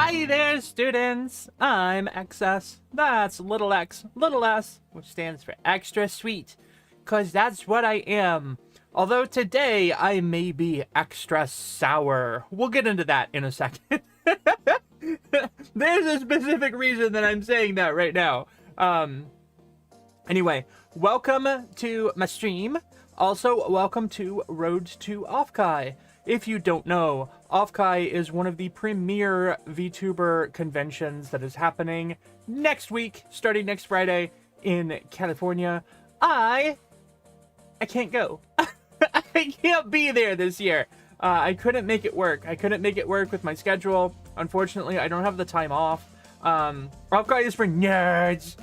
Hi there, students! I'm XS. That's little x, little s, which stands for extra sweet, because that's what I am. Although today I may be extra sour. We'll get into that in a second. There's a specific reason that I'm saying that right now. Anyway, welcome to my stream. Also, welcome to Road to Offkai. If you don't know, Offkai is one of the premier VTuber conventions that is happening next week, starting next Friday in California. I can't go. I can't be there this year. I couldn't make it work. I couldn't make it work with my schedule. Unfortunately, I don't have the time off. Offkai is for nerds.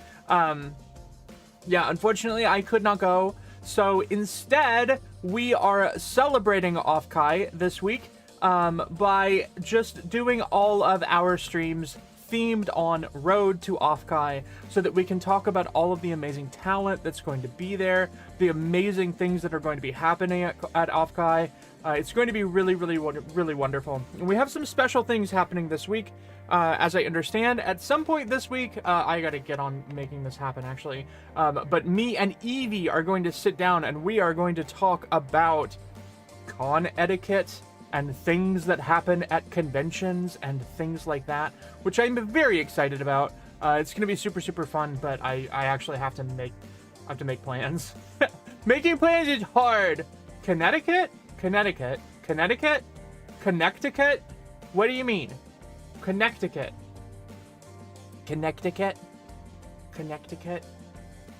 Yeah, unfortunately, I could not go. So instead, we are celebrating Offkai this week by just doing all of our streams themed on Road to Offkai so that we can talk about all of the amazing talent that's going to be there, the amazing things that are going to be happening at Offkai. It's going to be really, really wonderful. And we have some special things happening this week. As I understand, at some point this week, I gotta get on making this happen, actually. But me and Evie are going to sit down and we are going to talk about con etiquette and things that happen at conventions and things like that, which I'm very excited about. It's gonna be super fun, but I actually have to make plans. Making plans is hard. Connecticut? Connecticut? What do you mean? Connecticut.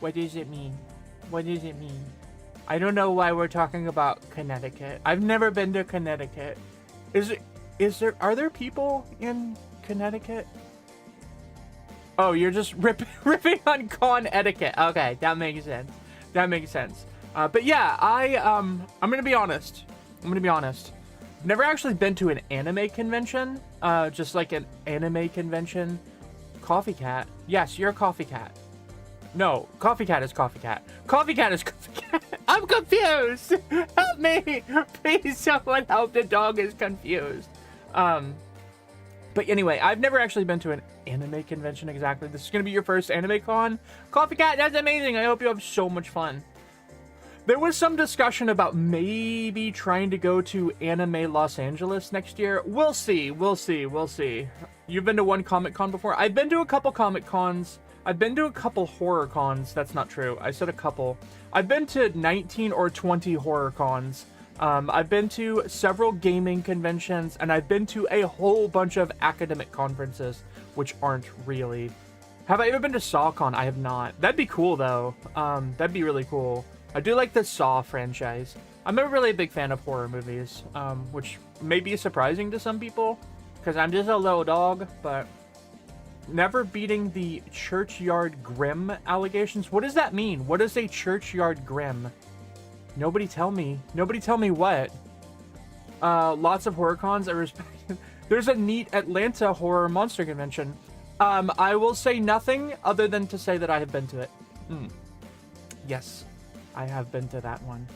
What does it mean? I don't know why we're talking about Connecticut. I've never been to Connecticut. Are there people in Connecticut? Oh, you're just ripping on con etiquette. Okay, that makes sense. But yeah, I'm gonna be honest. I've never actually been to an anime convention, just like an anime convention. Coffee Cat. Yes, you're a Coffee Cat. No, Coffee Cat is Coffee Cat. Coffee Cat is Coffee Cat. I'm confused. Help me. Please, someone help. The dog is confused. But anyway, I've never actually been to an anime convention exactly. This is going to be your first anime con. Coffee Cat, that's amazing. I hope you have so much fun. There was some discussion about maybe trying to go to Anime Los Angeles next year. We'll see. You've been to one Comic Con before? I've been to a couple Comic Cons. I've been to a couple horror cons. That's not true. I said a couple. I've been to 19 or 20 horror cons. I've been to several gaming conventions, and I've been to a whole bunch of academic conferences, which aren't really... Have I ever been to SawCon? I have not. That'd be cool, though. That'd be really cool. I do like the Saw franchise. I'm a really big fan of horror movies, which may be surprising to some people, because I'm just a little dog, but never beating the Churchyard Grim allegations. What does that mean? What is a Churchyard Grim? Nobody tell me what. Lots of horror cons I respect. There's a neat Atlanta horror monster convention. I will say nothing other than to say that I have been to it. Yes. I have been to that one.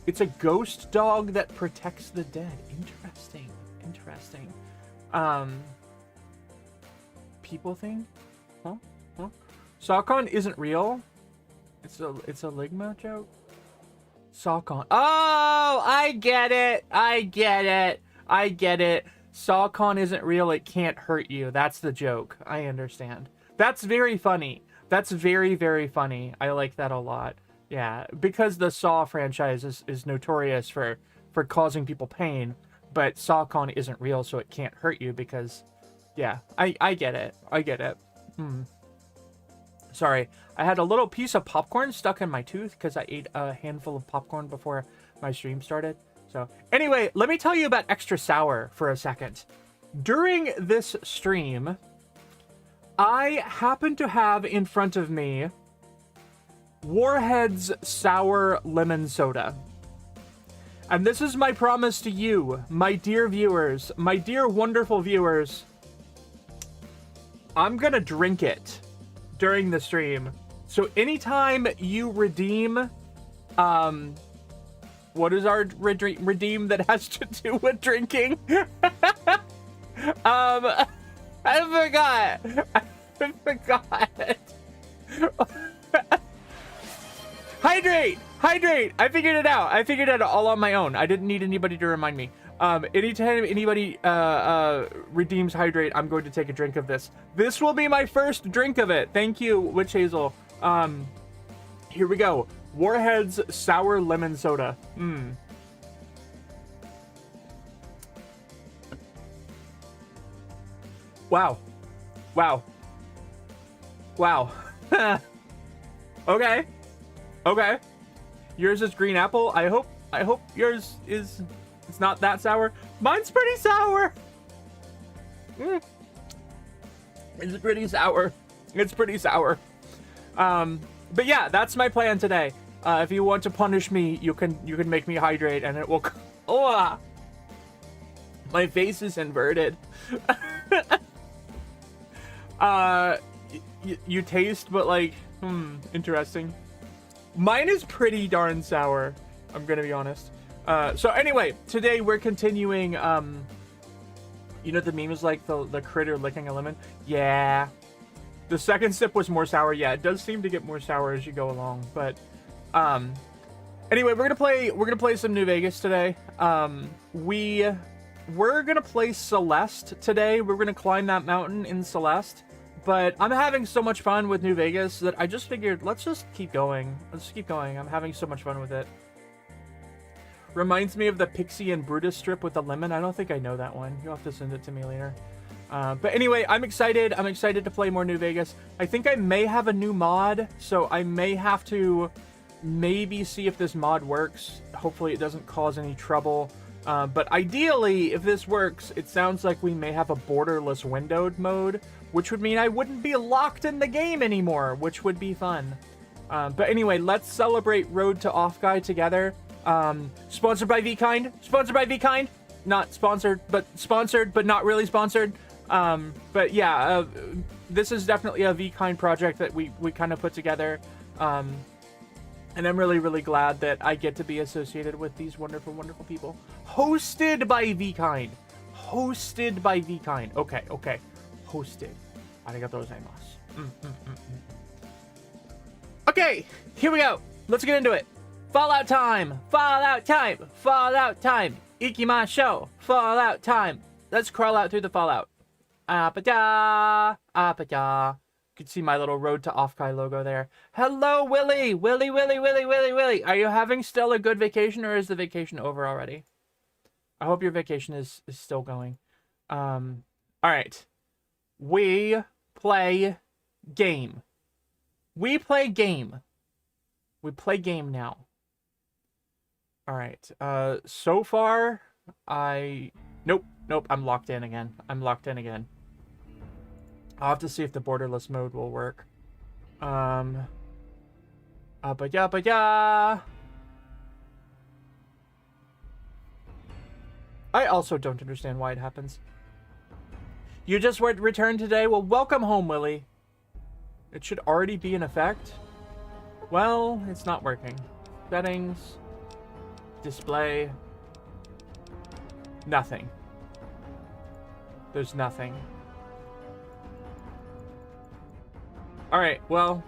It's a ghost dog that protects the dead. Interesting. People thing? Huh? SawCon isn't real? It's a Ligma joke? SawCon. Oh, I get it. SawCon isn't real. It can't hurt you. That's the joke. I understand. That's very funny. That's very funny. I like that a lot. Yeah, because the Saw franchise is notorious for causing people pain, but SawCon isn't real, so it can't hurt you because, yeah, I get it. Sorry, I had a little piece of popcorn stuck in my tooth because I ate a handful of popcorn before my stream started. So anyway, let me tell you about Extra Sour for a second. During this stream, I happen to have in front of me Warhead's Sour Lemon Soda. And this is my promise to you, my dear viewers, my dear wonderful viewers. I'm gonna drink it during the stream. So anytime you redeem, what is our redeem that has to do with drinking? I forgot. I forgot. Hydrate! Hydrate! I figured it out. I figured it out all on my own. I didn't need anybody to remind me. Anytime anybody redeems hydrate, I'm going to take a drink of this. This will be my first drink of it. Thank you, Witch Hazel. Here we go. Warhead's Sour Lemon Soda. Wow. Wow. Wow. Okay. Okay. Yours is green apple. I hope yours is... It's not that sour. Mine's pretty sour. It's pretty sour. It's pretty sour. But yeah, that's my plan today. If you want to punish me, you can make me hydrate, and it will. Oh, my face is inverted. You taste, but like, interesting. Mine is pretty darn sour. I'm gonna be honest. So anyway, today we're continuing, you know, the meme is like the critter licking a lemon. Yeah. The second sip was more sour. Yeah, it does seem to get more sour as you go along. But, anyway, we're gonna play some New Vegas today. We're gonna play Celeste today. We're gonna climb that mountain in Celeste. But I'm having so much fun with New Vegas that I just figured, let's just keep going. Let's keep going. I'm having so much fun with it. Reminds me of the Pixie and Brutus strip with the lemon. I don't think I know that one. You'll have to send it to me later. But anyway, I'm excited. I'm excited to play more New Vegas. I think I may have a new mod, so I may have to maybe see if this mod works. Hopefully it doesn't cause any trouble. But ideally, if this works, it sounds like we may have a borderless windowed mode, which would mean I wouldn't be locked in the game anymore, which would be fun. But anyway, let's celebrate Road to Off-Guy together. Sponsored by VKind. Sponsored by VKind. Not sponsored, but not really sponsored. But yeah, this is definitely a VKind project that we kind of put together. And I'm really, really glad that I get to be associated with these wonderful, wonderful people. Hosted by VKind. Hosted by VKind. Okay, okay. Hosted. Arigatou gozaimasu. Okay, here we go. Let's get into it. Fallout time! Fallout time! Fallout time! Ikimashou! Fallout time! Let's crawl out through the fallout. Appa-da! Appa-da! You can see my little Road to Off-Guy logo there. Hello, Willie! Willie, Willie, Willie, Willie, Willie! Are you having still a good vacation, or is the vacation over already? I hope your vacation is still going. Alright. We play game. We play game. We play game now. Alright, so far, Nope, I'm locked in again. I'm locked in again. I'll have to see if the borderless mode will work. But yeah. I also don't understand why it happens. You just returned today? Well, welcome home, Willie. It should already be in effect. Well, it's not working. Settings. Display. Nothing. There's nothing. Alright, well,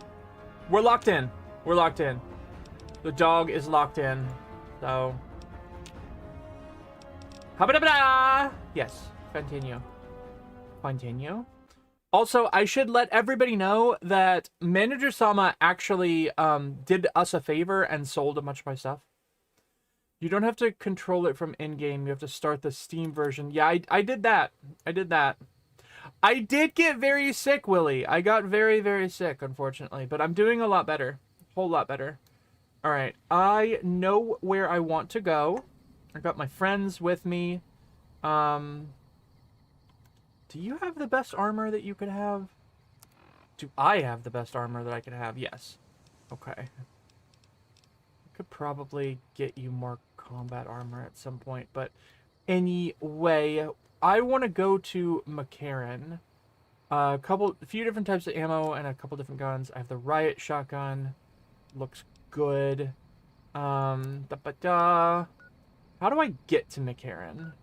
we're locked in. We're locked in. The dog is locked in. So. Habba-dabba-da! Yes, continue. Continue. Also, I should let everybody know that Manager Sama actually did us a favor and sold a bunch of my stuff. You don't have to control it from in-game. You have to start the Steam version. Yeah, I did that. I did that. I did get very sick, Willie. I got very, very sick, unfortunately. But I'm doing a lot better. A whole lot better. Alright. I know where I want to go. I got my friends with me. Do you have the best armor that you could have? Do I have the best armor that I could have? Yes. Okay. Could probably get you more combat armor at some point, but anyway, I want to go to McCarran. A few different types of ammo and a couple different guns. I have the riot shotgun. Looks good. How do I get to McCarran?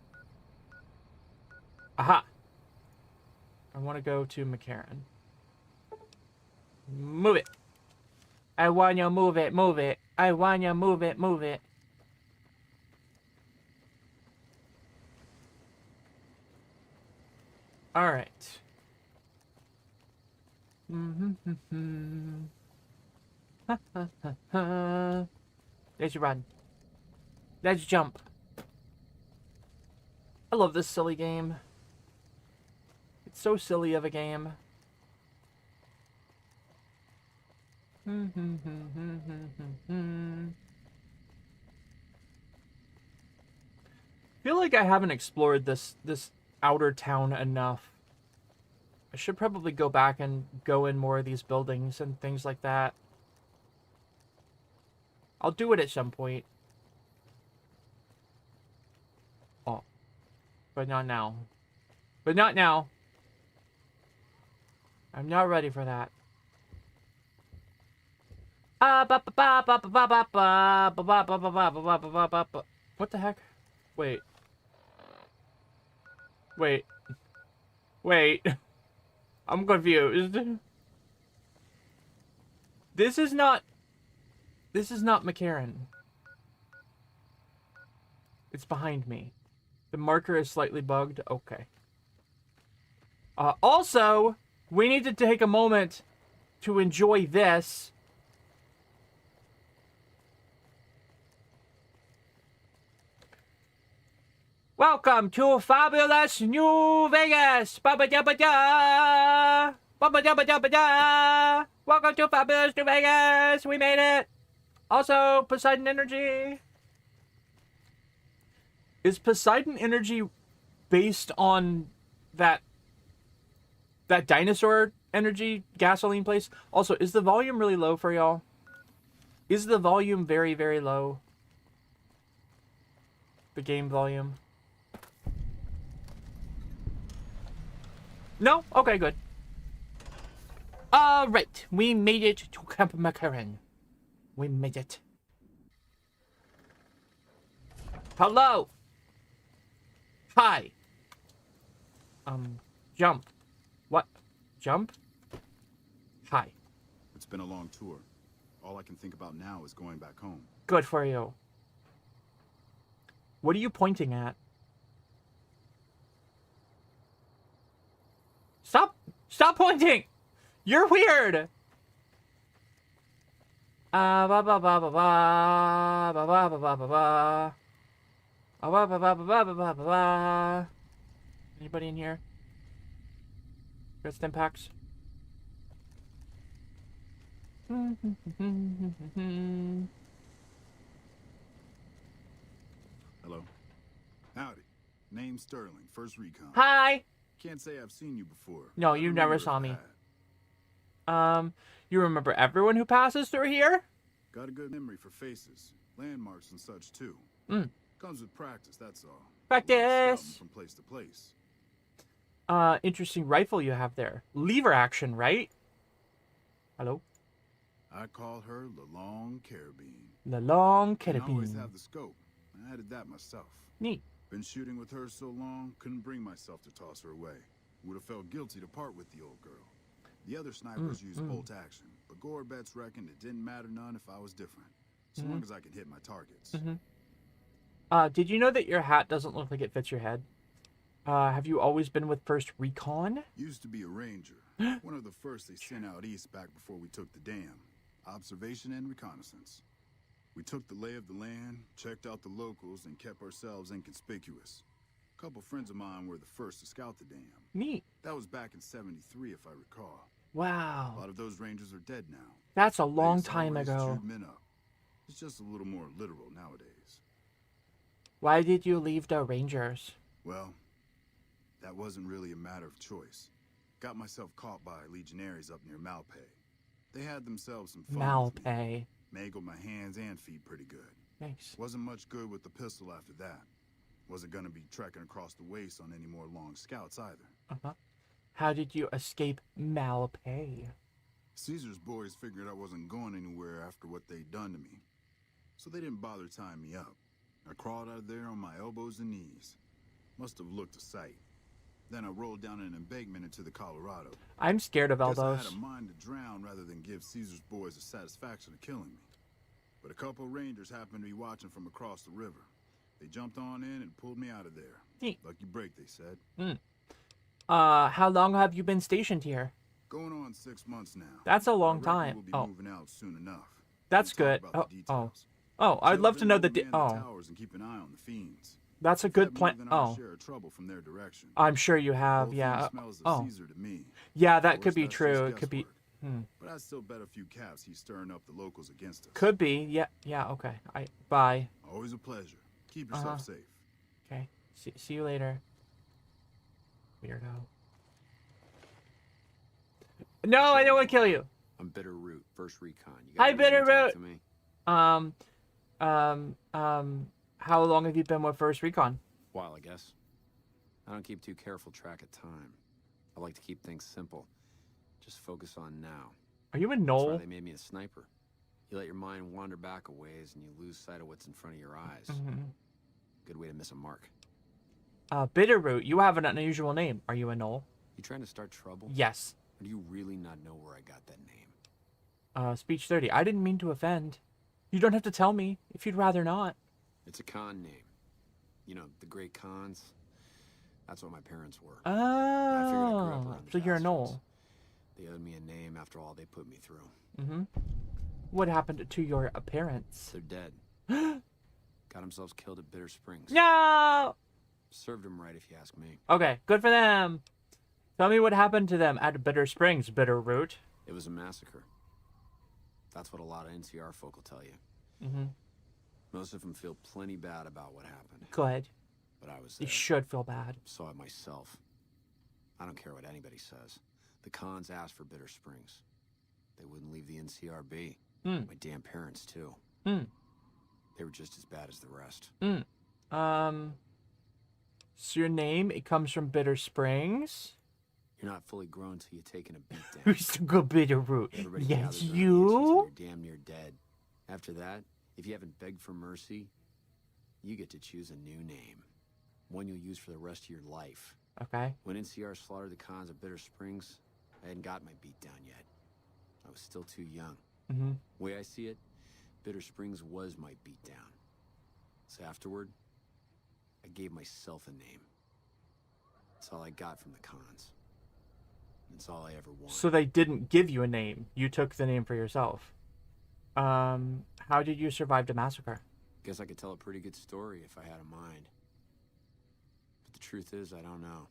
Aha! I want to go to McCarran. Move it. I want you to move it, move it. I want you to move it, move it. All right. Let's run. Let's jump. I love this silly game. It's so silly of a game. Feel like I haven't explored this outer town enough. I should probably go back and go in more of these buildings and things like that. I'll do it at some point. Oh. But not now. But not now. I'm not ready for that. What the heck? Wait. Wait. Wait. I'm confused. This is not McCarran. It's behind me. The marker is slightly bugged. Okay. Also, we need to take a moment to enjoy this. Welcome to fabulous New Vegas! Ba-ba-da-ba-da! Ba-ba-da-ba-da-ba-da! Welcome to fabulous New Vegas! We made it! Also, Poseidon Energy. Is Poseidon Energy based on that dinosaur energy gasoline place? Also, is the volume really low for y'all? Is the volume very, very low? The game volume? No? Okay, good. Alright. We made it to Camp McCarran. We made it. Hello! Hi! Jump. What? Jump? Hi. It's been a long tour. All I can think about now is going back home. Good for you. What are you pointing at? Stop! Stop pointing! You're weird! Ba ba ba ba ba ba ba ba ba ba ba ba ba ba ba ba ba ba. Anybody in here? Got stim packs? Hello. Howdy. Name's Sterling, First Recon. Hi! Can't say I've seen you before. No, you never saw me. You remember everyone who passes through here? Got a good memory for faces, landmarks and such too. Comes with practice, that's all. Practice! From place to place. Interesting rifle you have there. Lever action, right? Hello? I call her the Long Carabine. The Long I always Carabine. have the scope. I added that myself. Neat. Been shooting with her so long, couldn't bring myself to toss her away. Would have felt guilty to part with the old girl. The other snipers used bolt action, but Gore bets reckoned it didn't matter none if I was different, so long as I could hit my targets. Did you know that your hat doesn't look like it fits your head? Have you always been with First Recon? Used to be a ranger, one of the first they sent out east back before we took the dam. Observation and reconnaissance. We took the lay of the land, checked out the locals, and kept ourselves inconspicuous. A couple friends of mine were the first to scout the dam. Neat. That was back in '73, if I recall. Wow. A lot of those rangers are dead now. That's a long They time always ago. chewed men up. It's just a little more literal nowadays. Why did you leave the Rangers? Well, that wasn't really a matter of choice. Got myself caught by legionaries up near Malpay. They had themselves some fun with me. Malpay. Mangled my hands and feet pretty good. Nice. Wasn't much good with the pistol after that. Wasn't gonna be trekking across the waste on any more long scouts either. How did you escape Malpay? Caesar's boys figured I wasn't going anywhere after what they'd done to me. So they didn't bother tying me up. I crawled out of there on my elbows and knees. Must have looked a sight. Then I rolled down an embankment into the Colorado. I'm scared of Guess I elbows. had a mind to drown rather than give Caesar's boys the satisfaction of killing me. But a couple rangers happened to be watching from across the river. They jumped on in and pulled me out of there. Lucky break, they said. How long have you been stationed here? Going on 6 months now. That's a long I reckon time. We'll be Oh, moving out soon enough. that's We'll good. talk about the details. Oh, I'd love to Till know then, the we'll man the oh, towers and keep an eye on the fiends. that's a We've good had plan. more than our Oh, share of trouble from their direction. I'm sure you have. Whole Yeah. thing smells of Oh, Caesar to me. yeah, Of that course, could be that's true. just It could be. guesswork. But I still bet a few caps he's stirring up the locals against us. Could be. Yeah. Yeah. Okay. Bye. Always a pleasure. Keep yourself safe. Okay. See you later. Weirdo. No, I don't want to kill you. I'm Bitter Root, first recon. You Hi, got a reason to Bitter talk Root. to me? How long have you been with First Recon? While, I guess. I don't keep too careful track of time. I like to keep things simple. Just focus on now. Are you a That's why knoll? they made me a sniper. You let your mind wander back a ways and you lose sight of what's in front of your eyes. Good way to miss a mark. Bitterroot, you have an unusual name. Are you a knoll? You trying to start trouble? Yes. Or do you really not know where I got that name? Speech 30. I didn't mean to offend. You don't have to tell me if you'd rather not. It's a con name. You know, the great cons. That's what my parents were. Oh, I figured I grew up around the so you're a bastards. knoll. They owed me a name after all they put me through. What happened to your parents? They're dead. Got themselves killed at Bitter Springs. No! Served them right, if you ask me. Okay, good for them. Tell me what happened to them at Bitter Springs, Bitterroot. It was a massacre. That's what a lot of NCR folk will tell you. Most of them feel plenty bad about what happened. Good. But I was You there. should feel bad. Saw it myself. I don't care what anybody says. The cons asked for Bitter Springs. They wouldn't leave the NCR be. My damn parents, too. They were just as bad as the rest. So your name, it comes from Bitter Springs? You're not fully grown till you're taking a beat down. Who's the good Bitterroot? Everybody Yes, gathers around you? until you're damn near dead. After that, if you haven't begged for mercy, you get to choose a new name. One you'll use for the rest of your life. Okay. When NCR slaughtered the cons at Bitter Springs, I hadn't got my beat down yet. I was still too young. Way I see it, Bitter Springs was my beat down. So afterward, I gave myself a name. That's all I got from the cons. It's all I ever wanted. So they didn't give you a name. You took the name for yourself. How did you survive the massacre? Guess I could tell a pretty good story if I had a mind. But the truth is, I don't know.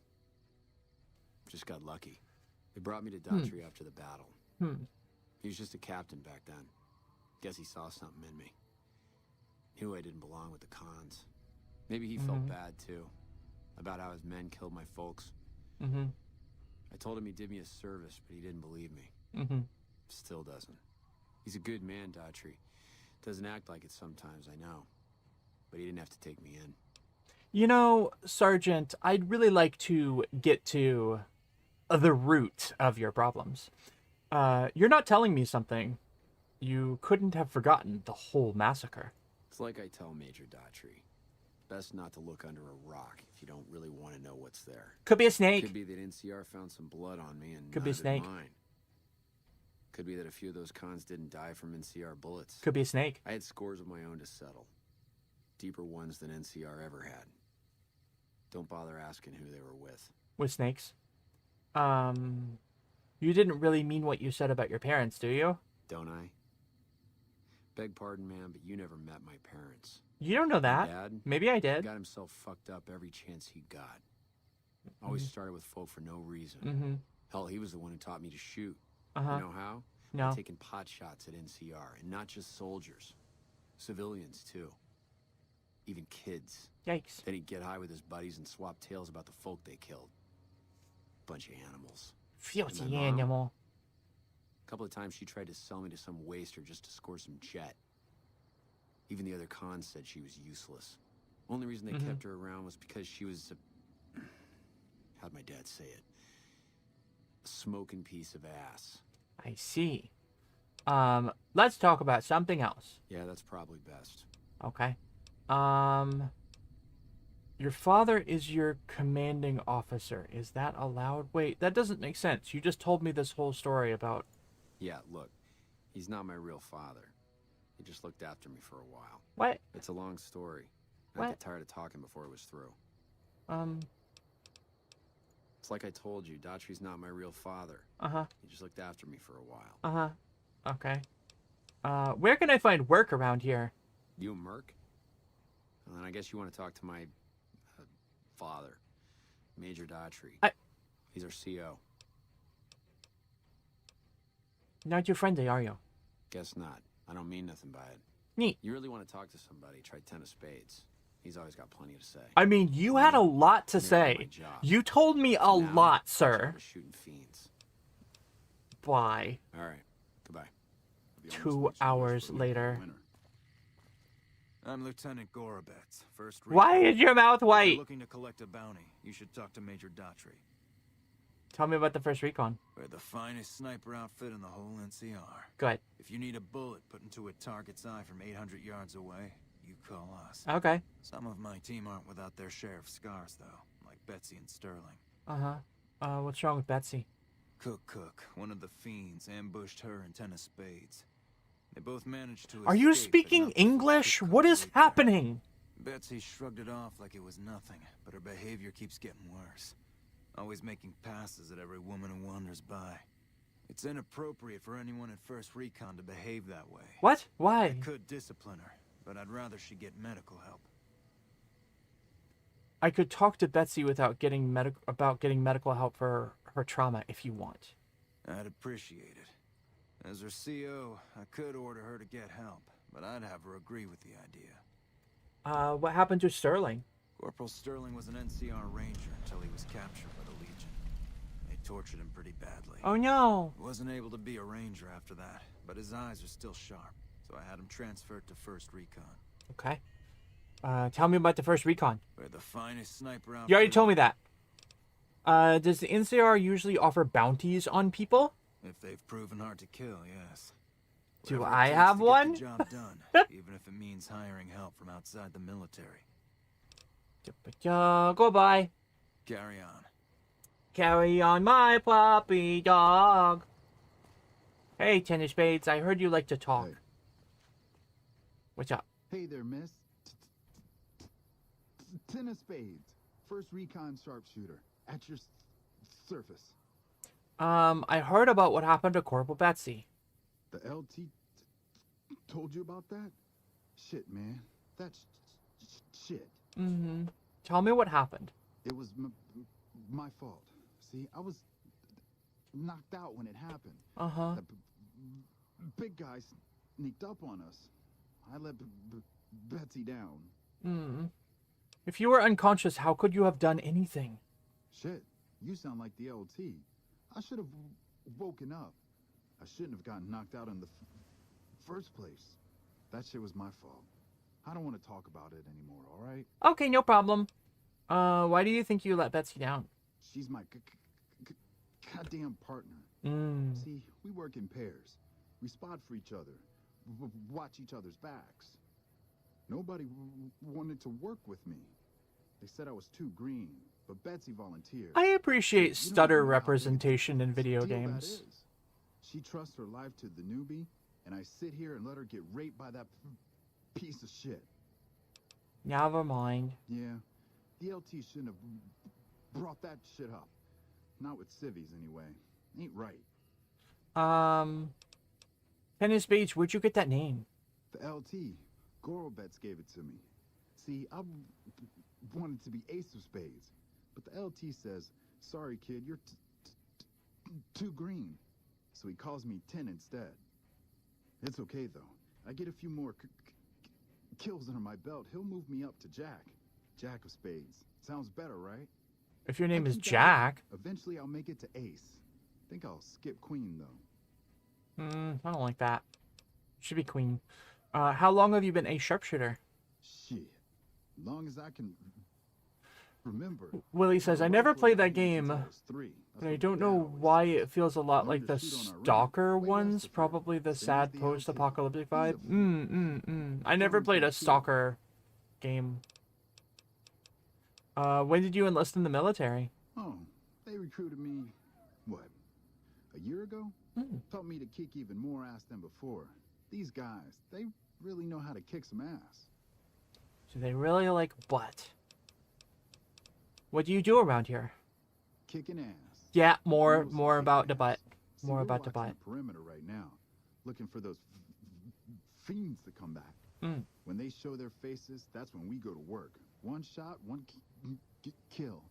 Just got lucky. They brought me to Daughtry after the battle. He was just a captain back then. Guess he saw something in me. Knew I didn't belong with the cons. Maybe he felt bad, too. About how his men killed my folks. I told him he did me a service, but he didn't believe me. Still doesn't. He's a good man, Daughtry. Doesn't act like it sometimes, I know. But he didn't have to take me in. You know, Sergeant, I'd really like to get to the root of your problems. You're not telling me something. You couldn't have forgotten the whole massacre. It's like I tell Major Daughtry. Best not to look under a rock if you don't really want to know what's there. Could be a snake. Could be that NCR found some blood on me and Could be a none of it snake. mine. Could be that a few of those cons didn't die from NCR bullets. Could be a snake. I had scores of my own to settle. Deeper ones than NCR ever had. Don't bother asking who they were with. With snakes. You didn't really mean what you said about your parents, do you? Don't I? Beg pardon, man, but you never met my parents. You don't know that. Dad? Maybe I He did. got himself fucked up every chance he got. Always started with folk for no reason. Hell, he was the one who taught me to shoot. You know how? No. By taking pot shots at NCR, and not just soldiers. Civilians, too. Even kids. Yikes. Then he'd get high with his buddies and swap tales about the folk they killed. Bunch of animals. Filthy And my mom? animal. A couple of times she tried to sell me to some waster just to score some jet. Even the other cons said she was useless. Only reason they kept her around was because she was a... How'd my dad say it? A smoking piece of ass. I see. Let's talk about something else. Yeah, that's probably best. Okay. Your father is your commanding officer. Is that allowed? Wait, that doesn't make sense. You just told me this whole story about... Yeah, look, he's not my real father. He just looked after me for a while. What? It's a long story. What? I get tired of talking before it was through. It's like I told you, Daughtry's not my real father. Uh-huh. He just looked after me for a while. Uh-huh. Okay. Where can I find work around here? You a merc? Well, then I guess you want to talk to my father, Major Daughtry. He's our CO. Not too friendly, are you? Guess not. I don't mean nothing by it. Neat. You really want to talk to somebody, try 10 of spades. He's always got plenty to say. I mean, you had a lot to say. You told me a lot, sir. Shooting fiends. Bye. All right. Goodbye. 2 hours later. I'm Lieutenant Gorobets, first. Why is your mouth If you're white? looking to collect a bounty, you should talk to Major Daughtry. Tell me about the first recon. We're the finest sniper outfit in the whole NCR. Good. If you need a bullet put into a target's eye from 800 yards away, you call us. Okay. Some of my team aren't without their share of scars, though, like Betsy and Sterling. Uh-huh. What's wrong with Betsy? Cook, one of the fiends, ambushed her and 10 of spades. They both managed to Are you escape, but speaking not before English? Cook What is got there. happening? Betsy shrugged it off like it was nothing, but her behavior keeps getting worse. Always making passes at every woman who wanders by. It's inappropriate for anyone at First Recon to behave that way. What? I Why? could discipline her, but I'd rather she get medical help. I could talk to Betsy without getting medical help for her trauma if you want. I'd appreciate it. As her CO, I could order her to get help, but I'd have her agree with the idea. What happened to Sterling? Corporal Sterling was an NCR ranger until he was captured by the Legion. They tortured him pretty badly. Oh no. He wasn't able to be a ranger after that, but his eyes are still sharp, so I had him transferred to First Recon. Okay. Tell me about the first recon. We're the finest sniper outfit. You already told me that. Does the NCR usually offer bounties on people? If they've proven hard to kill, yes. Do Whatever it I takes have to get one? the job done, even if it means hiring help from outside the military. Goodbye. Carry on. Carry on, my puppy dog. Hey, Ten of Spades, I heard you like to talk. Hey. What's up? Hey there, miss. 10 of spades. First recon sharpshooter. At your surface. I heard about what happened to Corporal Betsy. The LT told you about that? Shit, man. That's shit. Mm-hmm. Tell me what happened. It was my fault. See, I was knocked out when it happened. Uh-huh. The big guy sneaked up on us. I let Betsy down. Mm. If you were unconscious, how could you have done anything? Shit, you sound like the LT. I should have woken up. I shouldn't have gotten knocked out in the first place. That shit was my fault. I don't want to talk about it anymore, all right? Okay, no problem. Why do you think you let Betsy down? She's my goddamn partner. Mm. See, we work in pairs. We spot for each other, watch each other's backs. Nobody wanted to work with me. They said I was too green, but Betsy volunteered. I appreciate You don't stutter know how big a representation in video deal that games. is. She trusts her life to the newbie, and I sit here and let her get raped by that piece of shit. Never mind. Yeah, the LT shouldn't have brought that shit up. Not with civvies, anyway. Ain't right. Ten of Spades, where'd you get that name? The LT, Gorobets gave it to me. See, I wanted to be Ace of Spades, but the LT says, sorry kid, you're too green. So he calls me 10 instead. It's okay though. I get a few more kills under my belt. He'll move me up to Jack. Jack of Spades. Sounds better, right? If your name I is keep that Jack. up. Eventually I'll make it to Ace. Think I'll skip Queen though. I don't like that. Should be Queen. How long have you been a sharpshooter? Shit. Long as I can remember. Willie says, I never played that game, but I don't know why it feels a lot like the Stalker ones. Probably the sad post-apocalyptic vibe. I never played a Stalker game. When did you enlist in the military? Oh, they recruited me, what, a year ago? Taught me to kick even more ass than before. These guys, they really know how to kick some ass. So they really like butt. What do you do around here? Kicking ass. Yeah, more Mostly about kicking the butt. ass. See, More we're about the watching butt. the perimeter right now, looking for those fiends to come back. Mm. When they show their faces, that's when we go to work. One shot, one kill.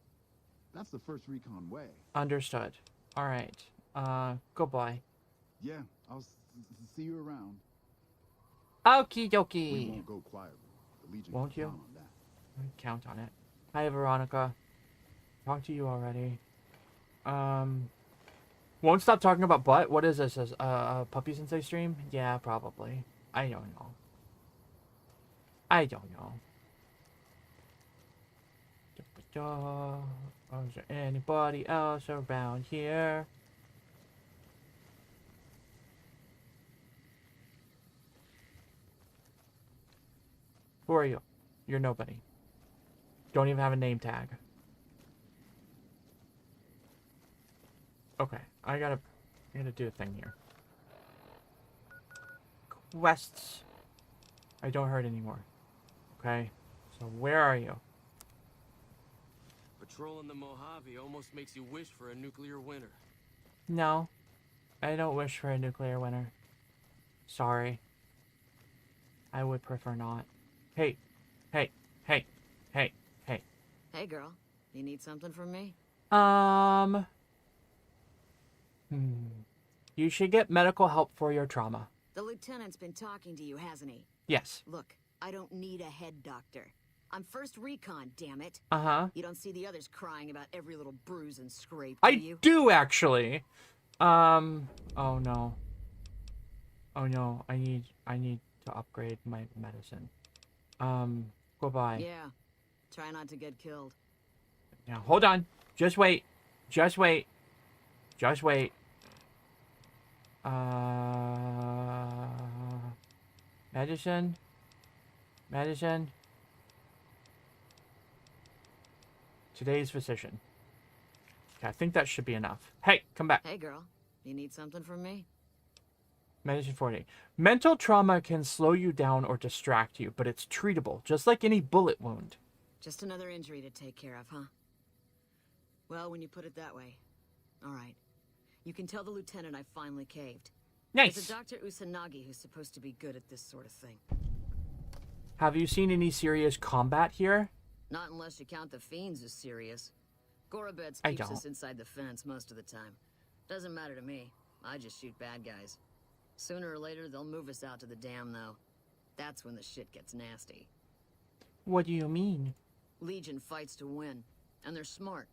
That's the first recon way. Understood. All right. Goodbye. Yeah, I'll see you around. Okie We dokie. won't go quietly. The Legion Won't can you? count on that. Count on it. Hi, Veronica. Talked to you already. Won't stop talking about butt? What is this? A Puppy-sensei stream? Yeah, probably. I don't know. I don't know. Is there anybody else around here? Who are you? You're nobody. Don't even have a name tag. Okay, I gotta do a thing here. Quests. I don't hurt anymore. Okay, so where are you? Patrolling the Mojave almost makes you wish for a nuclear winter. No, I don't wish for a nuclear winter. Sorry. I would prefer not. Hey, hey, hey, hey, hey. Hey, girl. You need something from me? You should get medical help for your trauma. The lieutenant's been talking to you, hasn't he? Yes. Look, I don't need a head doctor. I'm first recon, damn it. Uh-huh. You don't see the others crying about every little bruise and scrape, do I you? do, actually. Oh no. Oh no, I need to upgrade my medicine. Goodbye. Yeah. Try not to get killed. Now, hold on. Just wait. Just wait. Just wait. Medicine. Medicine. Today's physician. Okay, I think that should be enough. Hey, come back. Hey, girl. You need something from me? Medicine 40. Mental trauma can slow you down or distract you, but it's treatable, just like any bullet wound. Just another injury to take care of, huh? Well, when you put it that way. All right. You can tell the lieutenant I finally caved. Nice. There's a Dr. Usanagi who's supposed to be good at this sort of thing. Have you seen any serious combat here? Not unless you count the fiends as serious. Gorobets I keeps don't. us inside the fence most of the time. Doesn't matter to me. I just shoot bad guys. Sooner or later, they'll move us out to the dam, though. That's when the shit gets nasty. What do you mean? Legion fights to win, and they're smart.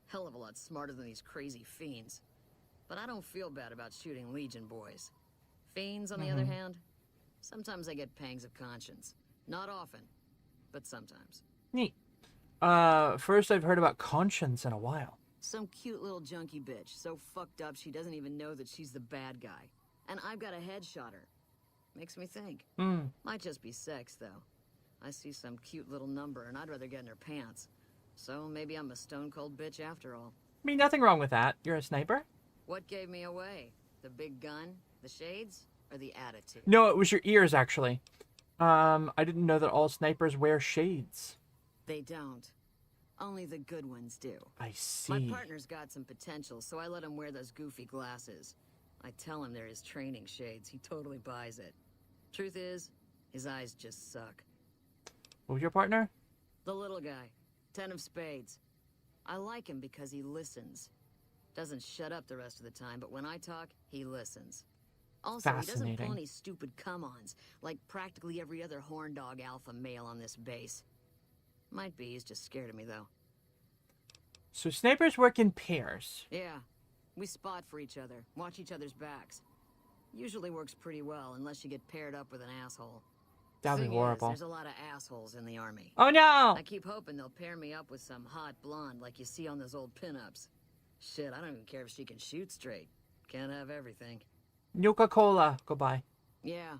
Hell of a lot smarter than these crazy fiends. But I don't feel bad about shooting Legion boys. Fiends, on the other hand, sometimes I get pangs of conscience. Not often, but sometimes. Neat. First I've heard about conscience in a while. Some cute little junkie bitch, so fucked up she doesn't even know that she's the bad guy. And I've got a headshot her. Makes me think. Might just be sex, though. I see some cute little number, and I'd rather get in her pants. So maybe I'm a stone-cold bitch after all. I mean, nothing wrong with that. You're a sniper? What gave me away? The big gun, the shades, or the attitude? No, it was your ears, actually. I didn't know that all snipers wear shades. They don't. Only the good ones do. I see. My partner's got some potential, so I let him wear those goofy glasses. I tell him they're his training shades. He totally buys it. Truth is, his eyes just suck. What was your partner? The little guy. 10 of spades. I like him because he listens. Doesn't shut up the rest of the time, but when I talk, he listens. Also, he doesn't Fascinating. pull any stupid come-ons, like practically every other horn dog alpha male on this base. Might be he's just scared of me, though. So snipers work in pairs. Yeah. We spot for each other, watch each other's backs. Usually works pretty well, unless you get paired up with an asshole. That'd be Thing is, horrible. there's a lot of assholes in the army. Oh no! I keep hoping they'll pair me up with some hot blonde like you see on those old pinups. Shit, I don't even care if she can shoot straight. Can't have everything. Nuka-Cola. Goodbye. Yeah.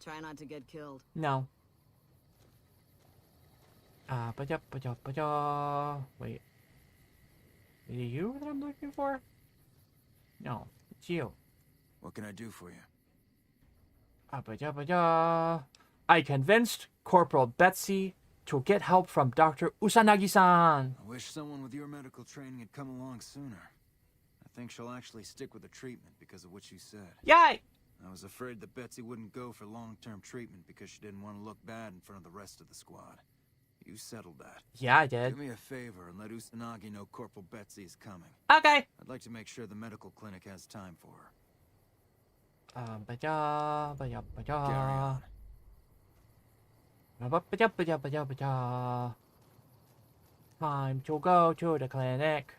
Try not to get killed. No. Wait. Is it you that I'm looking for? No, it's you. What can I do for you? I convinced Corporal Betsy to get help from Dr. Usanagi-san. I wish someone with your medical training had come along sooner. I think she'll actually stick with the treatment because of what you said. Yay! I was afraid that Betsy wouldn't go for long-term treatment because she didn't want to look bad in front of the rest of the squad. You settled that. Yeah, I did. Do me a favor and let Usanagi know Corporal Betsy is coming. Okay. I'd like to make sure the medical clinic has time for her. Carry on. Time to go to the clinic.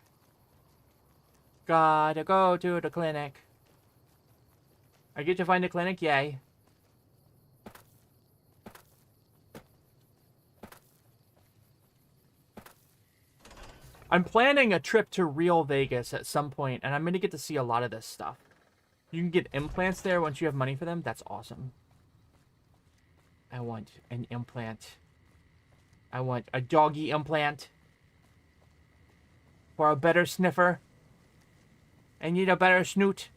Gotta go to the clinic. I get to find the clinic? Yay. I'm planning a trip to real Vegas at some point, and I'm going to get to see a lot of this stuff. You can get implants there once you have money for them. That's awesome. I want an implant. I want a doggy implant. For a better sniffer. I need a better snoot.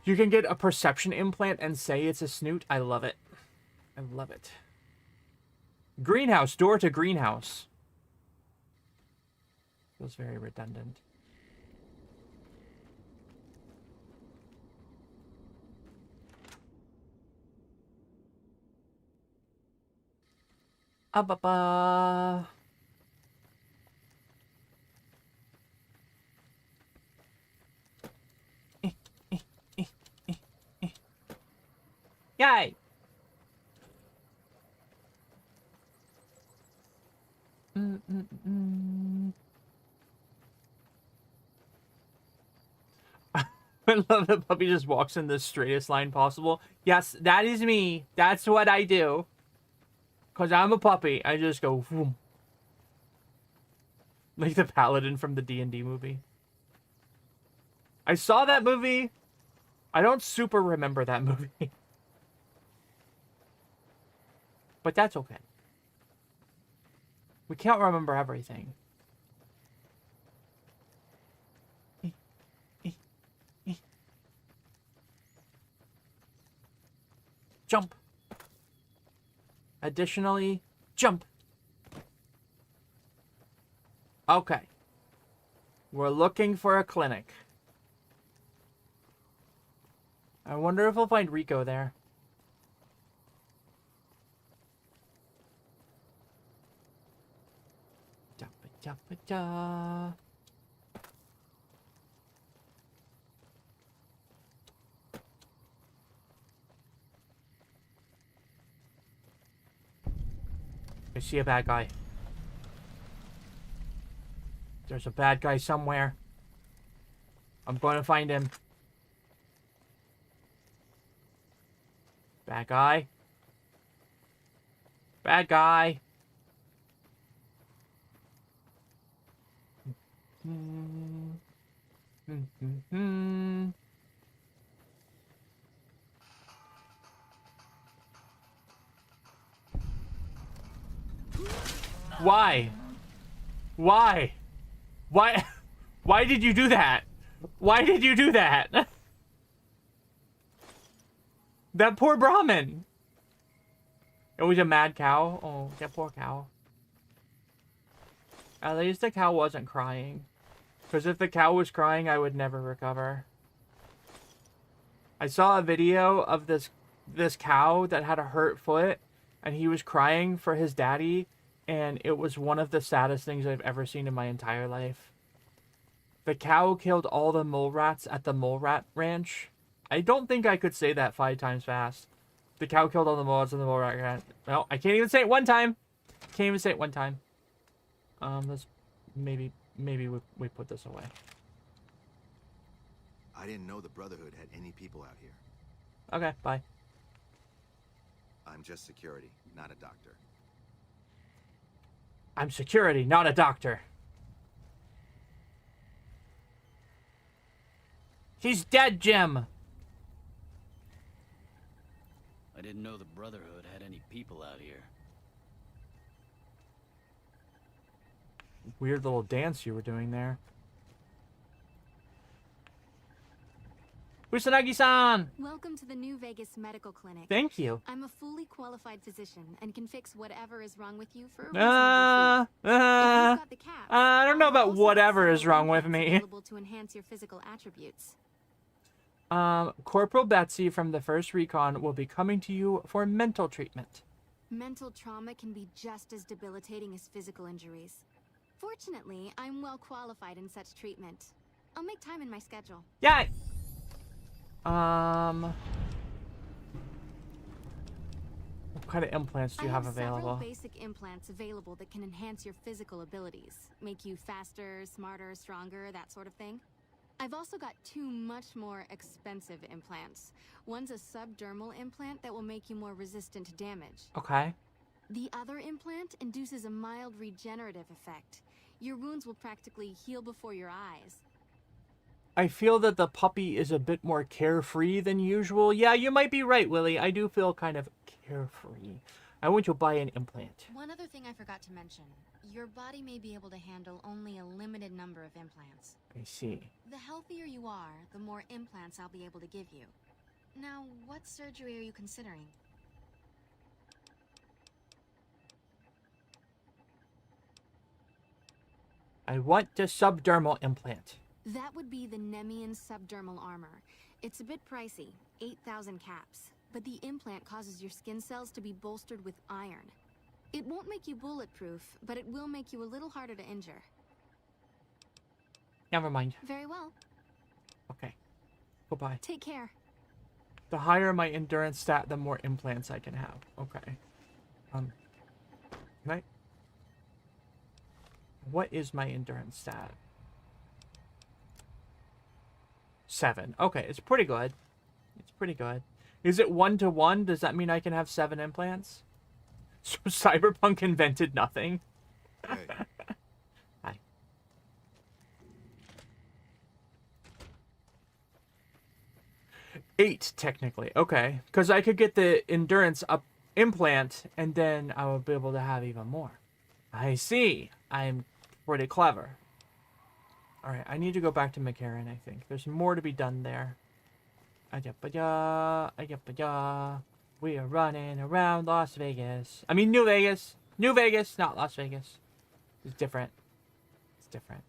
You can get a perception implant and say it's a snoot. I love it. I love it. Greenhouse. Door to greenhouse. Feels very redundant. Ba. Yay! I love that Puppy just walks in the straightest line possible. Yes, that is me. That's what I do. Because I'm a puppy. I just go, whoom. Like the paladin from the D&D movie. I saw that movie. I don't super remember that movie. But that's okay. We can't remember everything. Jump. Additionally, jump. Okay. We're looking for a clinic. I wonder if we'll find Rico there. Da-ba-da-ba-da. I see a bad guy. There's a bad guy somewhere. I'm going to find him. Bad guy. Bad guy. Why? Why? Why? Why did you do that? Why did you do that? That poor Brahmin. It was a mad cow. Oh, that poor cow. At least the cow wasn't crying. Because if the cow was crying, I would never recover. I saw a video of this cow that had a hurt foot, and he was crying for his daddy, and it was one of the saddest things I've ever seen in my entire life. The cow killed all the mole rats at the mole rat ranch. I don't think I could say that 5 times fast. The cow killed all the mole rats at the mole rat ranch. Well, I can't even say it one time. Can't even say it one time. Let's maybe we put this away. I didn't know the Brotherhood had any people out here. Okay, bye. I'm just security, not a doctor. I'm security, not a doctor. He's dead, Jim. I didn't know the Brotherhood had any people out here. Weird little dance you were doing there. Kusanagi-san! Welcome to the New Vegas Medical Clinic. Thank you. I'm a fully qualified physician and can fix whatever is wrong with you for a reasonable fee. If you've got the caps, I don't know I'll about also whatever have is wrong with implants me. available to enhance your physical attributes. Corporal Betsy from the 1st Recon will be coming to you for mental treatment. Mental trauma can be just as debilitating as physical injuries. Fortunately, I'm well qualified in such treatment. I'll make time in my schedule. Yeah. What kind of implants do you have available? Several basic implants available that can enhance your physical abilities, make you faster, smarter, stronger, that sort of thing. I've also got 2 much more expensive implants. One's a subdermal implant that will make you more resistant to damage. Okay. The other implant induces a mild regenerative effect. Your wounds will practically heal before your eyes. I feel that the puppy is a bit more carefree than usual. Yeah, you might be right, Willie. I do feel kind of carefree. I want to buy an implant. One other thing I forgot to mention. Your body may be able to handle only a limited number of implants. I see. The healthier you are, the more implants I'll be able to give you. Now, what surgery are you considering? I want the subdermal implant. That would be the Nemian subdermal armor. It's a bit pricey, 8,000 caps, but the implant causes your skin cells to be bolstered with iron. It won't make you bulletproof, but it will make you a little harder to injure. Never mind. Very well. Okay. Goodbye. Take care. The higher my endurance stat, the more implants I can have. Okay. Right? What is my endurance stat? 7. Okay, it's pretty good. It's pretty good. Is it 1-to-1? Does that mean I can have 7 implants? So Cyberpunk invented nothing? Hey, Hi. Eight, technically. Okay. Because I could get the endurance up implant, and then I would be able to have even more. I see. I'm pretty clever. Alright, I need to go back to McCarran, I think. There's more to be done there. Ajapaya, ajapaya. We are running around Las Vegas. I mean, New Vegas. New Vegas, not Las Vegas. It's different. It's different.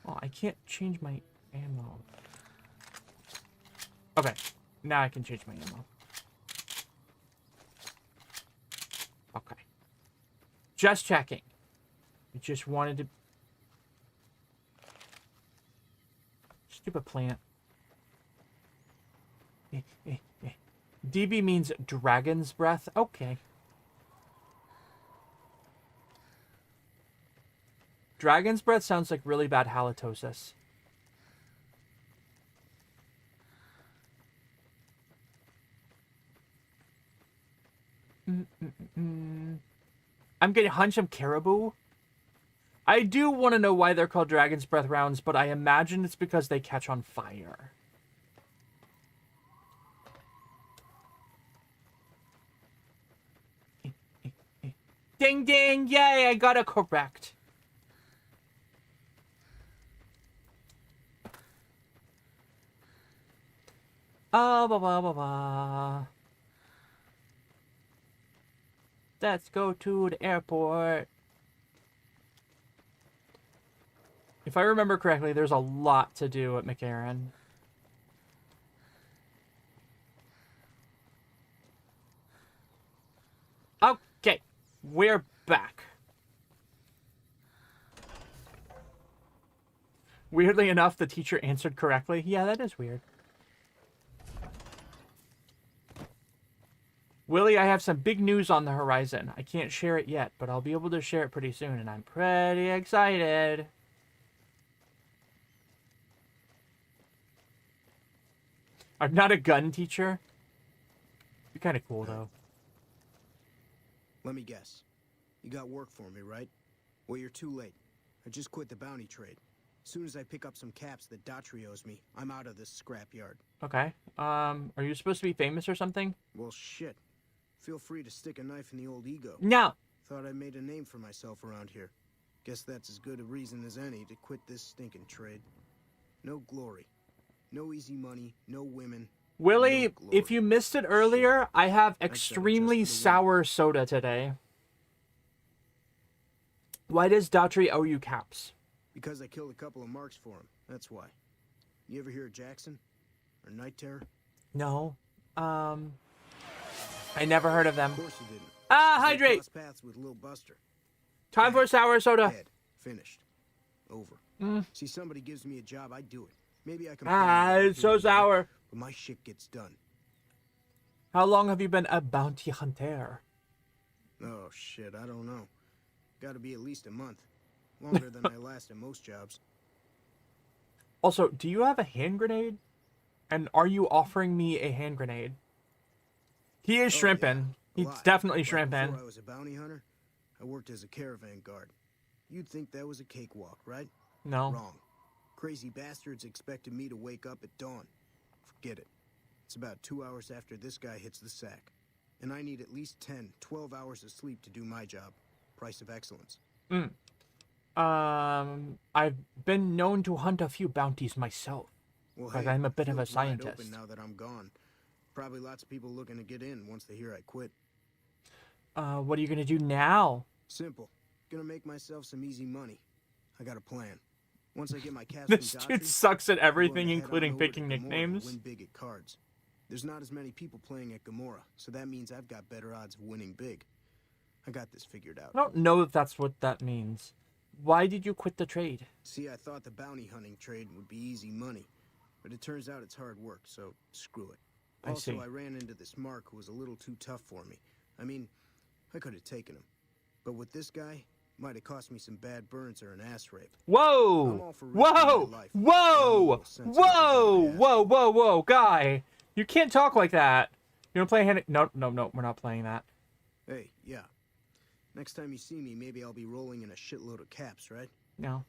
Oh, I can't change my ammo. Okay, now I can change my ammo. Okay. Just checking. I just wanted to... Stupid plant. DB means dragon's breath. Okay. Dragon's breath sounds like really bad halitosis. I'm getting a hunch of caribou. I do want to know why they're called Dragon's Breath rounds, but I imagine it's because they catch on fire. Ding ding! Yay! I got it correct. Ba ba ba ba. Let's go to the airport. If I remember correctly, there's a lot to do at McCarran. Okay, we're back. Weirdly enough, the teacher answered correctly. Yeah, that is weird. Willie, I have some big news on the horizon. I can't share it yet, but I'll be able to share it pretty soon, and I'm pretty excited. I'm not a gun teacher. Be kind of cool, though. Let me guess. You got work for me, right? Well, you're too late. I just quit the bounty trade. As soon as I pick up some caps that Daughtry owes me, I'm out of this scrapyard. Okay. Are you supposed to be famous or something? Well, shit. Feel free to stick a knife in the old ego. No. Thought I made a name for myself around here. Guess that's as good a reason as any to quit this stinking trade. No glory. No easy money. No women. Willie, no glory. if you missed it earlier, Shit. I have gotta extremely adjust to the sour soda today. Why does Daughtry owe you caps? Because I killed a couple of marks for him. That's why. You ever hear of Jackson? Or Night Terror? No. I never heard of them. Of course you didn't. Ah, They hydrate. crossed paths with Lil Buster. Time for sour soda. Dead. Finished. Over. Mm. See, somebody gives me a job, I do it. Maybe I can. Ah, it's so sour. But my shit gets done. How long have you been a bounty hunter? Oh shit, I don't know. Got to be at least a month. Longer than I last at most jobs. Also, do you have a hand grenade? And are you offering me a hand grenade? He is shrimping. Yeah, He's definitely But shrimping. Before I was a bounty hunter, I worked as a caravan guard. You'd think that was a cakewalk, right? No. Wrong. Crazy bastards expected me to wake up at dawn. Forget it. It's about 2 hours after this guy hits the sack. And I need at least 10, 12 hours of sleep to do my job. Price of excellence. I've been known to hunt a few bounties myself. Well, But hey, I'm a bit of a field's wide scientist. open now that I'm gone. Probably lots of people looking to get in once they hear I quit. What are you gonna do now? Simple. Gonna make myself some easy money. I got a plan. Once I get my cash This from dude Daughtry, sucks at I'm going everything, to head on including over to picking Gomorrah to nicknames. Win big at cards. There's not as many people playing at Gomorrah, so that means I've got better odds of winning big. I got this figured out. I don't know if that's what that means. Why did you quit the trade? See, I thought the bounty hunting trade would be easy money, but it turns out it's hard work, so screw it. I see. Also, I ran into this Mark who was a little too tough for me. I mean, I could have taken him. But with this guy, might have cost me some bad burns or an ass rape. I'm Whoa! all for risking Whoa! my life. Whoa! Sensitive Whoa! about my Whoa! Whoa! Whoa! Guy, you can't talk like that. You don't play hand. No, no, no. We're not playing that. Hey, yeah. Next time you see me, maybe I'll be rolling in a shitload of caps, right? No.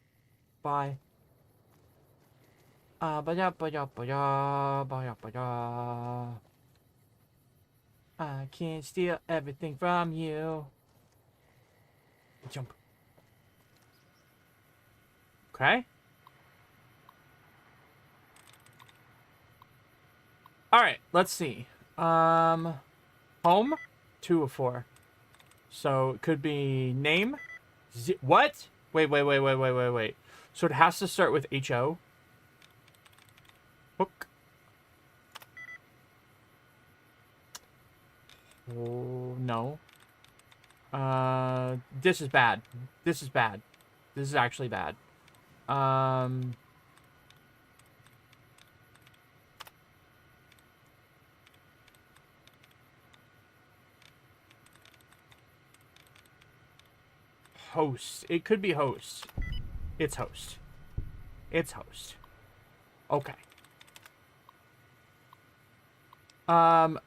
Bye. Ba-ya. I can't steal everything from you. Jump. Okay. All right. Let's see. Home. 2 of 4. So it could be name. What? Wait. So it has to start with H-O. Hook. Oh, no. This is bad. This is bad. This is actually bad. Host. It could be host. It's host. It's host. Okay.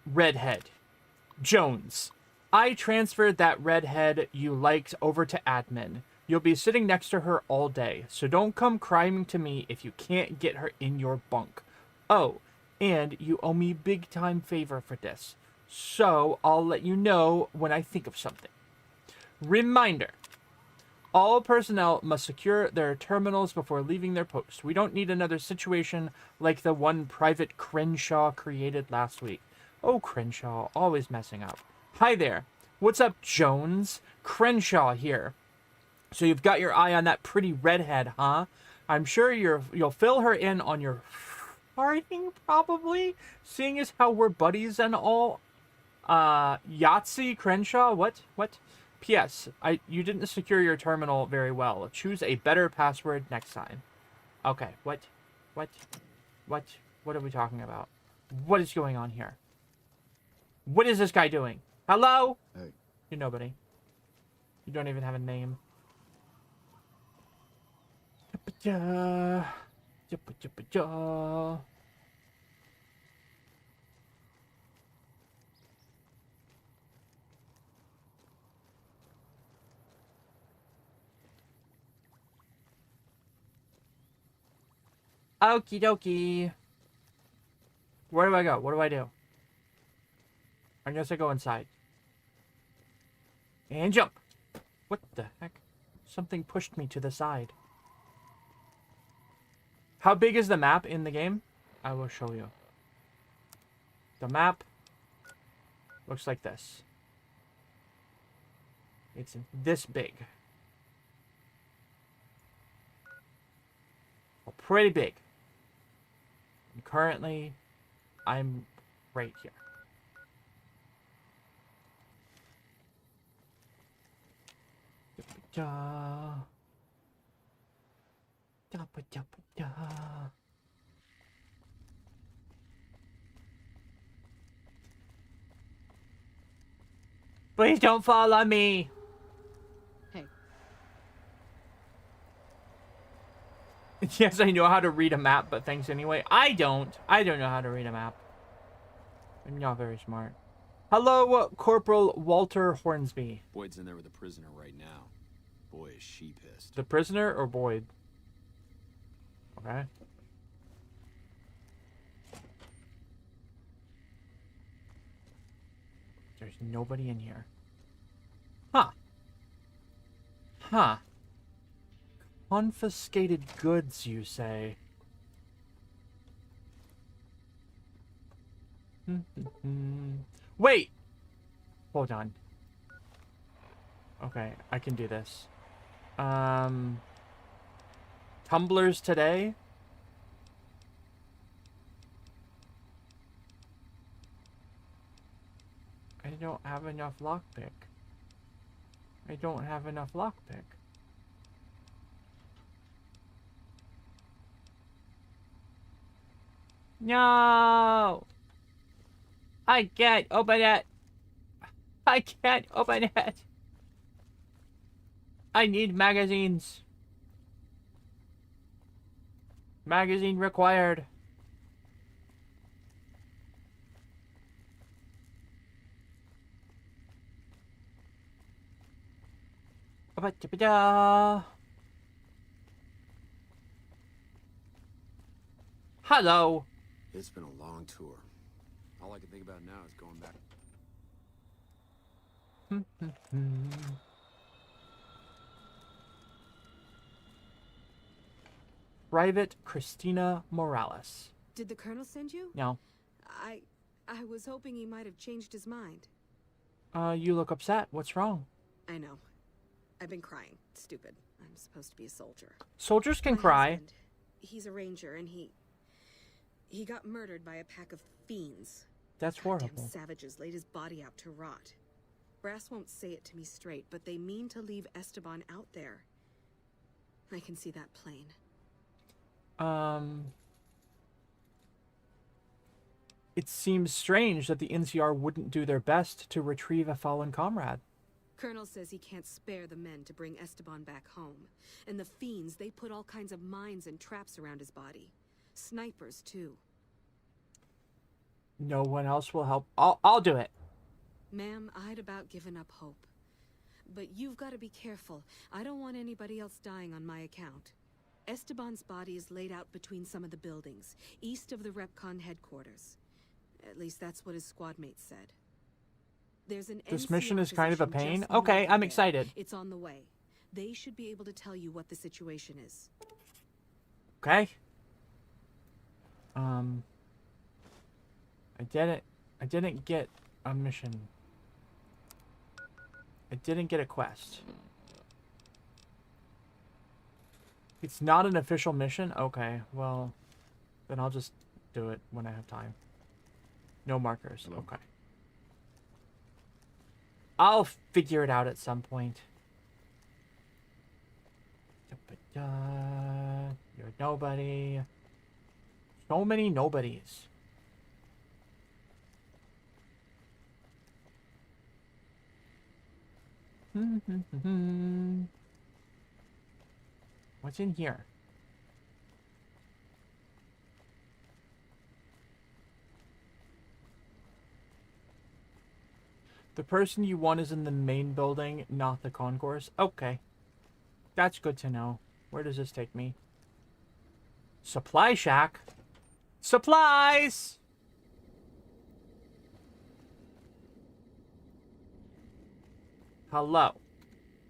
Redhead. Jones. I transferred that redhead you liked over to admin. You'll be sitting next to her all day, so don't come crying to me if you can't get her in your bunk. Oh, and you owe me big time favor for this, so I'll let you know when I think of something. Reminder. All personnel must secure their terminals before leaving their post. We don't need another situation like the one Private Crenshaw created last week. Oh, Crenshaw, always messing up. Hi there. What's up, Jones? Crenshaw here. So you've got your eye on that pretty redhead, huh? I'm sure you'll fill her in on your farting, probably, seeing as how we're buddies and all. Yahtzee Crenshaw? What? P.S. You didn't secure your terminal very well. Choose a better password next time. Okay, what? What are we talking about? What is going on here? What is this guy doing? Hello? Hey. You're nobody. You don't even have a name. Okie dokie. Where do I go? What do I do? I guess I go inside. And jump. What the heck? Something pushed me to the side. How big is the map in the game? I will show you. The map looks like this. It's this big. Well, pretty big. And currently, I'm right here. Da. Da ba da ba da. Please don't fall on me. Hey. Yes, I know how to read a map, but thanks anyway. I don't know how to read a map. I'm not very smart. Hello, Corporal Walter Hornsby. Boyd's in there with a prisoner right now. Boy, is she pissed. The prisoner or Boyd? Okay. There's nobody in here. Huh. Huh. Confiscated goods, you say? Wait! Hold on. Okay, I can do this. Tumblers today? I don't have enough lockpick. I don't have enough lockpick. No! I can't open it! I can't open it! I need magazines. Magazine required. Hello. It's been a long tour. All I can think about now is going back. Private Christina Morales. Did the Colonel send you? No. I was hoping he might have changed his mind. You look upset. What's wrong? I know. I've been crying. Stupid. I'm supposed to be a soldier. Soldiers can My cry. husband, he's a ranger, and he got murdered by a pack of fiends. That's Goddamn horrible. savages laid his body out to rot. Brass won't say it to me straight, but they mean to leave Esteban out there. I can see that plain. It seems strange that the NCR wouldn't do their best to retrieve a fallen comrade. Colonel says he can't spare the men to bring Esteban back home. And the fiends, they put all kinds of mines and traps around his body. Snipers, too. No one else will help. I'll do it. Ma'am, I'd about given up hope. But you've got to be careful. I don't want anybody else dying on my account. Esteban's body is laid out between some of the buildings, east of the Repcon headquarters. At least that's what his squad mates said. There's an This NCR mission is kind of a position pain. just Okay, north I'm of there. excited. It's on the way. They should be able to tell you what the situation is. Okay. I didn't get a mission. I didn't get a quest. It's not an official mission? Okay, well, then I'll just do it when I have time. No markers. Hello? Okay. I'll figure it out at some point. You're nobody. So many nobodies. What's in here? The person you want is in the main building, not the concourse. Okay. That's good to know. Where does this take me? Supply shack. Supplies! Hello.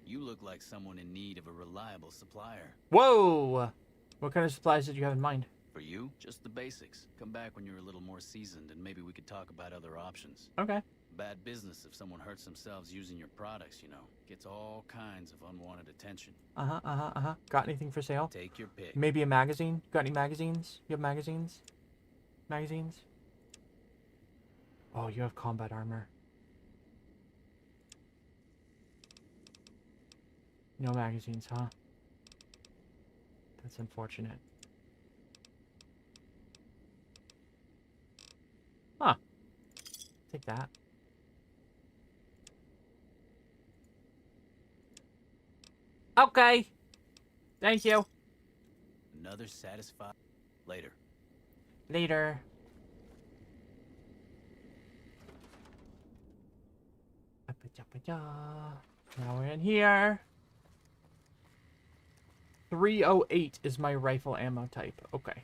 You look like someone in need of a reliable supplier. Whoa! What kind of supplies did you have in mind? For you, just the basics. Come back when you're a little more seasoned and maybe we could talk about other options. Okay. Bad business if someone hurts themselves using your products, you know. Gets all kinds of unwanted attention. Got anything for sale? Take your pick. Maybe a magazine? Got any magazines? You have magazines? Magazines? Oh, you have combat armor. No magazines, huh? That's unfortunate. Huh. Take that. Okay. Thank you. Another satisfied... Later. Later. Now we're in here. 308 is my rifle ammo type. Okay.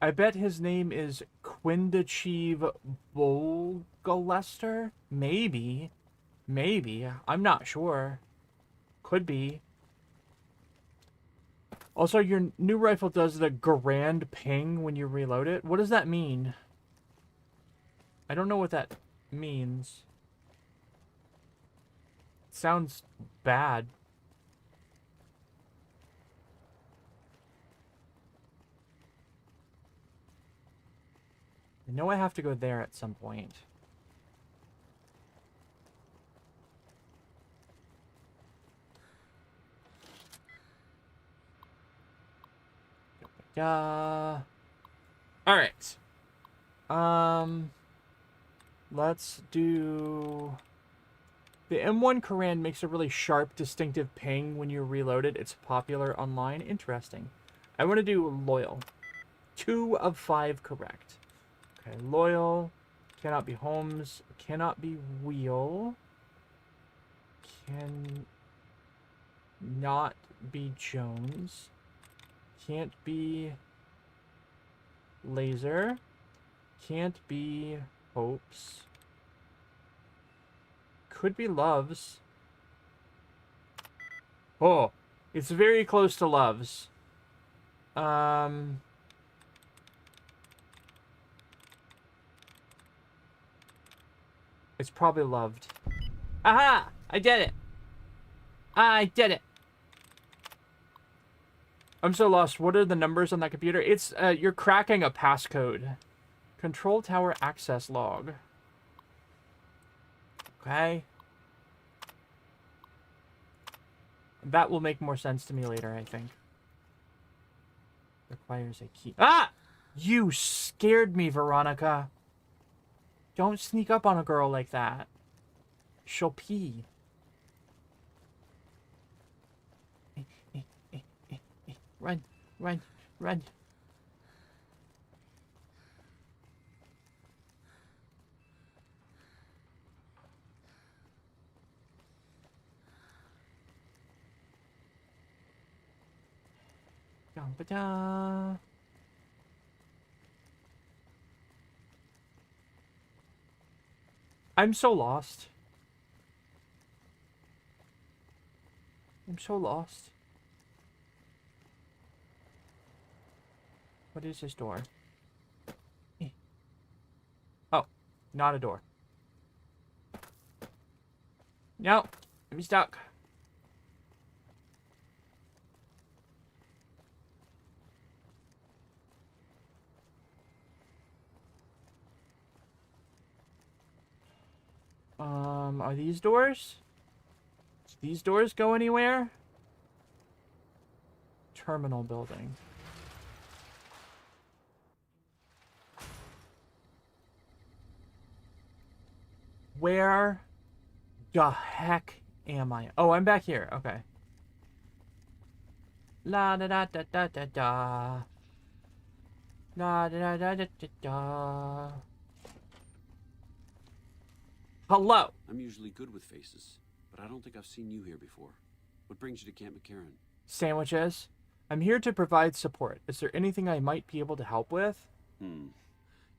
I bet his name is Quindachieve Bolgalester? Maybe. Maybe. I'm not sure. Could be. Also, your new rifle does the grand ping when you reload it. What does that mean? I don't know what that means. It sounds bad. I know I have to go there at some point. All right. Let's do... The M1 Koran makes a really sharp, distinctive ping when you reload it. It's popular online. Interesting. I want to do loyal. 2 of 5 correct. Okay, loyal. Cannot be Holmes. Cannot be Wheel. Can not be Jones. Can't be Laser. Can't be Hopes. Could be Loves. Oh, it's very close to Loves. It's probably Loved. Aha! I did it! I did it! I'm so lost. What are the numbers on that computer? It's, you're cracking a passcode. Control tower access log. Okay. That will make more sense to me later, I think. Requires a key. Ah! You scared me, Veronica. Don't sneak up on a girl like that. She'll pee. Run, run, run. Da-ba-da. I'm so lost. I'm so lost. What is this door? Oh, not a door. No, I'm stuck. Are these doors? Do these doors go anywhere? Terminal building. Where the heck am I? Oh, I'm back here. Okay. La da da da da da da. La da da da da da da. Hello. I'm usually good with faces, but I don't think I've seen you here before. What brings you to Camp McCarran? Sandwiches. I'm here to provide support. Is there anything I might be able to help with? You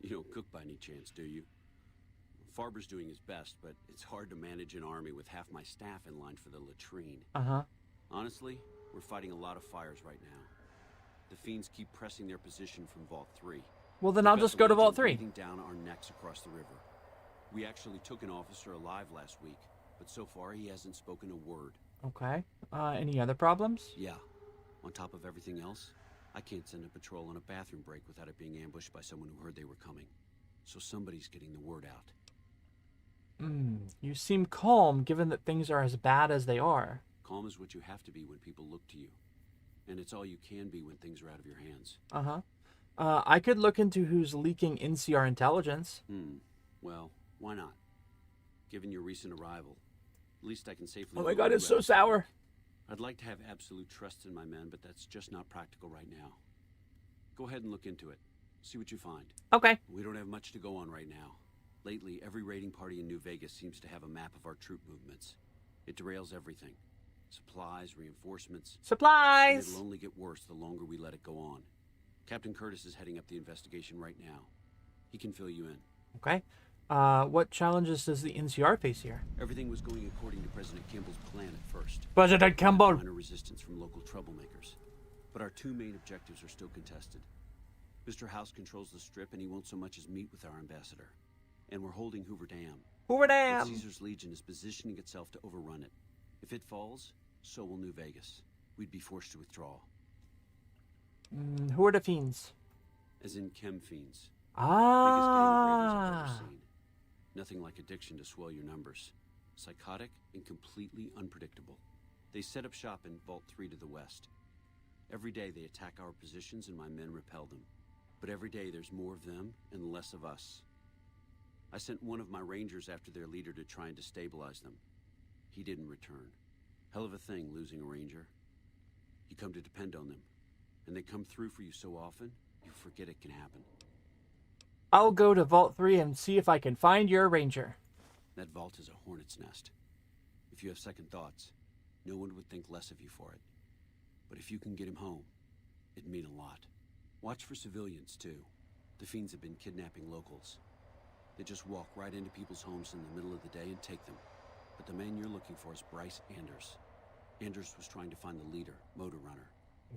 don't cook by any chance, do you? Farber's doing his best, but it's hard to manage an army with half my staff in line for the latrine. Uh-huh. Honestly, we're fighting a lot of fires right now. The fiends keep pressing their position from Vault 3. Well, then I'll just go to Vault 3. Breathing down our necks across the river. We actually took an officer alive last week, but so far he hasn't spoken a word. Okay. Any other problems? Yeah. On top of everything else, I can't send a patrol on a bathroom break without it being ambushed by someone who heard they were coming. So somebody's getting the word out. You seem calm, given that things are as bad as they are. Calm is what you have to be when people look to you. And it's all you can be when things are out of your hands. Uh-huh. I could look into who's leaking NCR intelligence. Well, why not? Given your recent arrival, at least I can safely... Oh my god, it's so sour. I'd like to have absolute trust in my men, but that's just not practical right now. Go ahead and look into it. See what you find. Okay. We don't have much to go on right now. Lately, every raiding party in New Vegas seems to have a map of our troop movements. It derails everything. Supplies, reinforcements. Supplies! And it'll only get worse the longer we let it go on. Captain Curtis is heading up the investigation right now. He can fill you in. Okay. What challenges does the NCR face here? Everything was going according to President Kimball's plan at first. President Kimball! Minor resistance from local troublemakers. But our two main objectives are still contested. Mr. House controls the Strip, and he won't so much as meet with our ambassador. And we're holding Hoover Dam. Hoover Dam! But Caesar's Legion is positioning itself to overrun it. If it falls, so will New Vegas. We'd be forced to withdraw. Who are the fiends? As in chem fiends. Ah! Biggest gang of raiders I've ever seen. Nothing like addiction to swell your numbers. Psychotic and completely unpredictable. They set up shop in Vault 3 to the west. Every day they attack our positions and my men repel them. But every day there's more of them and less of us. I sent one of my rangers after their leader to try and destabilize them. He didn't return. Hell of a thing, losing a ranger. You come to depend on them, and they come through for you so often, you forget it can happen. I'll go to Vault 3 and see if I can find your ranger. That vault is a hornet's nest. If you have second thoughts, no one would think less of you for it. But if you can get him home, it'd mean a lot. Watch for civilians, too. The fiends have been kidnapping locals. They just walk right into people's homes in the middle of the day and take them. But the man you're looking for is Bryce Anders. Anders was trying to find the leader, Motor Runner.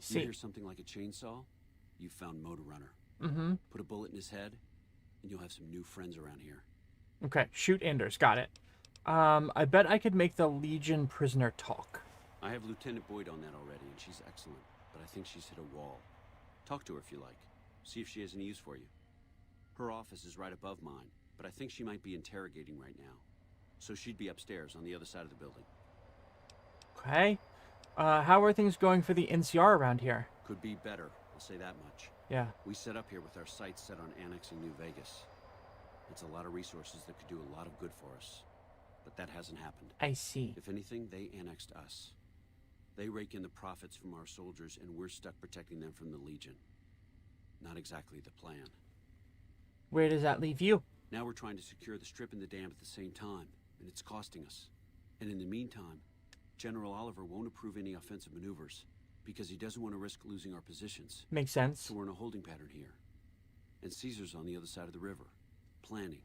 You hear something like a chainsaw? You've found Motor Runner. Put a bullet in his head, and you'll have some new friends around here. Okay, shoot Anders. Got it. I bet I could make the Legion prisoner talk. I have Lieutenant Boyd on that already, and she's excellent. But I think she's hit a wall. Talk to her if you like. See if she has any use for you. Her office is right above mine, but I think she might be interrogating right now. So she'd be upstairs on the other side of the building. Okay. How are things going for the NCR around here? Could be better, I'll say that much. Yeah. We set up here with our sights set on annexing New Vegas. It's a lot of resources that could do a lot of good for us. But that hasn't happened. I see. If anything, they annexed us. They rake in the profits from our soldiers, and we're stuck protecting them from the Legion. Not exactly the plan. Where does that leave you? Now we're trying to secure the Strip and the dam at the same time, and it's costing us. And in the meantime, General Oliver won't approve any offensive maneuvers, because he doesn't want to risk losing our positions. Makes sense. So we're in a holding pattern here. And Caesar's on the other side of the river, planning.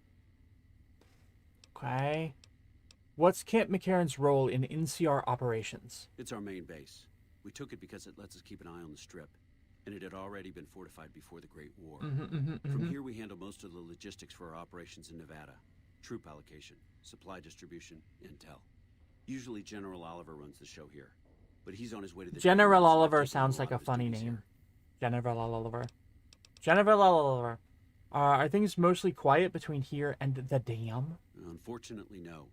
Okay. What's Camp McCarran's role in NCR operations? It's our main base. We took it because it lets us keep an eye on the Strip, and it had already been fortified before the Great War. From here we handle most of the logistics for our operations in Nevada. Troop allocation, supply distribution, intel. Usually General Oliver runs the show here, but he's on his way to the... General Oliver sounds like a funny name. General Oliver. General Oliver. Are things mostly quiet between here and the dam? Unfortunately, no.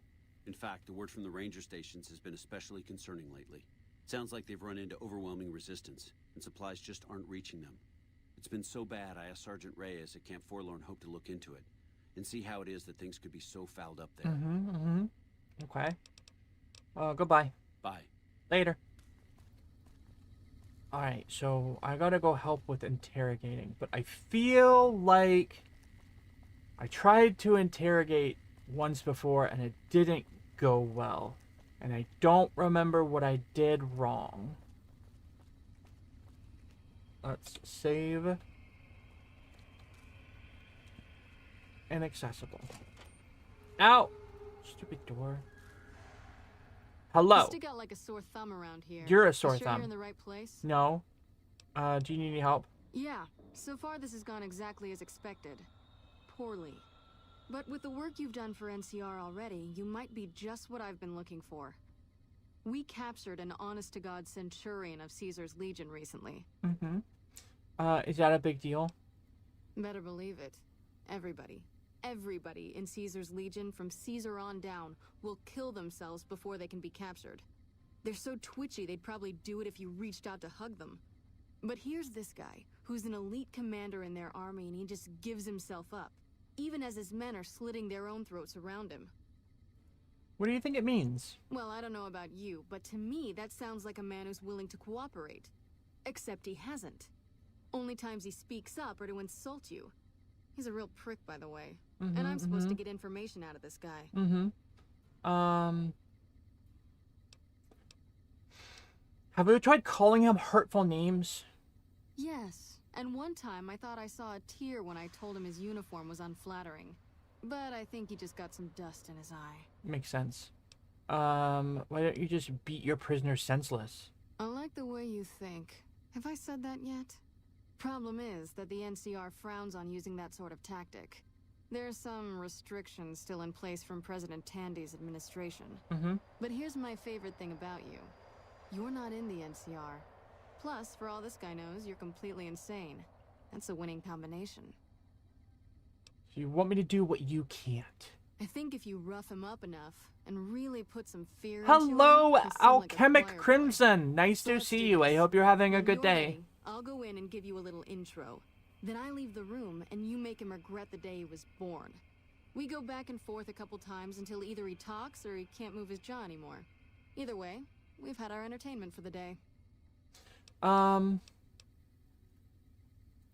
In fact, the word from the ranger stations has been especially concerning lately. It sounds like they've run into overwhelming resistance, and supplies just aren't reaching them. It's been so bad, I asked Sergeant Reyes at Camp Forlorn Hope to look into it, and see how it is that things could be so fouled up there. Okay. Goodbye. Bye. Later. Alright, so I gotta go help with interrogating, but I feel like I tried to interrogate once before and it didn't go well. And I don't remember what I did wrong. Let's save. Inaccessible. Ow! Stupid door. Hello. You stick out like a sore thumb around here. You're a sore sure thumb. You're in the right place? No. Do you need any help? Yeah. So far this has gone exactly as expected. Poorly. But with the work you've done for NCR already, you might be just what I've been looking for. We captured an honest-to-God centurion of Caesar's Legion recently. Mm-hmm. Is that a big deal? Better believe it. Everybody in Caesar's Legion from Caesar on down will kill themselves before they can be captured. They're so twitchy they'd probably do it if you reached out to hug them. But here's this guy, who's an elite commander in their army, and he just gives himself up, even as his men are slitting their own throats around him. What do you think it means? Well, I don't know about you, but to me that sounds like a man who's willing to cooperate. Except he hasn't. Only times he speaks up are to insult you. He's a real prick, by the way. Mm-hmm, and I'm supposed to get information out of this guy. Mm-hmm. Have you tried calling him hurtful names? Yes, and one time I thought I saw a tear when I told him his uniform was unflattering. But I think he just got some dust in his eye. Makes sense. Why don't you just beat your prisoner senseless? I like the way you think. Have I said that yet? Problem is that the NCR frowns on using that sort of tactic. There's some restrictions still in place from President Tandy's administration. Mm-hmm. But here's my favorite thing about you. You're not in the NCR. Plus, for all this guy knows, you're completely insane. That's a winning combination. So you want me to do what you can't? I think if you rough him up enough and really put some fear Hello, into him, he'll seem like a Alchemic choir boy. Crimson. Nice So to let's see do you. I this. hope you're having a When good you're day. ready, I'll go in and give you a little intro. Then I leave the room and you make him regret the day he was born. We go back and forth a couple times until either he talks or he can't move his jaw anymore. Either way, we've had our entertainment for the day.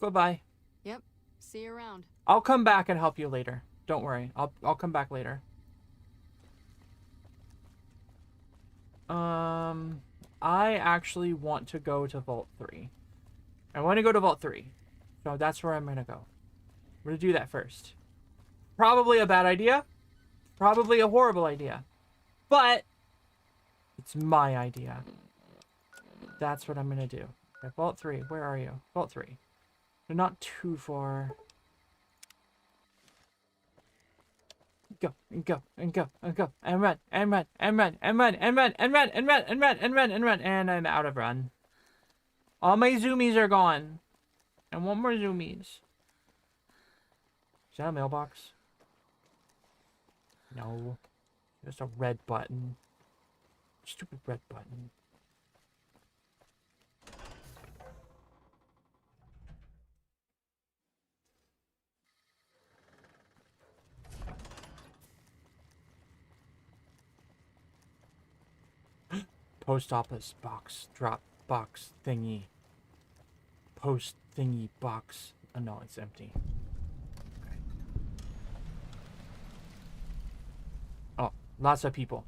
Goodbye. Yep. See you around. I'll come back and help you later. Don't worry. I'll come back later. I actually want to go to Vault 3. I want to go to Vault 3. So that's where I'm going to go. I'm going to do that first. Probably a bad idea. Probably a horrible idea. But it's my idea. That's what I'm going to do. Okay, Vault 3. Where are you? Vault 3. They're not too far. Go and go and go and go and run and run and run and run and run and run and run and run and run and run and I'm out of run. All my zoomies are gone. And one more zoomies. Is that a mailbox? No. Just a red button. Stupid red button. Post office box, drop box thingy. Post thingy box. Oh no, it's empty. Okay. Oh, lots of people.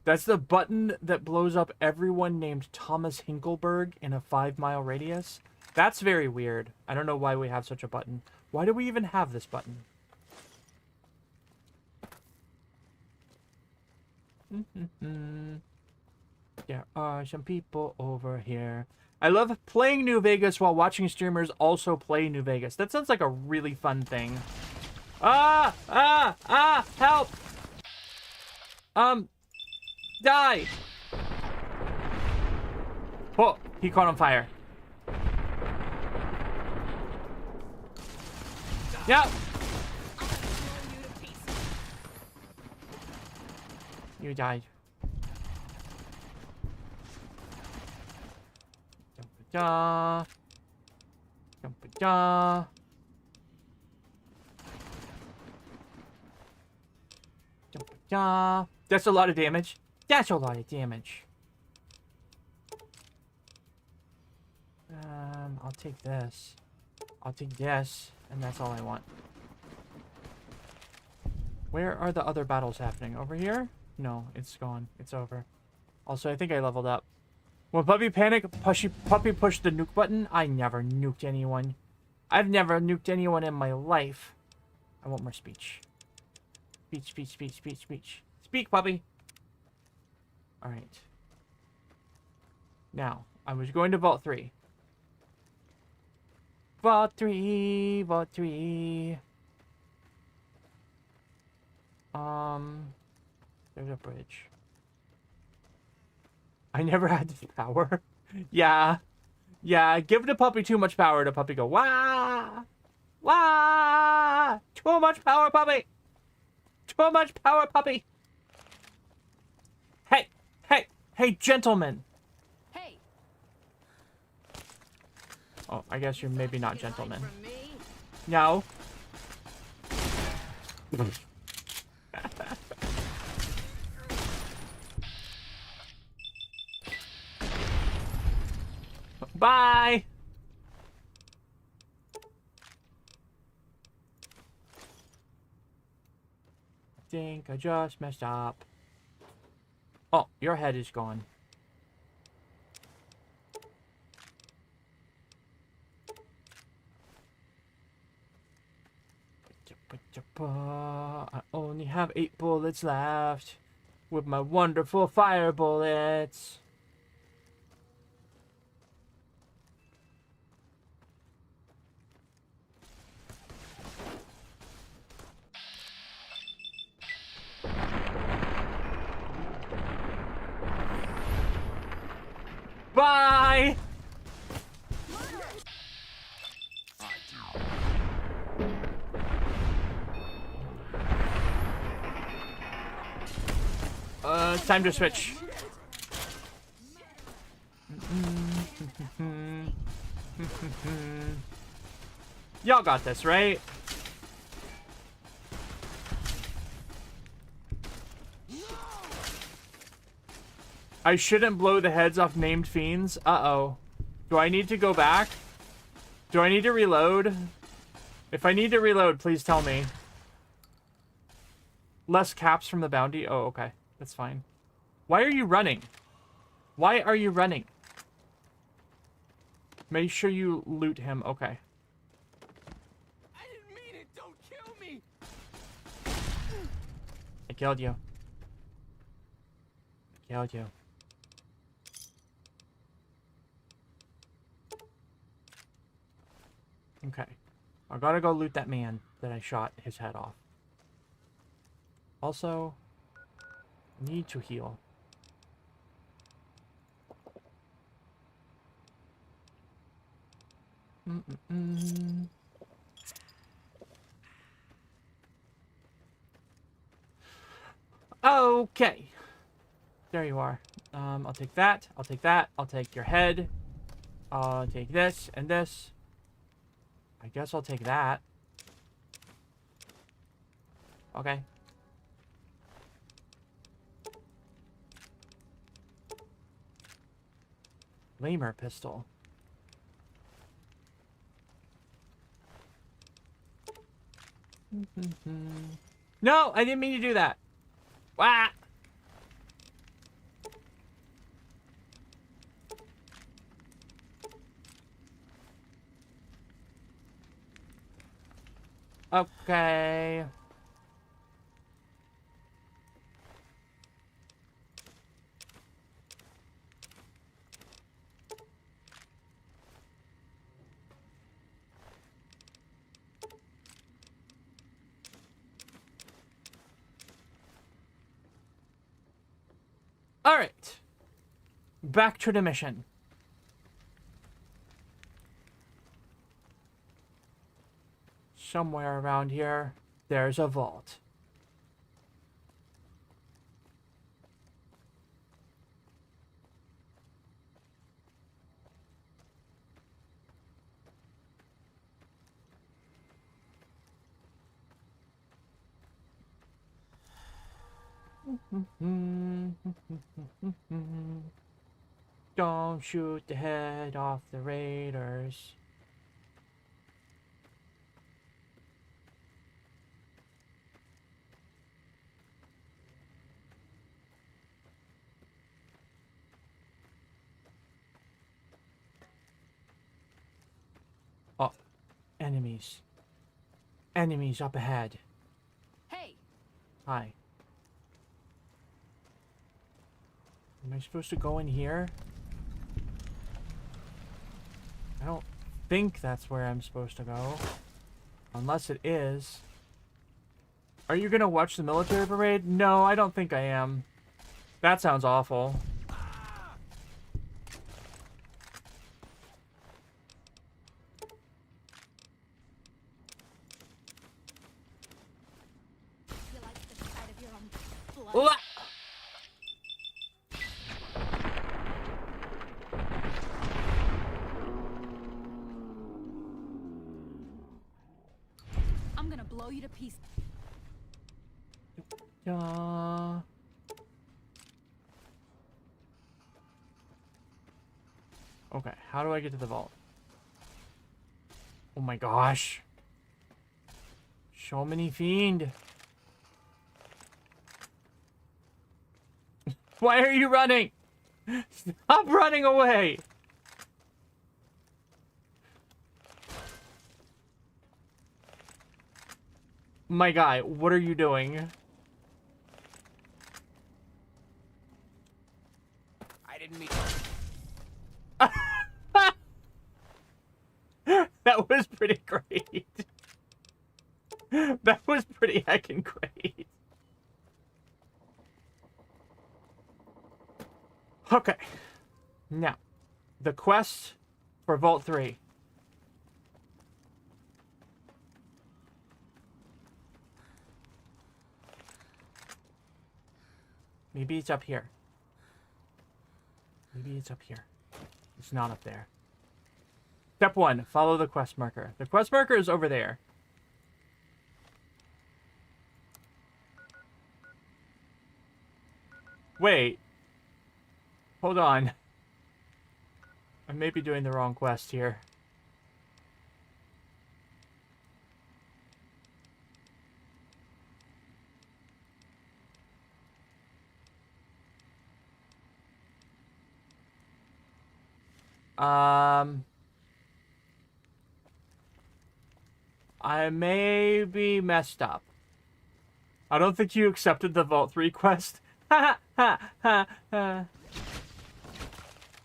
That's the button that blows up everyone named Thomas Hinkelberg in a 5-mile radius. That's very weird. I don't know why we have such a button. Why do we even have this button? There are some people over here. I love playing New Vegas while watching streamers also play New Vegas. That sounds like a really fun thing. Help! Die! Oh, he caught on fire. Yep. You died. Jump-a-da. Jump-a-da. Jump-a-da. That's a lot of damage. That's a lot of damage. I'll take this. I'll take this, and that's all I want. Where are the other battles happening? Over here? No, it's gone. It's over. Also, I think I leveled up. When Puppy panicked, Puppy pushed the nuke button. I never nuked anyone. I've never nuked anyone in my life. I want more speech. Speech, speech, speech, speech, speech. Speak, Puppy! Alright. Now, I was going to Vault 3. Vault 3, Vault 3. There's a bridge. I never had this power. Yeah. Yeah, give the puppy too much power. The puppy go, wah! Wah! Too much power, puppy! Too much power, puppy! Hey! Hey! Hey, gentlemen! Hey! Oh, I guess you're maybe not gentlemen. No. Bye! I think I just messed up. Oh, your head is gone. I only have 8 bullets left with my wonderful fire bullets. Bye! It's time to switch. Y'all got this, right? I shouldn't blow the heads off named fiends. Uh-oh. Do I need to go back? Do I need to reload? If I need to reload, please tell me. Less caps from the bounty? Oh, okay. That's fine. Why are you running? Why are you running? Make sure you loot him. Okay. I didn't mean it. Don't kill me. I killed you. I killed you. Okay. I gotta go loot that man that I shot his head off. Also, need to heal. Okay. There you are. I'll take that. I'll take that. I'll take your head. I'll take this and this. I guess I'll take that. Okay. Lamer pistol. No, I didn't mean to do that. Wah! Okay. All right. Back to the mission. Somewhere around here, there's a vault. Don't shoot the head off the raiders. Enemies. Enemies up ahead. Hey! Hi. Am I supposed to go in here? I don't think that's where I'm supposed to go. Unless it is. Are you gonna watch the military parade? No, I don't think I am. That sounds awful. You like the sight of your own blood? I'm gonna blow you to pieces. Okay, how do I get to the vault? Oh my gosh. So many fiend. Why are you running? Stop running away. My guy, what are you doing? I didn't mean. That was pretty great. That was pretty heckin' great. Okay. Now, the quest for Vault 3. Maybe it's up here. Maybe it's up here. It's not up there. Step 1, follow the quest marker. The quest marker is over there. Wait. Hold on. I may be doing the wrong quest here. I may be messed up. I don't think you accepted the Vault 3 quest. Ha ha ha ha.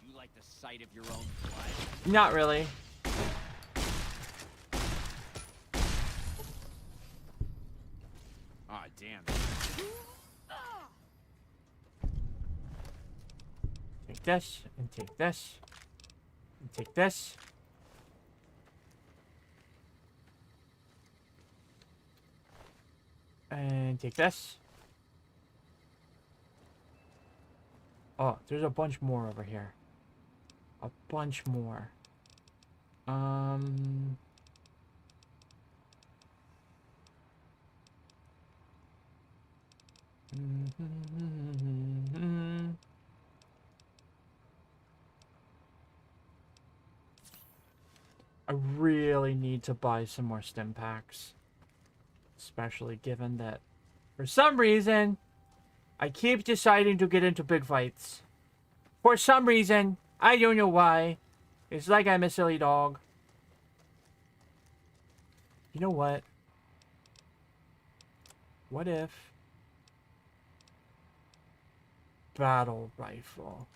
You like the sight of your own blood? Not really. Aw, damn. Take this, and take this, and take this. And take this. Oh, there's a bunch more over here. A bunch more. I really need to buy some more stim packs. Especially given that, for some reason, I keep deciding to get into big fights. For some reason, I don't know why. It's like I'm a silly dog. You know what? What if... Battle rifle.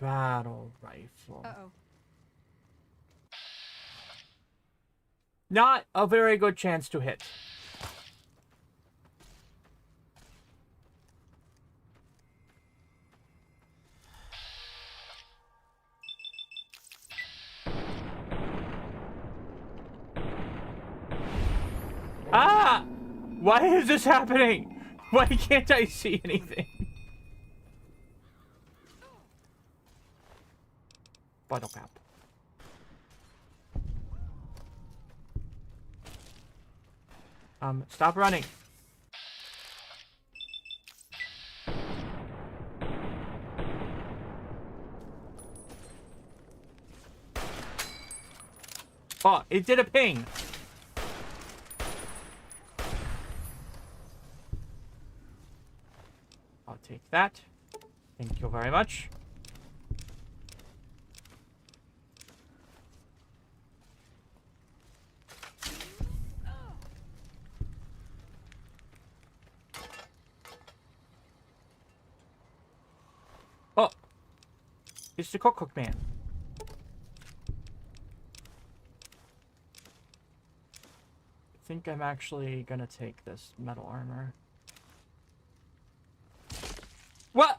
Battle rifle. Uh-oh. Not a very good chance to hit. Ah! Why is this happening? Why can't I see anything? Bottle cap. Stop running. Oh, it did a ping. I'll take that. Thank you very much. It's the Cook Man. I think I'm actually gonna take this metal armor. What?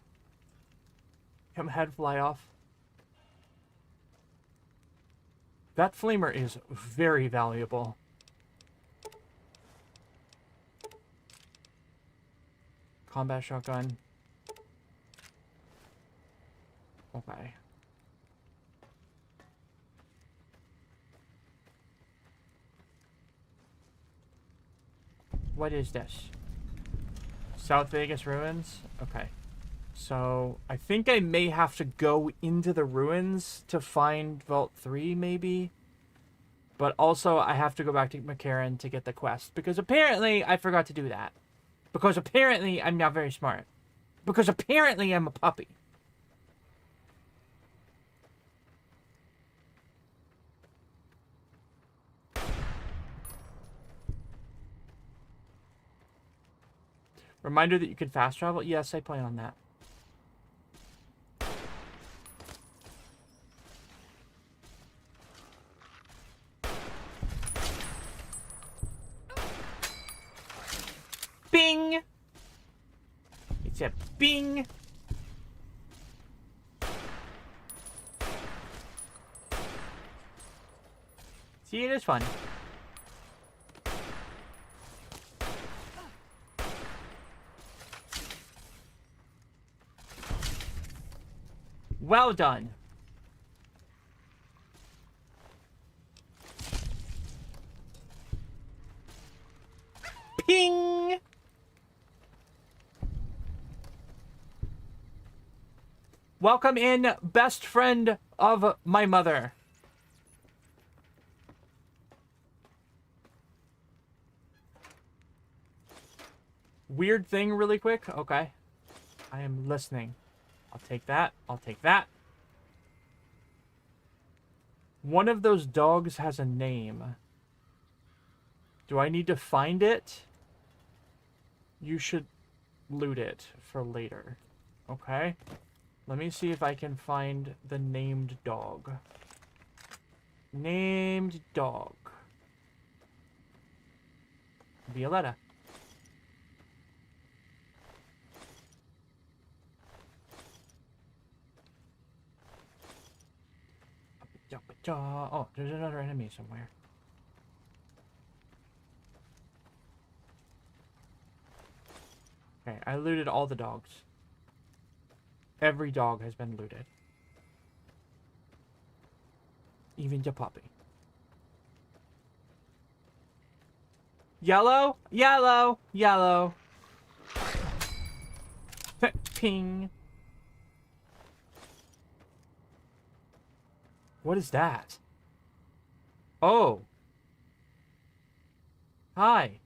Come head fly off. That flamer is very valuable. Combat shotgun. Okay. What is this? South Vegas ruins? Okay. So, I think I may have to go into the ruins to find Vault 3, maybe? But also, I have to go back to McCarran to get the quest. Because apparently, I forgot to do that. Because apparently, I'm not very smart. Because apparently, I'm a puppy. Reminder that you can fast travel? Yes, I plan on that. Bing! It's a bing! See, it is fun. Well done. Ping! Welcome in, best friend of my mother. Weird thing really quick? Okay. I am listening. I'll take that. I'll take that. One of those dogs has a name. Do I need to find it? You should loot it for later. Okay. Let me see if I can find the named dog. Named dog. Violetta. Oh, there's another enemy somewhere. Okay, I looted all the dogs. Every dog has been looted. Even the puppy. Yellow? Yellow! Yellow! Ping! What is that? Oh. Hi.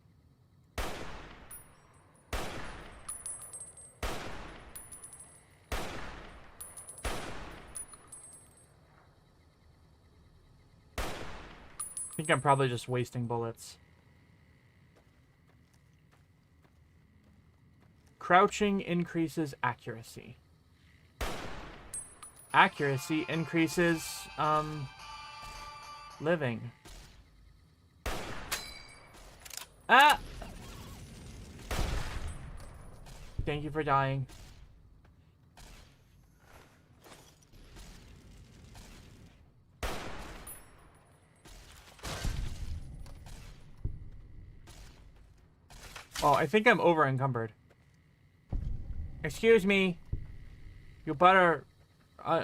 I think I'm probably just wasting bullets. Crouching increases accuracy. Accuracy increases, living. Ah! Thank you for dying. Oh, I think I'm over encumbered. Excuse me. You better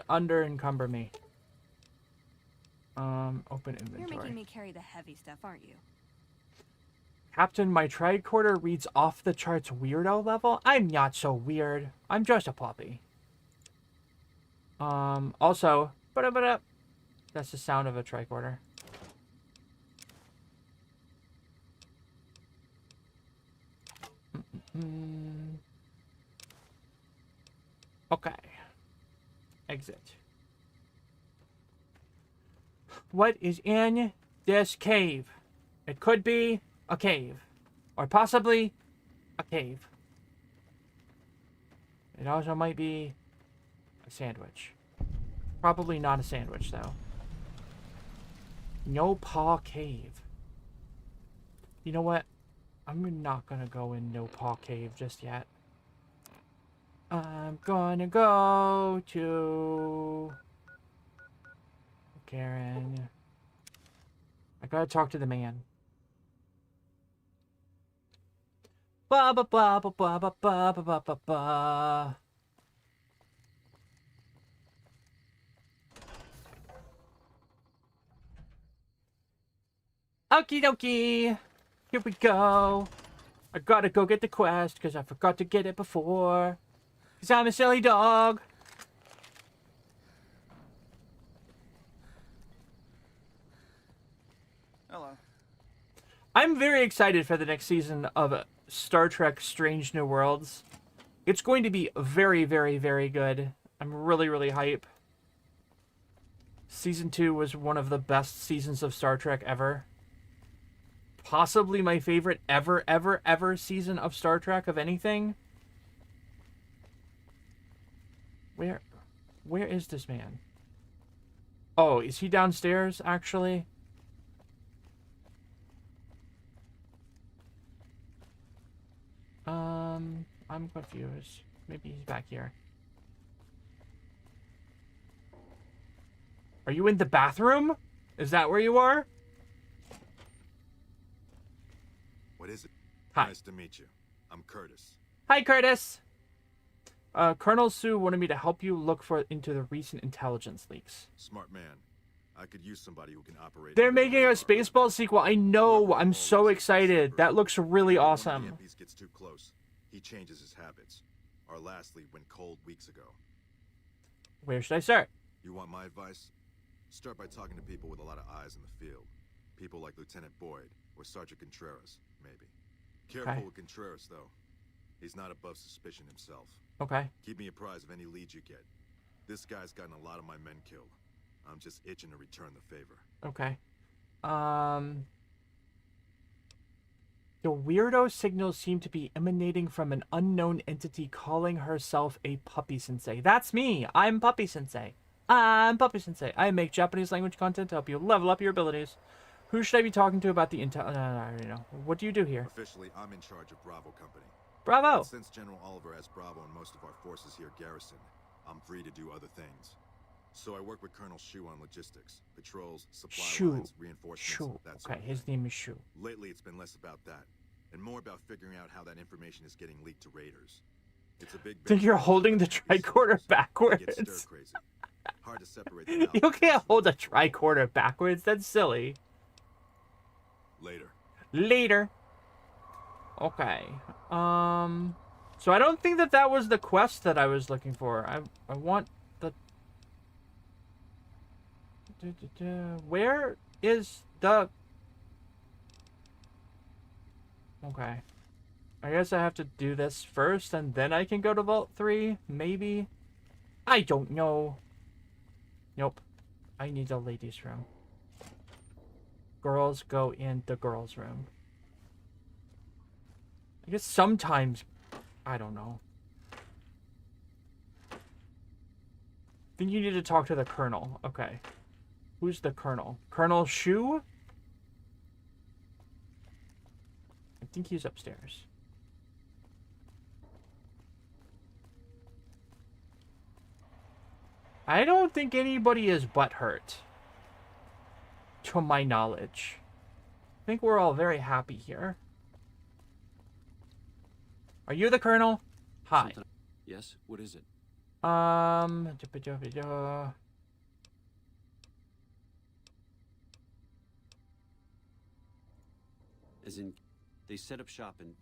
under encumber me. Open inventory. You're making me carry the heavy stuff, aren't you? Captain, my tricorder reads off the charts weirdo level? I'm not so weird. I'm just a puppy. Also, that's the sound of a tricorder. Okay. Exit. What is in this cave? It could be a cave. Or possibly a cave. It also might be a sandwich. Probably not a sandwich, though. No Paw Cave. You know what? I'm not gonna go in No Paw Cave just yet. I'm gonna go to... Karen. I gotta talk to the man. Ba ba ba ba ba ba ba ba ba ba ba. Okie dokie. Here we go. I gotta go get the quest because I forgot to get it before. Because I'm a silly dog. Hello. I'm very excited for the next season of Star Trek Strange New Worlds. It's going to be very, very, very good. I'm really, really hype. Season 2 was one of the best seasons of Star Trek ever. Possibly my favorite ever season of Star Trek of anything. Where is this man? Oh, is he downstairs, actually? I'm confused. Maybe he's back here. Are you in the bathroom? Is that where you are? What is it? Hi. Nice to meet you. I'm Curtis. Hi, Curtis. Colonel Sue wanted me to help you look into the recent intelligence leaks. Smart man. I could use somebody who can operate. They're making a Spaceball sequel. I know. I'm so excited. That looks really awesome. When the gets too close, he changes his habits. Our last lead went cold weeks ago. Where should I start? You want my advice? Start by talking to people with a lot of eyes in the field. People like Lieutenant Boyd or Sergeant Contreras, maybe. Careful with Contreras, though. He's not above suspicion himself. Okay. Keep me apprised of any leads you get. This guy's gotten a lot of my men killed. I'm just itching to return the favor. Okay. The weirdo signals seem to be emanating from an unknown entity calling herself a Puppy-sensei. That's me. I'm Puppy-sensei. I'm Puppy-sensei. I make Japanese language content to help you level up your abilities. Who should I be talking to about the intel? I already know. What do you do here? Officially, I'm in charge of Bravo Company. Bravo! But since General Oliver has Bravo and most of our forces here garrisoned, I'm free to do other things. So I work with Colonel Shu on logistics, patrols, supply lines, reinforcements, that sort of his name is Shu. Lately, it's been less about that, and more about figuring out how that information is getting leaked to raiders. It's a big. I think you're holding the tricorder backwards. Hard to separate them out. You can't hold a tricorder backwards. That's silly. Later. Okay. So I don't think that was the quest that I was looking for. I want the... Where is the... Okay. I guess I have to do this first and then I can go to Vault 3? Maybe? I don't know. Nope. I need the ladies' room. Girls go in the girls' room. I guess sometimes... I don't know. I think you need to talk to the Colonel. Okay. Who's the Colonel? Colonel Shu? I think he's upstairs. I don't think anybody is butthurt. To my knowledge. I think we're all very happy here. Are you the Colonel? Hi. Yes, what is it? As in, they set up shop in,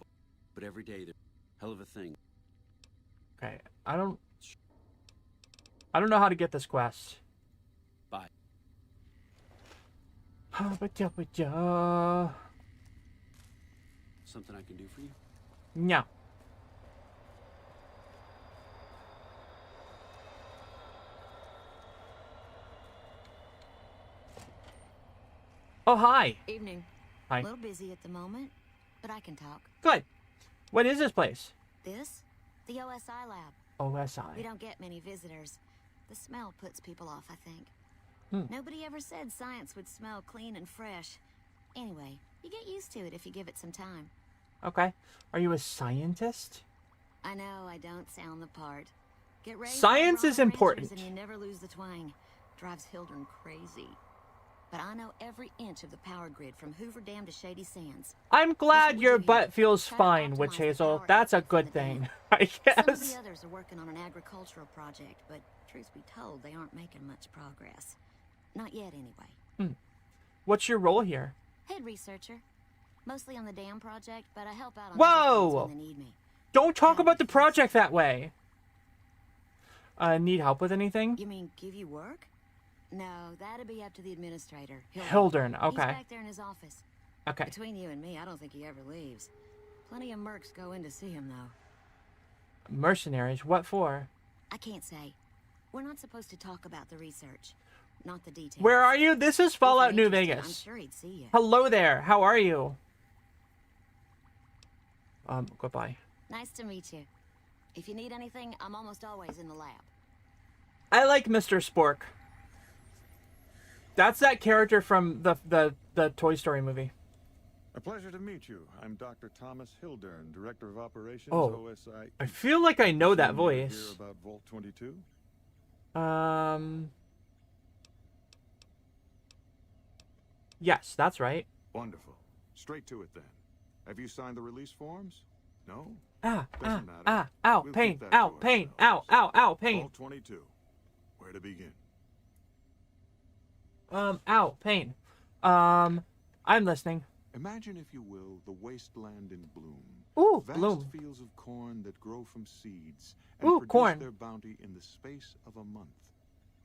but every day they're hell of a thing. Okay, I don't know how to get this quest. Bye. Something I can do for you? No. Oh, hi. Evening. Hi. A little busy at the moment, but I can talk. Good. What is this place? This? The OSI lab. OSI. We don't get many visitors. The smell puts people off, I think. Nobody ever said science would smell clean and fresh. Anyway, you get used to it if you give it some time. Okay. Are you a scientist? I know I don't sound the part. Get raised Science by is Bronco important. Rangers and you never lose the twang. Drives Hildern crazy. But I know every inch of the power grid from Hoover Dam to Shady Sands. I'm glad your butt feels fine, Witch Hazel. That's a good thing, I Some of guess. the others are working on an agricultural project, but truth be told, they aren't making much progress. Not yet, anyway. What's your role here? Head researcher. Mostly on the dam project, but I help out on Whoa! other things when they need me. Don't talk about the project that way. Need help with anything? You mean give you work? No, that'd be up to the administrator. Hildern, okay. He's back there in his office. Okay. Between you and me, I don't think he ever leaves. Plenty of mercs go in to see him, though. Mercenaries? What for? I can't say. We're not supposed to talk about the research. Not the details. Where are you? This is Fallout New Vegas. I'm sure he'd see you. Hello there. How are you? Goodbye. Nice to meet you. If you need anything, I'm almost always in the lab. I like Mr. Spork. That's that character from the Toy Story movie. A pleasure to meet you. I'm Dr. Thomas Hildern, Director of Operations, Oh, OSI. I feel like I know that Assume you're voice. here about Vault 22? Yes, that's right. Wonderful. Straight to it then. Have you signed the release forms? No? Ow, We'll pain, keep that ow, to pain, ourselves. ow, pain. Vault 22. Where to begin? Ow, pain. I'm listening. Imagine, if you will, the wasteland in bloom. Ooh, Vast bloom. fields of corn that grow from seeds and Ooh, produce corn. their bounty in the space of a month.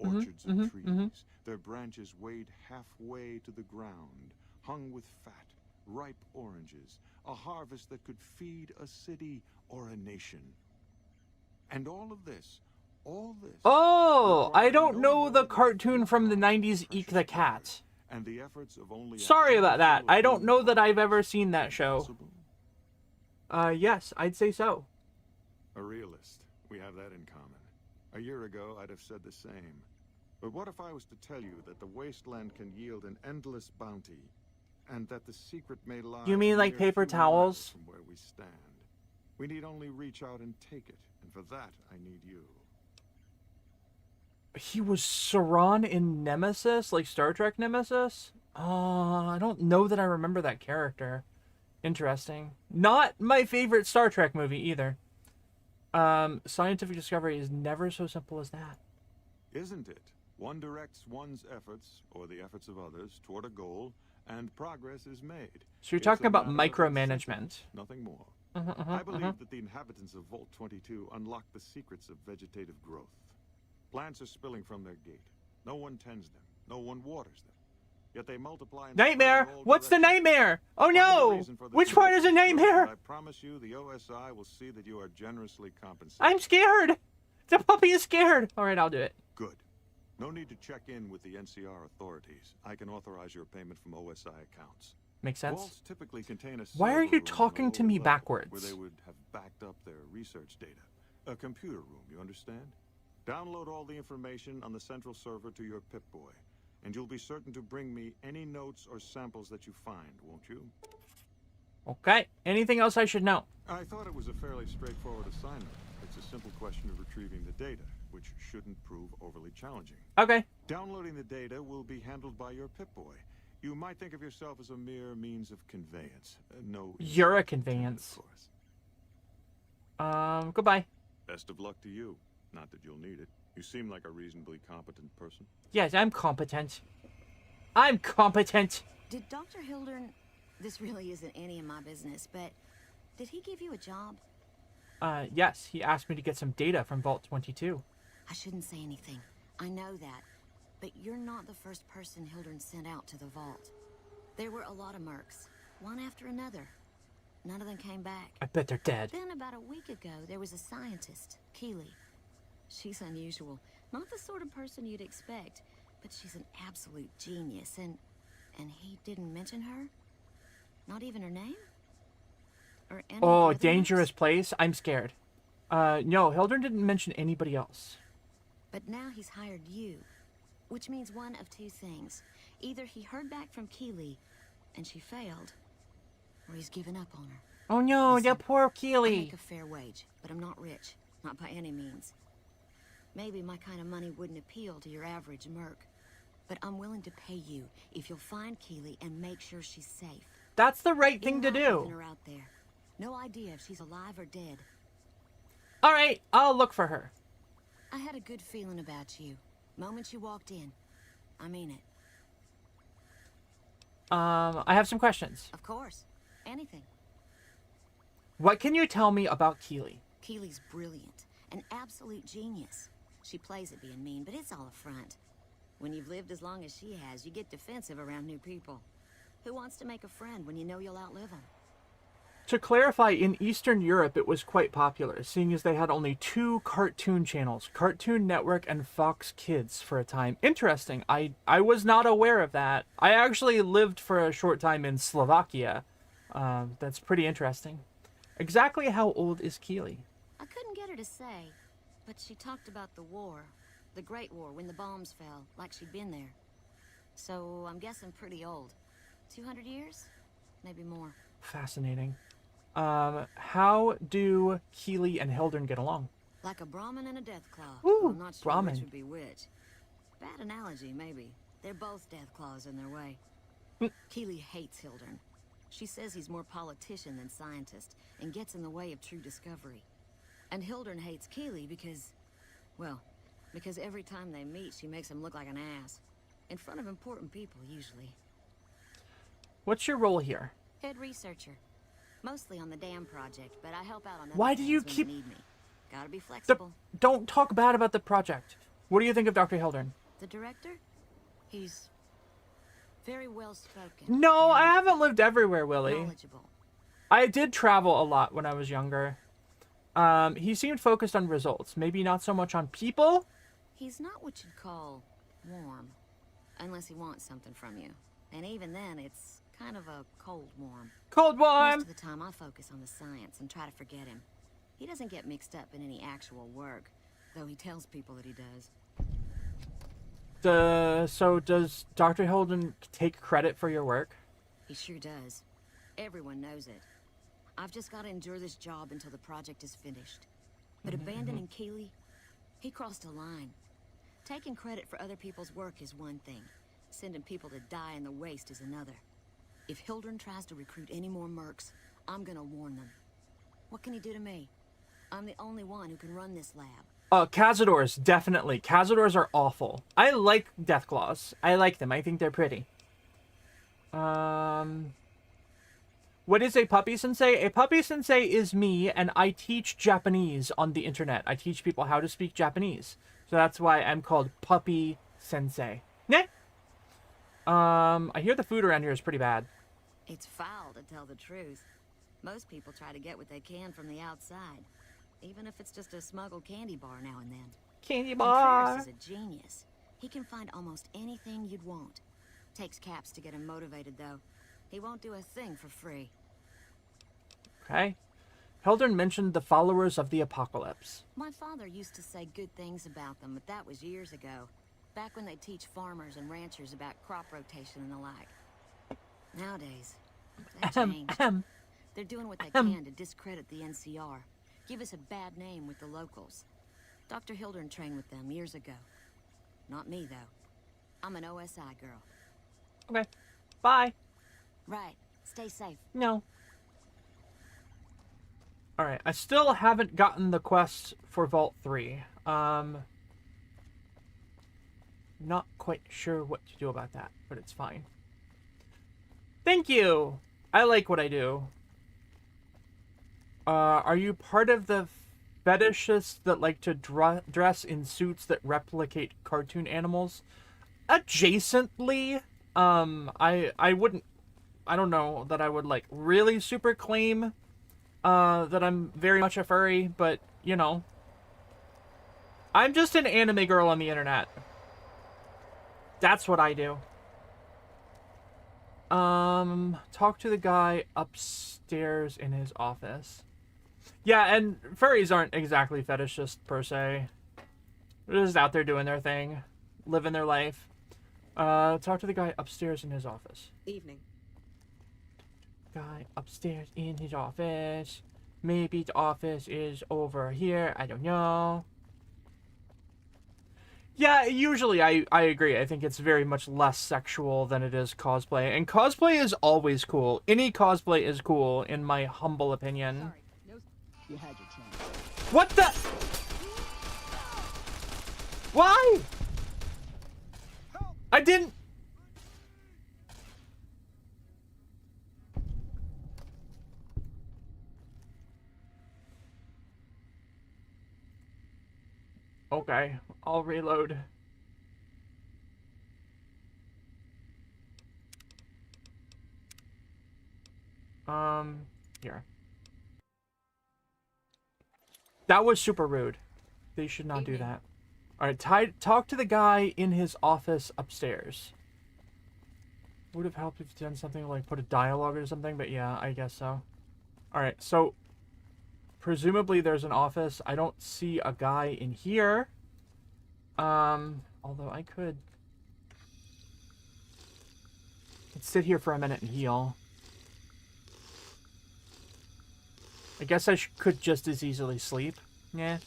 Mhm, Orchards of mhm, trees, mhm. their branches weighed halfway to the ground, hung with fat, ripe oranges, a harvest that could feed a city or a nation. And all this. Oh, I don't know the cartoon from the 90s, Eek the Cat. And the efforts of only Sorry about that. I don't know that I've ever seen that show. Yes, I'd say so. A realist. We have that in common. A year ago, I'd have said the same. But what if I was to tell you that the wasteland can yield an endless bounty, and that the secret may lie... You mean a like mere paper few miles towels? From where we stand. We need only reach out and take it, and for that, I need you. He was Sauron in Nemesis, like Star Trek Nemesis? I don't know that I remember that character. Interesting. Not my favorite Star Trek movie either. Scientific discovery is never so simple as that. Isn't it? One directs one's efforts, or the efforts of others, toward a goal, and progress is made. So you're It's talking a about matter of micromanagement. nothing more. Uh-huh, I believe that the inhabitants of Vault 22 unlock the secrets of vegetative growth. Plants are spilling from their gate. No one tends them. No one waters them. Yet they multiply and Nightmare! spread in all What's the directions. nightmare? Oh Find the no! reason for the Which part is a secrets of growth, nightmare? and I promise you, the OSI will see that you are generously compensated. I'm scared! The puppy is scared! Alright, I'll do it. Good. No need to check in with the NCR authorities. I can authorize your payment from OSI accounts. Makes sense. Vaults typically contain a Why are server you room on talking the to lower me level, backwards? Where they would have backed up their research data. A computer room, you understand? Download all the information on the central server to your Pip-Boy, and you'll be certain to bring me any notes or samples that you find, won't you? Okay. Anything else I should know? I thought it was a fairly straightforward assignment. It's a simple question of retrieving the data, which shouldn't prove overly challenging. Okay. Downloading the data will be handled by your Pip-Boy. You might think of yourself as a mere means of conveyance. No. You're a conveyance. Goodbye. Best of luck to you. Not that you'll need it. You seem like a reasonably competent person. Yes, I'm competent. I'm competent! Did Dr. Hildern... This really isn't any of my business, but... Did he give you a job? Yes. He asked me to get some data from Vault 22. I shouldn't say anything. I know that. But you're not the first person Hildern sent out to the vault. There were a lot of mercs, one after another. None of them came back. I bet they're dead. Then about a week ago, there was a scientist, Keeley. She's unusual. Not the sort of person you'd expect, but she's an absolute genius, and he didn't mention her? Not even her name? Or any Oh, other dangerous mercs? place? I'm scared. No, Hildern didn't mention anybody else. But now he's hired you, which means one of two things. Either he heard back from Keely, and she failed, or he's given up on her. Oh no, Listen, that poor I Keely. make a fair wage, but I'm not rich. Not by any means. Maybe my kind of money wouldn't appeal to your average merc. But I'm willing to pay you if you'll find Keely and make sure she's safe. That's the right thing to Leaving do. her out there. No idea if she's alive or dead. All right, I'll look for her. I had a good feeling about you. Moment you walked in. I mean it. I have some questions. Of course. Anything. What can you tell me about Keely? Keely's brilliant. An absolute genius. She plays at being mean, but it's all a front. When you've lived as long as she has, you get defensive around new people. Who wants to make a friend when you know you'll outlive them? To clarify, in Eastern Europe, it was quite popular, seeing as they had only 2 cartoon channels, Cartoon Network and Fox Kids, for a time. Interesting. I was not aware of that. I actually lived for a short time in Slovakia. That's pretty interesting. Exactly how old is Keely? I couldn't get her to say, but she talked about the war. The Great War, when the bombs fell, like she'd been there. So, I'm guessing pretty old. 200 years? Maybe more. Fascinating. How do Keely and Hildern get along? Like a Brahmin and a Deathclaw. Ooh, I'm not sure Brahmin. which would be which. Bad analogy, maybe. They're both Deathclaws in their way. Keely hates Hildern. She says he's more politician than scientist, and gets in the way of true discovery. And Hildern hates Keely because, well, because every time they meet, she makes him look like an ass. In front of important people, usually. What's your role here? Head researcher. Mostly on the dam project, but I help out on other Why do you things when keep... they need me. Gotta be flexible. Don't talk bad about the project. What do you think of Dr. Hildern? The director? He's very well spoken. No, I haven't lived everywhere, Willie. Knowledgeable. I did travel a lot when I was younger. He seemed focused on results, maybe not so much on people. He's not what you'd call warm, unless he wants something from you. And even then, it's kind of a cold warm. Cold warm! Most of the time, I focus on the science and try to forget him. He doesn't get mixed up in any actual work, though he tells people that he does. So does Dr. Hildern take credit for your work? He sure does. Everyone knows it. I've just got to endure this job until the project is finished. But abandoning Keely, he crossed a line. Taking credit for other people's work is one thing. Sending people to die in the waste is another. If Hildern tries to recruit any more mercs, I'm gonna warn them. What can he do to me? I'm the only one who can run this lab. Cazadors, definitely. Cazadors are awful. I like Deathclaws. I like them. I think they're pretty. What is a Puppy-sensei? A Puppy-sensei is me, and I teach Japanese on the internet. I teach people how to speak Japanese. So that's why I'm called Puppy-sensei. Nah. I hear the food around here is pretty bad. It's foul, to tell the truth. Most people try to get what they can from the outside. Even if it's just a smuggled candy bar now and then. Candy bar! Contreras is a genius. He can find almost anything you'd want. Takes caps to get him motivated, though. He won't do a thing for free. Okay. Hildern mentioned the followers of the apocalypse. My father used to say good things about them, but that was years ago. Back when they teach farmers and ranchers about crop rotation and the like. Nowadays, they changed. They're doing what they can to discredit the NCR. Give us a bad name with the locals. Dr. Hildern trained with them years ago. Not me, though. I'm an OSI girl. Okay. Bye. Right. Stay safe. No. Alright, I still haven't gotten the quest for Vault 3. Not quite sure what to do about that, but it's fine. Thank you! I like what I do. Are you part of the fetishists that like to dress in suits that replicate cartoon animals? Adjacently, I wouldn't, I don't know that I would like really super claim that I'm very much a furry, but you know, I'm just an anime girl on the internet. That's what I do. Talk to the guy upstairs in his office. Yeah, and furries aren't exactly fetishist per se. They're just out there doing their thing, living their life. Talk to the guy upstairs in his office. Evening. Guy upstairs in his office. Maybe the office is over here. I don't know. Yeah, usually I agree. I think it's very much less sexual than it is cosplay. And cosplay is always cool. Any cosplay is cool, in my humble opinion. Sorry. No, you had your chance. What the? Why? I didn't... Okay, I'll reload. Here. That was super rude. They should not do that. Alright, talk to the guy in his office upstairs. Would have helped if you done something like put a dialogue or something, but yeah, I guess so. Alright, so presumably there's an office. I don't see a guy in here. Although I could sit here for a minute and heal. I guess I could just as easily sleep. Yeah.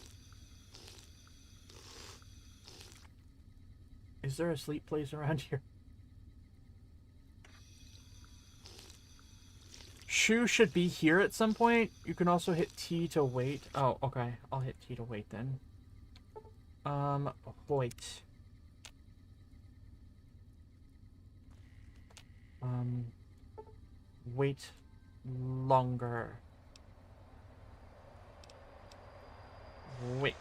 Is there a sleep place around here? Shu should be here at some point. You can also hit T to wait. Oh, okay. I'll hit T to wait then. Wait. Wait longer. Wait.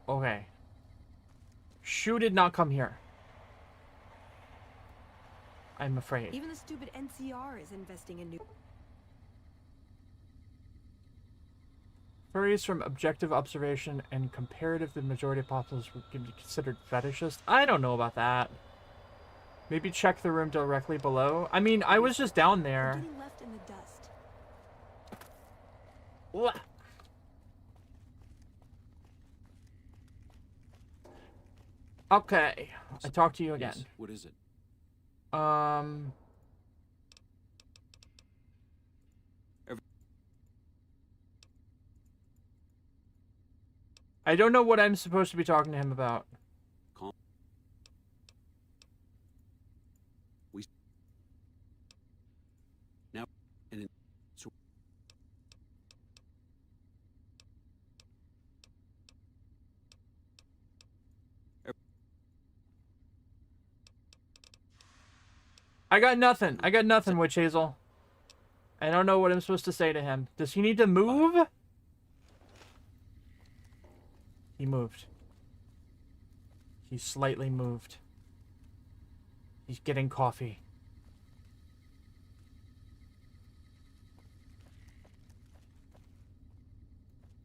Okay. Shu did not come here. I'm afraid. Even the stupid NCR is investing in new... Furries from objective observation and comparative the majority of populace can be considered fetishist. I don't know about that. Maybe check the room directly below. I mean, I was just down there. Getting left in the dust. What? Okay. I talk to you again. Yes. What is it? I don't know what I'm supposed to be talking to him about. Now, and so I got nothing. I got nothing, Witch Hazel. I don't know what I'm supposed to say to him. Does he need to move? He moved. He slightly moved. He's getting coffee.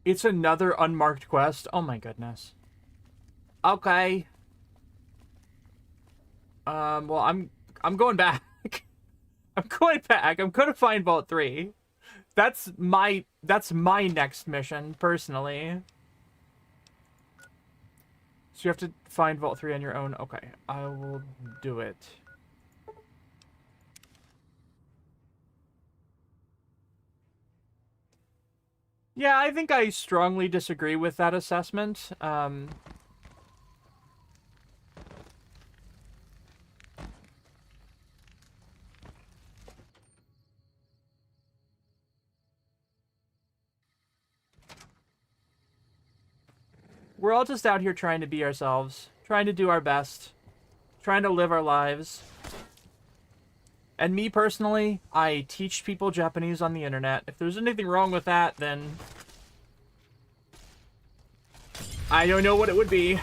It's another unmarked quest. Oh my goodness. Okay. Well, I'm going back. I'm going back. I'm gonna find Vault 3. That's my next mission, personally. So you have to find Vault 3 on your own. Okay, I will do it. Yeah, I think I strongly disagree with that assessment. We're all just out here trying to be ourselves, trying to do our best, trying to live our lives. And me personally, I teach people Japanese on the internet. If there's anything wrong with that, then I don't know what it would be.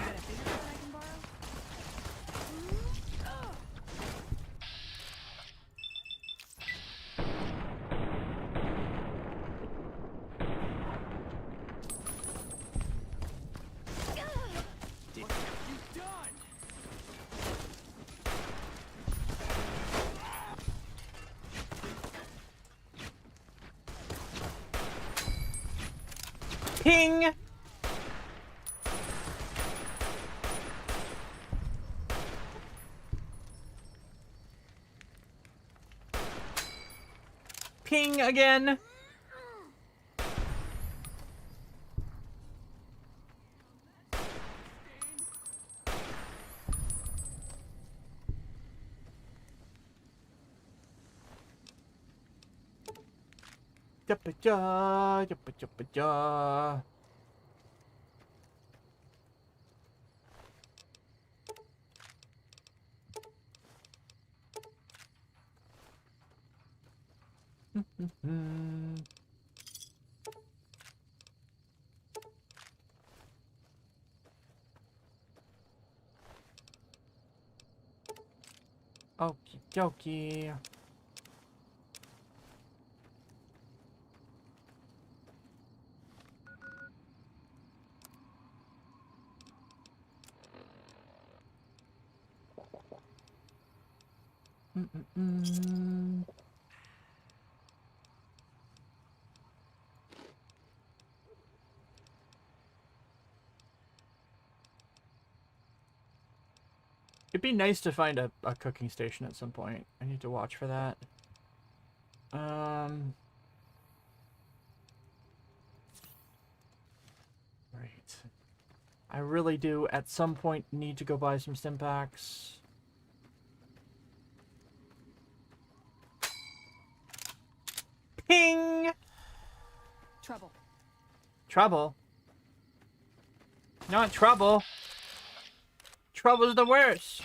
Ping! Ping again! Yappa-ja, yappa-jappa-ja. Okie dokie. It'd be nice to find a cooking station at some point. I need to watch for that. Right. I really do, at some point, need to go buy some stim packs. Ping! Trouble. Trouble? Not trouble. Trouble's the worst.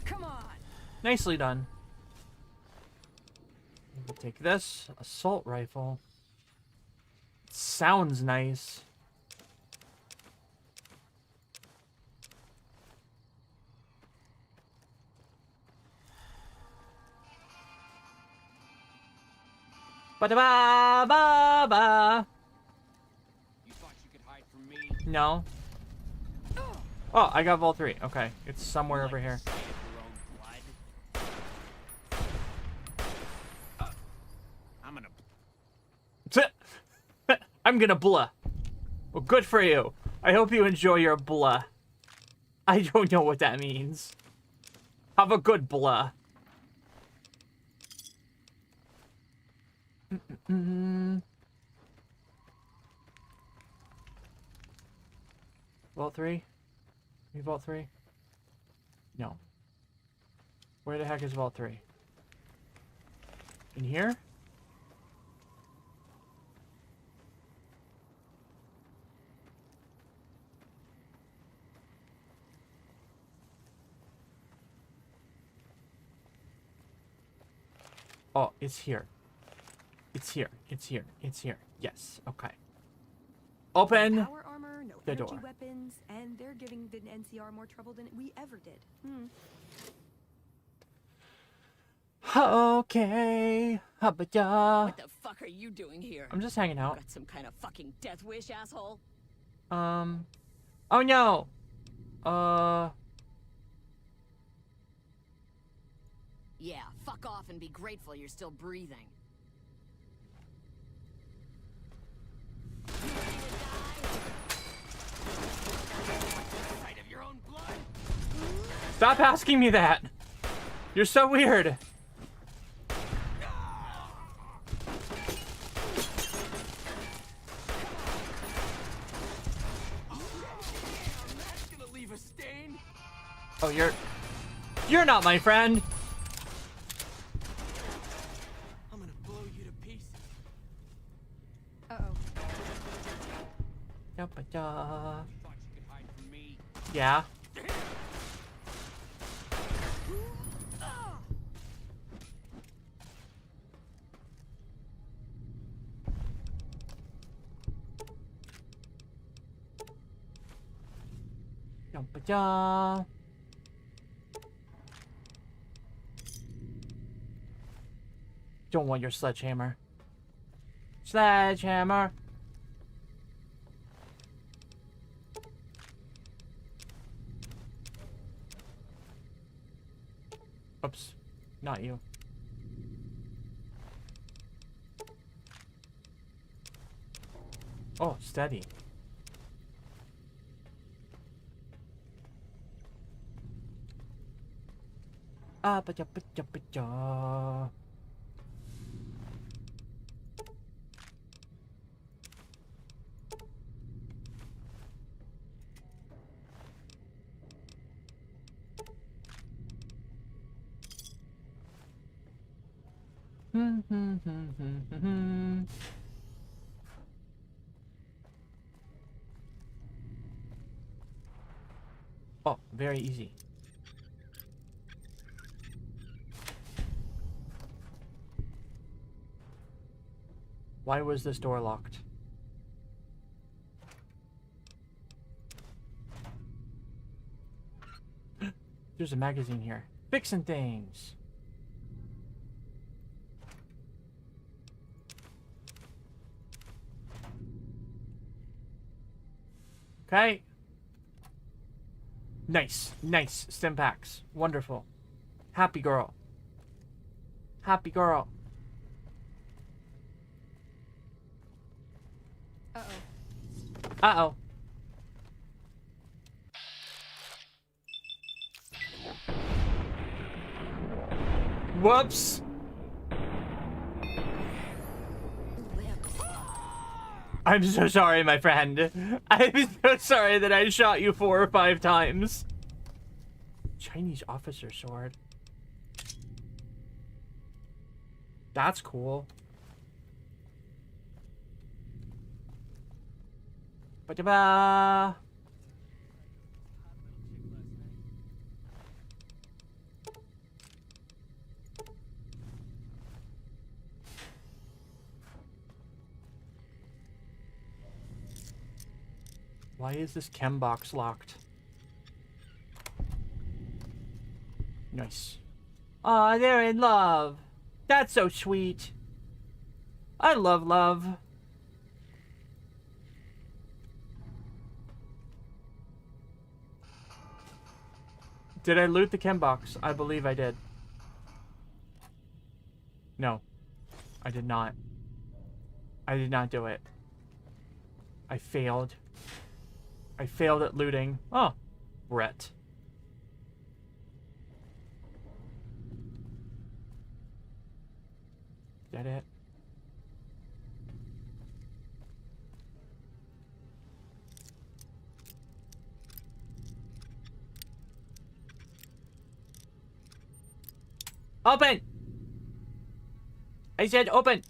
Come on. Nicely done. We'll take this. Assault rifle. Sounds nice. Ba-da-ba-ba-ba. You thought you could hide from me? No. Oh, I got Vault 3. Okay. It's somewhere over here. I'm gonna... I'm gonna blah. Well, good for you. I hope you enjoy your blah. I don't know what that means. Have a good blah. Vault 3? You Vault 3? No. Where the heck is Vault 3? In here? Oh, it's here. It's here. It's here. It's here. Yes. Okay. Open No power armor, no the energy door. weapons, and they're giving the NCR more trouble than we ever did. Okay. Hubba-ya. What the fuck are you doing here? I'm just hanging out. Got some kind of fucking death wish, asshole? Oh no. Yeah, fuck off and be grateful you're still breathing. Sight of your own blood? Stop asking me that. You're so weird. That's gonna leave a stain. Oh, you're not my friend. I'm gonna blow you to pieces. Uh-oh. Yabba-ya. Thought you could hide from me? Yeah. Yabba-ya. Don't want your sledgehammer. Sledgehammer. Oops. Not you. Oh, steady. Ba-ja. Oh, very easy. Why was this door locked? There's a magazine here. Fixing things. Okay. Nice. Nice. Stim packs. Wonderful. Happy girl. Happy girl. Uh-oh. Uh-oh. Whoops. I'm so sorry, my friend. I'm so sorry that I shot you 4 or 5 times. Chinese officer sword. That's cool. Ba-da-ba. Why is this chem box locked? Nice. Aw, they're in love. That's so sweet. I love love. Did I loot the chem box? I believe I did. No. I did not. I did not do it. I failed. I failed at looting. Oh. Brett. Is that it? Open! I said open!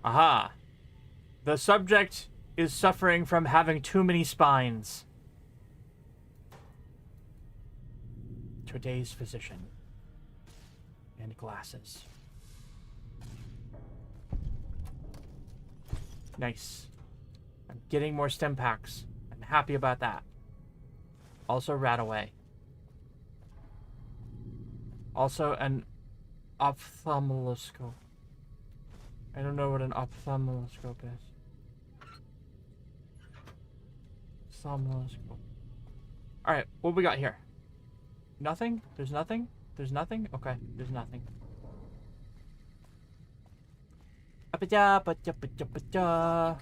Aha. The subject is suffering from having too many spines. Today's physician. And glasses. Nice. I'm getting more stim packs. I'm happy about that. Also Rataway. Also an ophthalmoscope. I don't know what an ophthalmoscope is. Ophthalmoscope. Alright, what we got here? Nothing? There's nothing? There's nothing? Okay, there's nothing. You could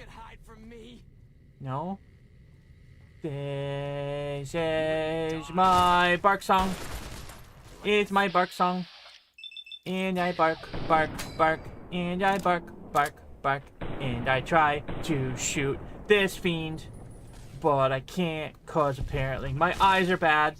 hide from me. No. This is my bark song. It's my bark song. And I bark, bark, bark. And I bark, bark, bark. And I try to shoot this fiend. But I can't, cause apparently my eyes are bad.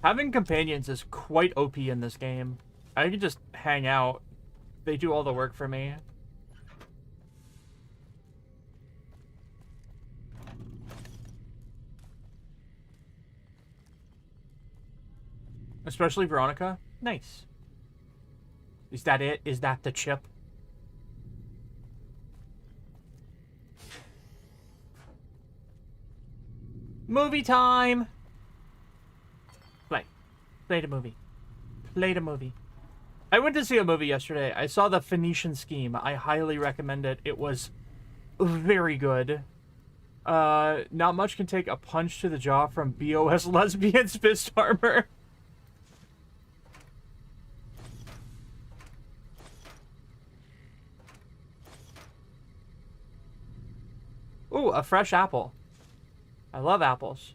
Having companions is quite OP in this game. I can just hang out. They do all the work for me. Especially Veronica. Nice. Is that it? Is that the chip? Movie time! Play. Play the movie. Play the movie. I went to see a movie yesterday. I saw The Phoenician Scheme. I highly recommend it. It was very good. Not much can take a punch to the jaw from BOS Lesbian's fist armor. Ooh, a fresh apple. I love apples.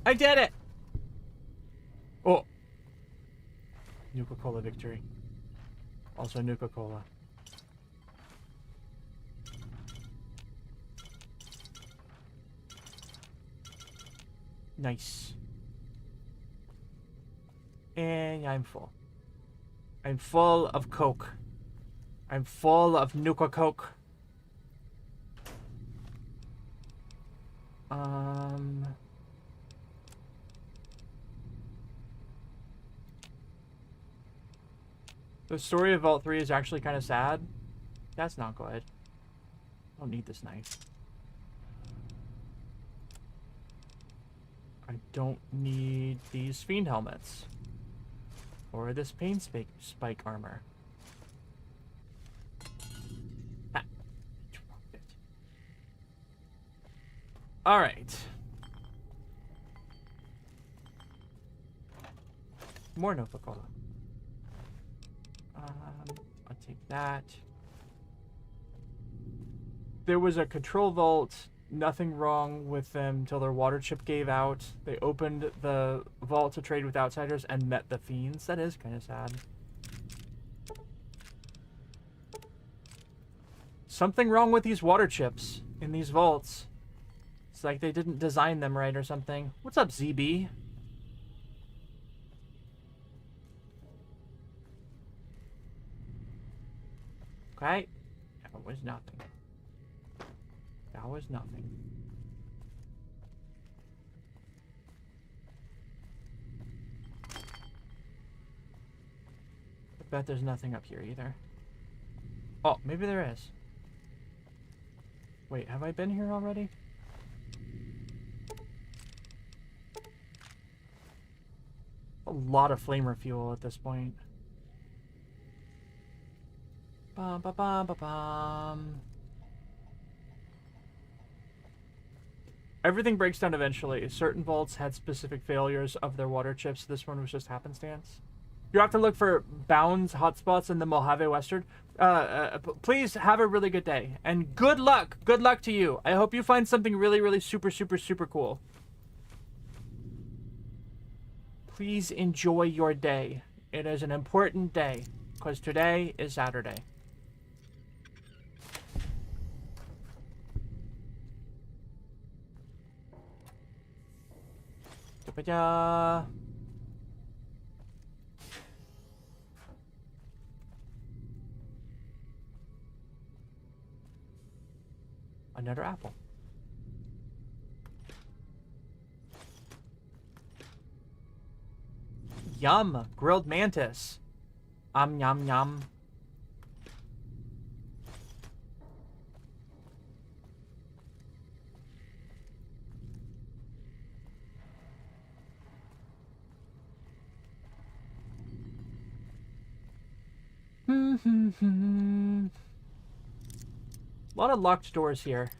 I did it! Oh. Nuka-Cola victory. Also Nuka-Cola. Nice. And I'm full. I'm full of Coke. I'm full of Nuka-Coke. The story of Vault 3 is actually kind of sad. That's not good. I don't need this knife. I don't need these fiend helmets. Or this pain spike armor. Ah. Alright. More Nuka-Cola. I'll take that. There was a control vault. Nothing wrong with them until their water chip gave out. They opened the vault to trade with outsiders and met the fiends. That is kind of sad. Something wrong with these water chips in these vaults. It's like they didn't design them right or something. What's up, ZB? Okay. That was nothing. That was nothing. I bet there's nothing up here either. Oh, maybe there is. Wait, have I been here already? A lot of flamer fuel at this point. Bum, ba, bum, ba, bum. Everything breaks down eventually. Certain vaults had specific failures of their water chips. This one was just happenstance. You have to look for Bounds hotspots in the Mojave Western. Please have a really good day. And good luck. Good luck to you. I hope you find something really, really super, super, super cool. Please enjoy your day. It is an important day. Because today is Saturday. Da-ba-da. Another apple. Yum! Grilled mantis. Yum yum. A lot of locked doors here.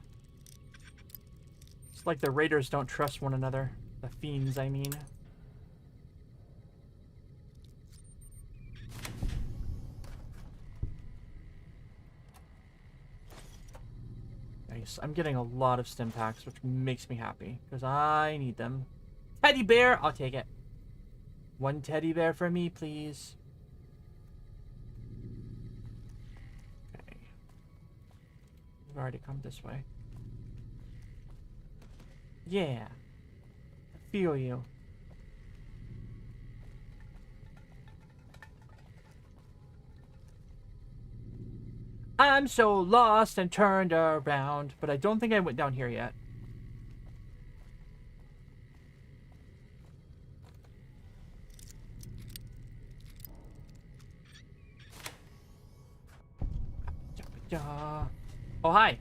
It's like the raiders don't trust one another. The fiends, I mean. Nice. I'm getting a lot of stim packs, which makes me happy, because I need them. Teddy bear! I'll take it. One teddy bear for me, please. Okay. We've already come this way. Yeah. I feel you. I'm so lost and turned around, but I don't think I went down here yet. Oh, hi.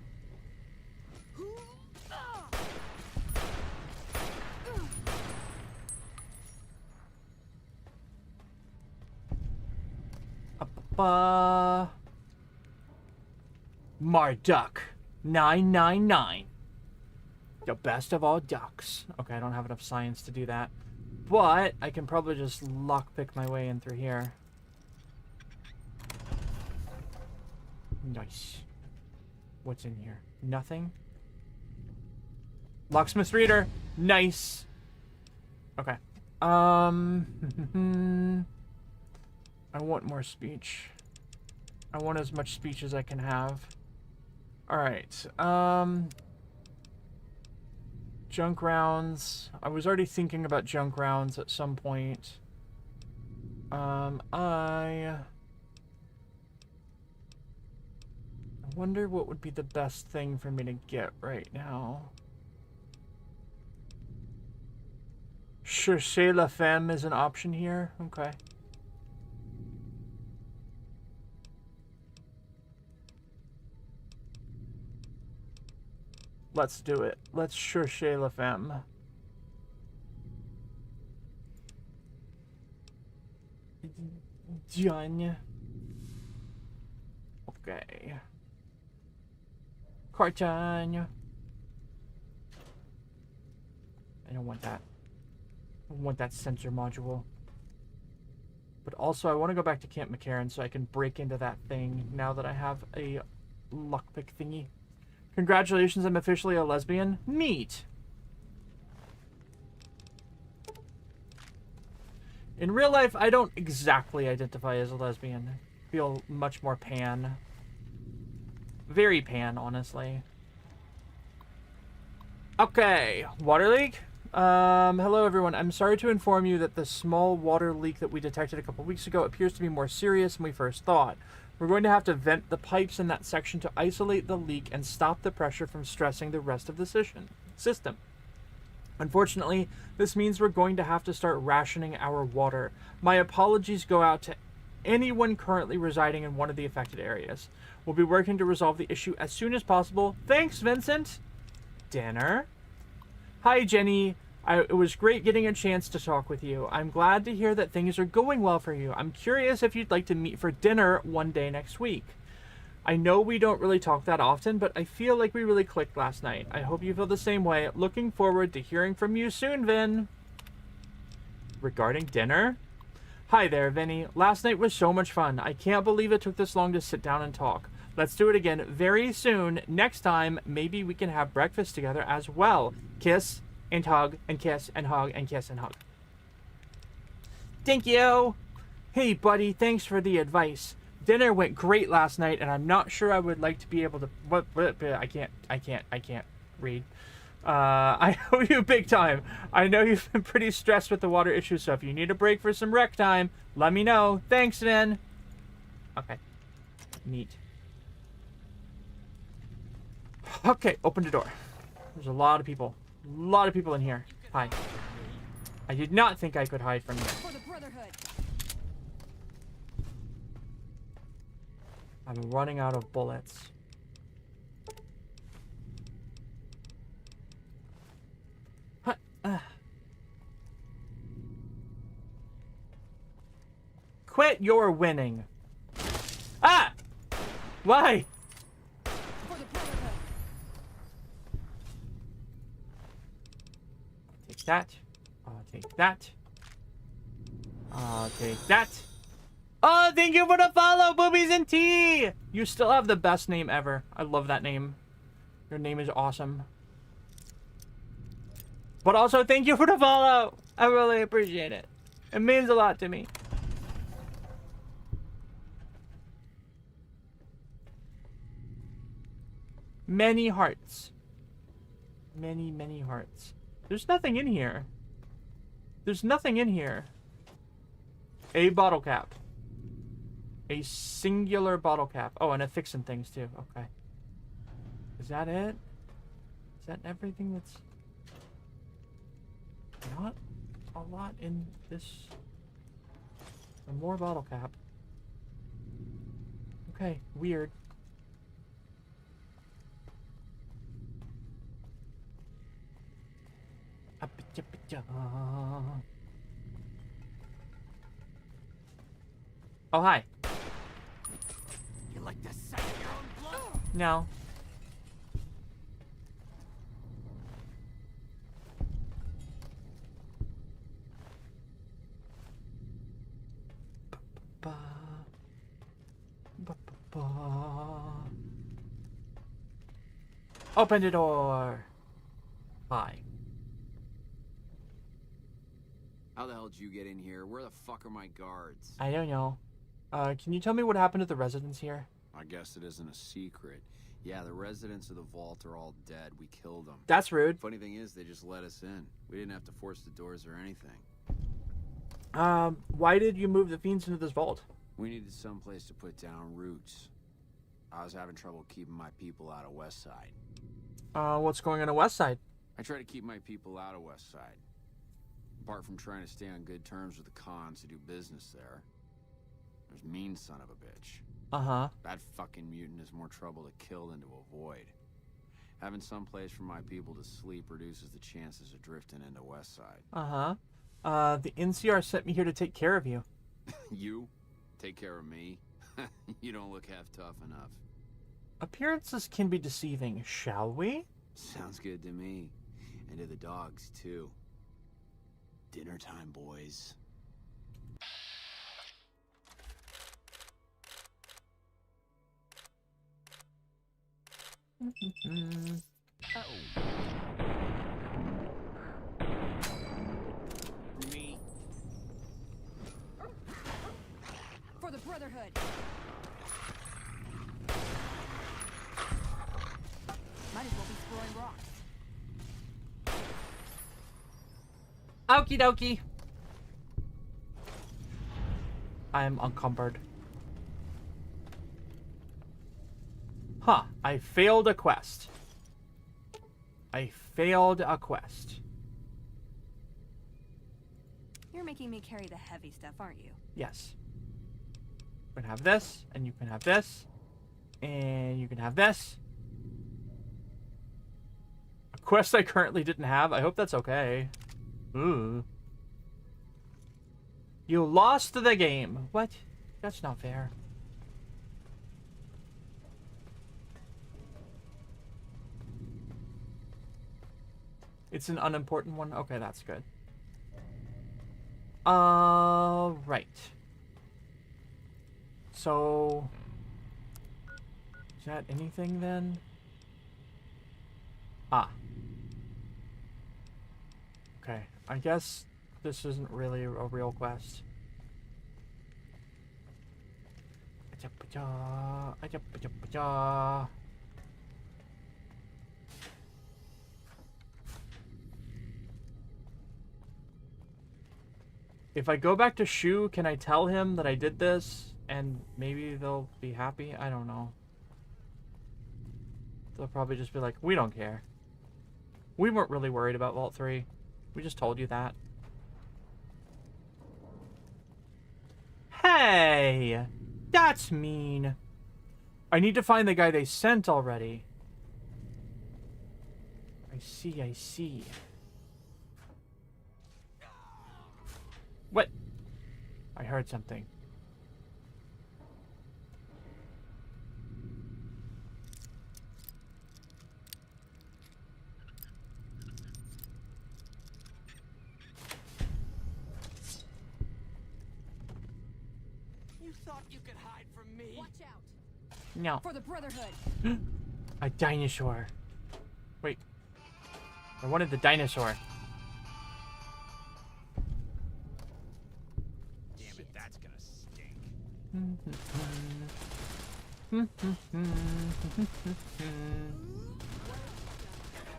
Marduk 999. The best of all ducks. Okay, I don't have enough science to do that. But I can probably just lockpick my way in through here. Nice. What's in here? Nothing? Locksmith reader. Nice. Okay. I want more speech. I want as much speech as I can have. Alright. Junk rounds. I was already thinking about junk rounds at some point. I wonder what would be the best thing for me to get right now. Cherchez la femme is an option here. Okay. Let's do it. Let's chercher la femme. Done. Okay. Carton. I don't want that. I want that sensor module. But also, I want to go back to Camp McCarran so I can break into that thing now that I have a lockpick thingy. Congratulations, I'm officially a lesbian. Neat. In real life, I don't exactly identify as a lesbian. I feel much more pan. Very pan, honestly. Okay, water leak. Hello everyone. I'm sorry to inform you that the small water leak that we detected a couple weeks ago appears to be more serious than we first thought. We're going to have to vent the pipes in that section to isolate the leak and stop the pressure from stressing the rest of the system. Unfortunately, this means we're going to have to start rationing our water. My apologies go out to anyone currently residing in one of the affected areas. We'll be working to resolve the issue as soon as possible. Thanks, Vincent. Dinner? Hi, Jenny. It was great getting a chance to talk with you. I'm glad to hear that things are going well for you. I'm curious if you'd like to meet for dinner one day next week. I know we don't really talk that often, but I feel like we really clicked last night. I hope you feel the same way. Looking forward to hearing from you soon, Vin. Regarding dinner? Hi there, Vinny. Last night was so much fun. I can't believe it took this long to sit down and talk. Let's do it again very soon. Next time, maybe we can have breakfast together as well. Kiss and hug and kiss and hug and kiss and hug. Thank you. Hey, buddy, thanks for the advice. Dinner went great last night, and I'm not sure I would like to be able to... I can't read. I owe you big time. I know you've been pretty stressed with the water issue, so if you need a break for some rec time, let me know. Thanks, Vin. Okay. Neat. Okay, open the door. There's a lot of people. A lot of people in here. Hi. I did not think I could hide from you. For the Brotherhood. I'm running out of bullets. Quit, you're winning. Ah! Why? For the Brotherhood. Take that. I'll take that. I'll take that. Oh, thank you for the follow, Boobies and Tea! You still have the best name ever. I love that name. Your name is awesome. But also, thank you for the follow. I really appreciate it. It means a lot to me. Many hearts. Many, many hearts. There's nothing in here. There's nothing in here. A bottle cap. A singular bottle cap. Oh, and a fixin' things too. Okay. Is that it? Is that everything that's... Not a lot in this... More bottle cap. Okay, weird. Oh, hi. You like the sight of your own blood? No. Open the door. Hi. How the hell did you get in here? Where the fuck are my guards? I don't know. Can you tell me what happened to the residents here? I guess it isn't a secret. Yeah, the residents of the vault are all dead. We killed them. That's rude. Funny thing is, they just let us in. We didn't have to force the doors or anything. Why did you move the fiends into this vault? We needed someplace to put down roots. I was having trouble keeping my people out of West Side. What's going on at West Side? I try to keep my people out of West Side. Apart from trying to stay on good terms with the cons who do business there. There's mean son of a bitch. Uh-huh. That fucking mutant is more trouble to kill than to avoid. Having some place for my people to sleep reduces the chances of drifting into West Side. Uh-huh. The NCR sent me here to take care of you. You? Take care of me? You don't look half tough enough. Appearances can be deceiving, shall we? Sounds good to me. And to the dogs, too. Dinner time, boys. Uh-oh. Me. For the Brotherhood. Might as well be throwing rocks. Okie dokie. I am encumbered. Huh. I failed a quest. I failed a quest. You're making me carry the heavy stuff, aren't you? Yes. You can have this, and you can have this, and you can have this. A quest I currently didn't have. I hope that's okay. Ooh. You lost the game. What? That's not fair. It's an unimportant one? Okay, that's good. Right. So... is that anything then? Ah. Okay, I guess this isn't really a real quest. If I go back to Shu, can I tell him that I did this? And maybe they'll be happy? I don't know. They'll probably just be like, we don't care. We weren't really worried about Vault 3. We just told you that. Hey! That's mean. I need to find the guy they sent already. I see, I see. What? I heard something. You thought you could hide from me? Watch out. No. For the Brotherhood. A dinosaur. Wait. I wanted the dinosaur. Damn it, that's gonna stink.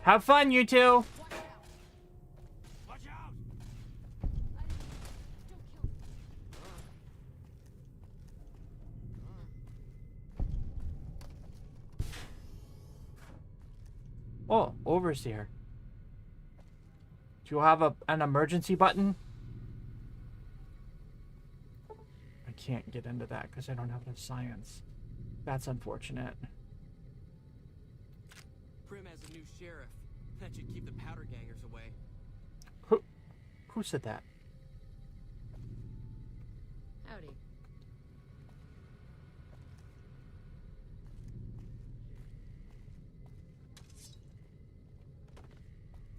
Have fun, you two. Watch out! Oh, overseer. Do you have an emergency button? I can't get into that because I don't have enough science. That's unfortunate. Prim has a new sheriff. That should keep the powder gangers away. Who said that? Howdy.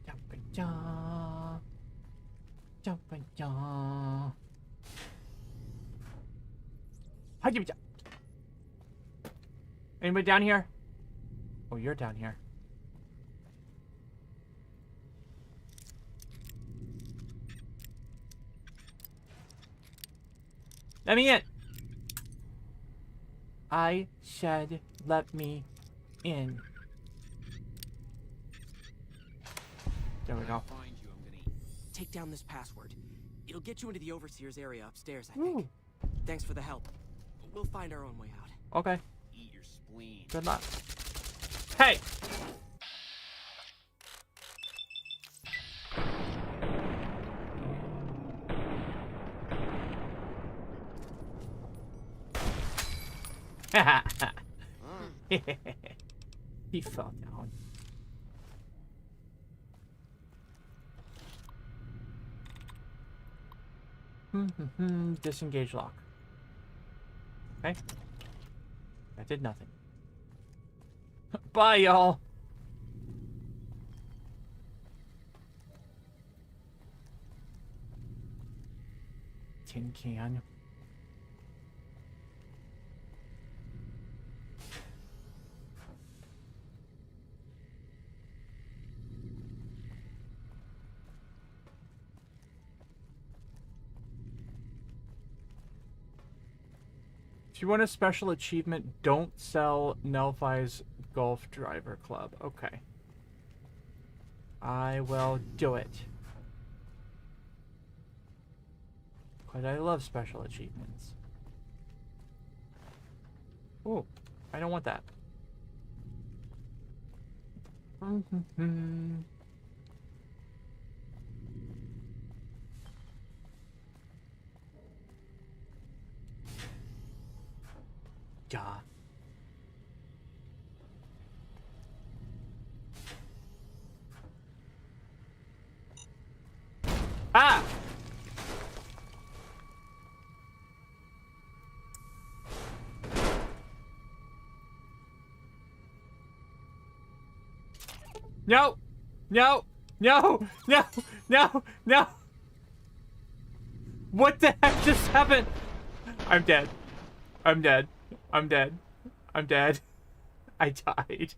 Jump-a-jaw. Jump-a-jaw. Hi-ya-ja. Anybody down here? Oh, you're down here. Let me in. I said, let me in. There we go. Take down this password. It'll get you into the Overseer's area upstairs, I think. Thanks for the help. We'll find our own way out. Okay. Eat your spleen. Good luck. Hey! He fell down. Disengage lock. Okay. That did nothing. Bye, y'all. Tin can. If you want a special achievement, don't sell Nelphi's Golf Driver Club. Okay. I will do it. Because I love special achievements. Oh, I don't want that. Yeah. Ah! No! No! No! No! No! No! What the heck just happened? I'm dead. I'm dead. I'm dead. I'm dead. I died.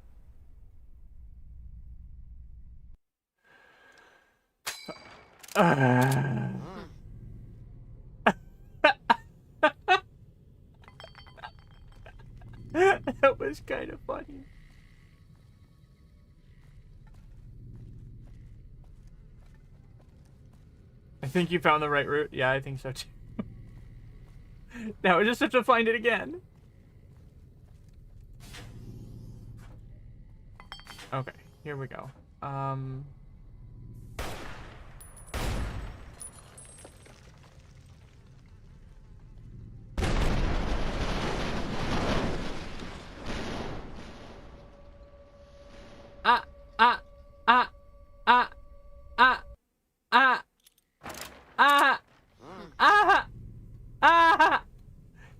That was kind of funny. I think you found the right route. Yeah, I think so too. Now we just have to find it again. Okay, here we go.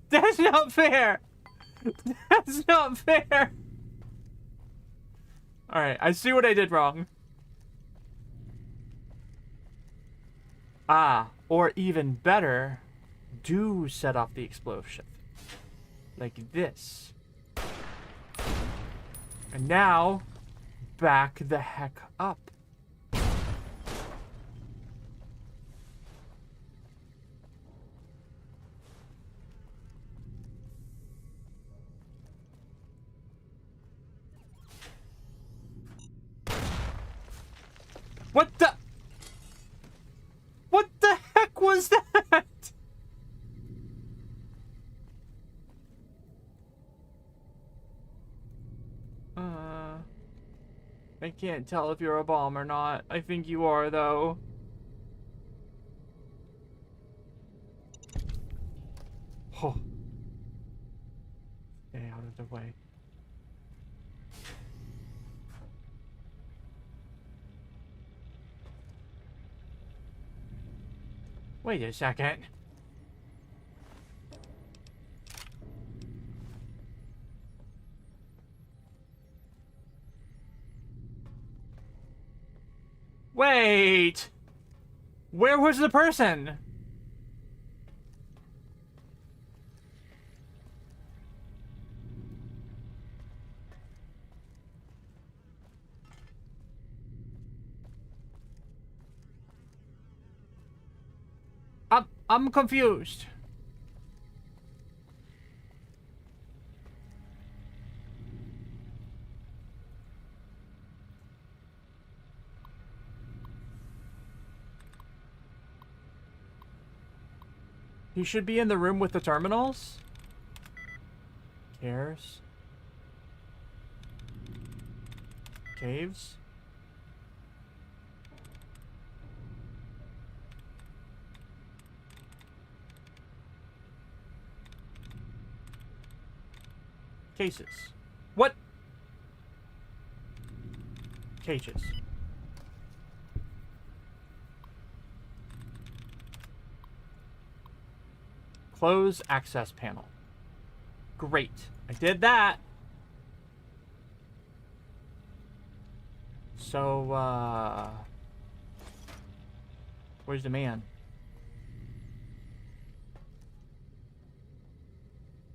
That's not fair. That's not fair. All right, I see what I did wrong. Or even better, do set off the explosion. Like this. And now, back the heck up. What the? What the heck was that? I can't tell if you're a bomb or not. I think you are, though. Oh. Stay out of the way. Wait a second. Wait! Where was the person? I'm confused. He should be in the room with the terminals. Cares. Caves. Cases. What? Cages. Close access panel. Great. I did that. So, where's the man?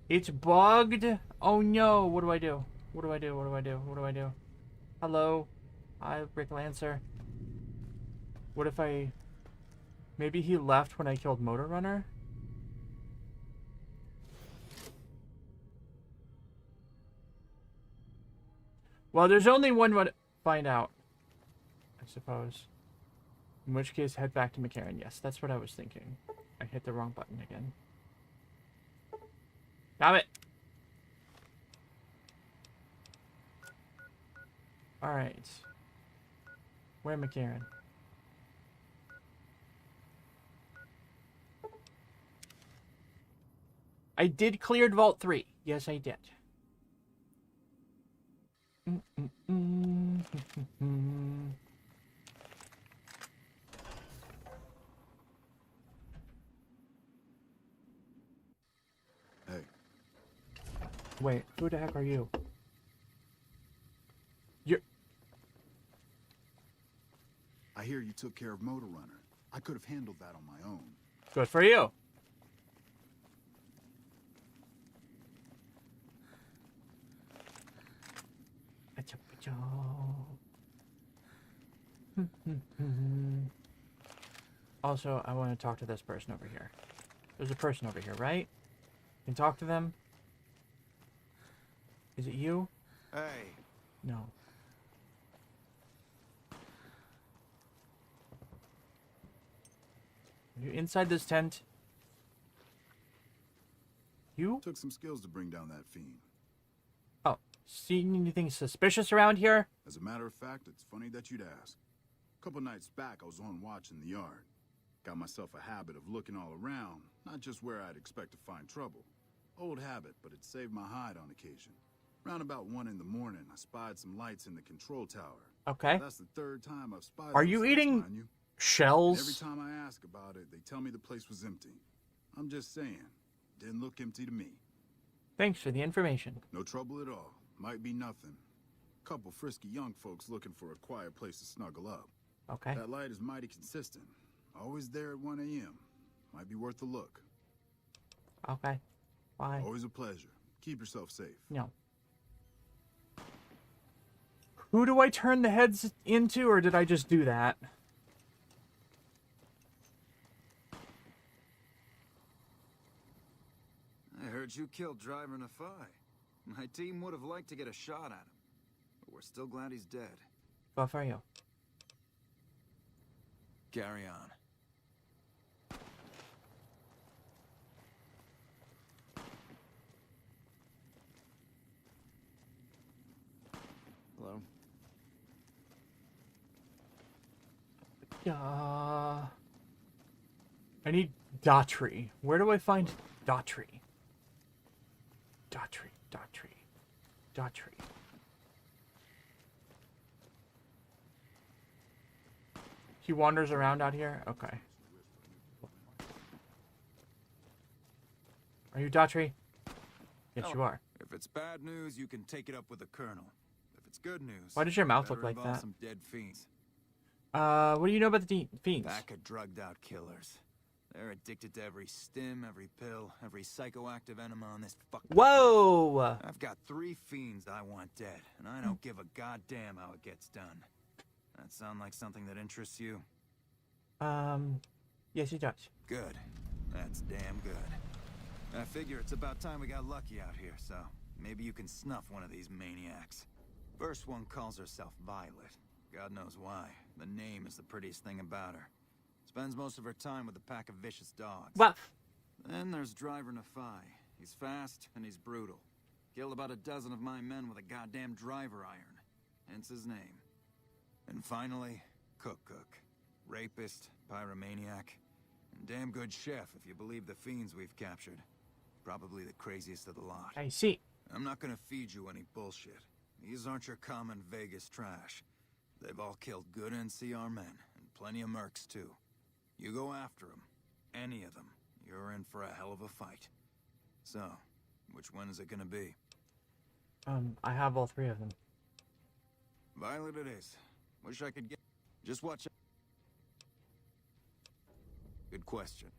It's bugged. Oh no. What do I do? What do I do? What do I do? What do I do? Hello. Hi, Rick Lancer. What if I... Maybe he left when I killed Motor Runner? Well, there's only one way to find out, I suppose. In which case, head back to McCarran. Yes, that's what I was thinking. I hit the wrong button again. Damn it! Alright. Where McCarran? I did cleared Vault 3. Yes, I did. Hey. Wait, who the heck are you? I hear you took care of Motor Runner. I could have handled that on my own. Good for you. Also, I want to talk to this person over here. There's a person over here, right? Can talk to them? Is it you? Hey. No. Are you inside this tent? You? Took some skills to bring down that fiend. Oh, seen anything suspicious around here? As a matter of fact, it's funny that you'd ask. A couple nights back, I was on watch in the yard. Got myself a habit of looking all around, not just where I'd expect to find trouble. Old habit, but it saved my hide on occasion. Round about 1 in the morning, I spied some lights in the control tower. Okay. That's the 3rd time I've spied. Are you eating shells? And every time I ask about it, they tell me the place was empty. I'm just saying, didn't look empty to me. Thanks for the information. No trouble at all. Might be nothing. Couple frisky young folks looking for a quiet place to snuggle up. Okay. That light is mighty consistent. Always there at 1 a.m. Might be worth a look. Okay. Bye. Always a pleasure. Keep yourself safe. No. Who do I turn the heads into, or did I just do that? I heard you killed Driver Nafai. My team would have liked to get a shot at him, but we're still glad he's dead. Good for you. Carry on. Hello? I need Daughtry. Where do I find Daughtry? Daughtry. He wanders around out here? Okay. Are you Daughtry? Yes, Oh, you are. If it's bad news, you can take it up with the Colonel. If it's good news, Why does your mouth look better like involve that? some dead fiends. What do you know about the fiends? Pack of drugged-out killers. They're addicted to every stim, every pill, every psychoactive enema on this fucking Whoa! place. I've got 3 fiends I want dead, and I don't give a goddamn how it gets done. That sound like something that interests you? Yes, it does. Good. That's damn good. I figure it's about time we got lucky out here, so maybe you can snuff one of these maniacs. First one calls herself Violet. God knows why. The name is the prettiest thing about her. Spends most of her time with a pack of vicious dogs. What? Then there's Driver Nefai. He's fast and he's brutal. Killed about a dozen of my men with a goddamn driver iron. Hence his name. And finally, Cook. Rapist, pyromaniac, and damn good chef if you believe the fiends we've captured. Probably the craziest of the lot. I see. I'm not gonna feed you any bullshit. These aren't your common Vegas trash. They've all killed good NCR men, and plenty of mercs too. You go after them, any of them, you're in for a hell of a fight. So, which one is it gonna be? I have all 3 of them. Violet it is. Wish I could get... Just watch out. Good question.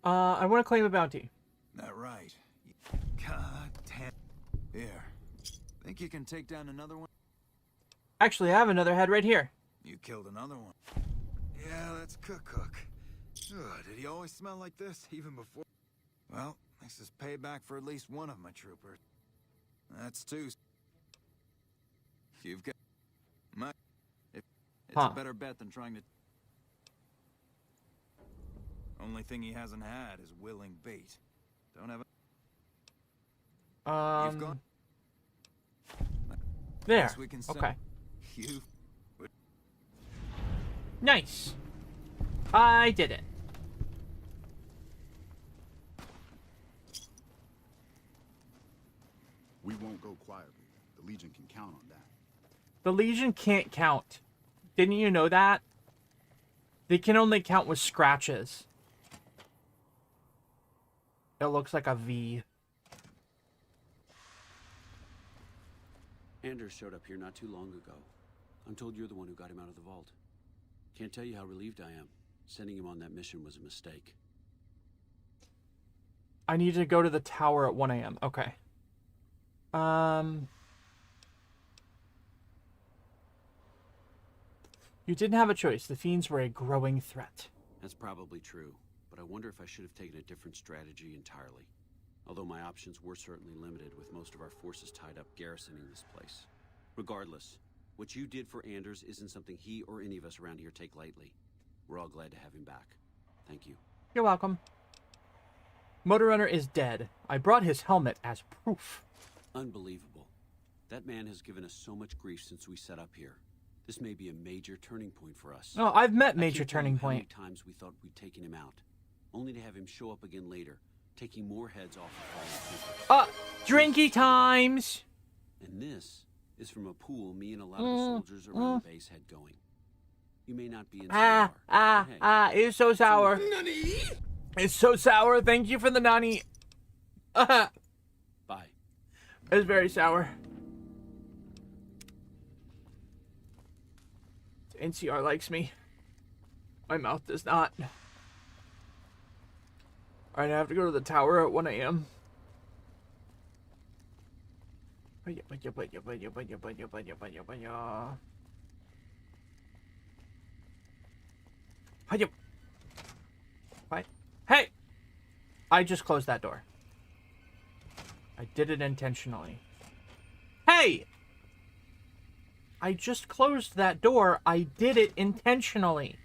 I want to claim a bounty. That right. God damn. Here. Think you can take down another one? Actually, I have another head right here. You killed another one. Yeah, that's Cook. Did he always smell like this, even before? Well, this is payback for at least one of my troopers. That's 2. You've got... It's a better bet than trying to... Only thing he hasn't had is willing bait. Don't have a... You've gone... There. Guess we can send Okay. You... Nice. I did it. We won't go quietly. The Legion can count on that. The Legion can't count. Didn't you know that? They can only count with scratches. It looks like a V. Anders showed up here not too long ago. I'm told you're the one who got him out of the vault. Can't tell you how relieved I am. Sending him on that mission was a mistake. I need to go to the tower at 1 a.m. Okay. You didn't have a choice. The fiends were a growing threat. That's probably true, but I wonder if I should have taken a different strategy entirely. Although my options were certainly limited, with most of our forces tied up garrisoning this place. Regardless, what you did for Anders isn't something he or any of us around here take lightly. We're all glad to have him back. Thank you. You're welcome. Motor Runner is dead. I brought his helmet as proof. Unbelievable. That man has given us so much grief since we set up here. This may be a major turning point for us. Oh, I've met Major I can't tell Turning you how many Point. times we thought we'd taken him out, only to have him show up again later, taking more heads off of fallen troopers. Drinky times! And this is from a pool me and a lot of the soldiers around the base had going. You may not be in CR, but hey, it's so sour. It's so sour. Thank you for the nani. Bye. It's very sour. NCR likes me. My mouth does not. Alright, I have to go to the tower at 1 a.m. What? Hey! I just closed that door. I did it intentionally. Hey! I just closed that door. I did it intentionally.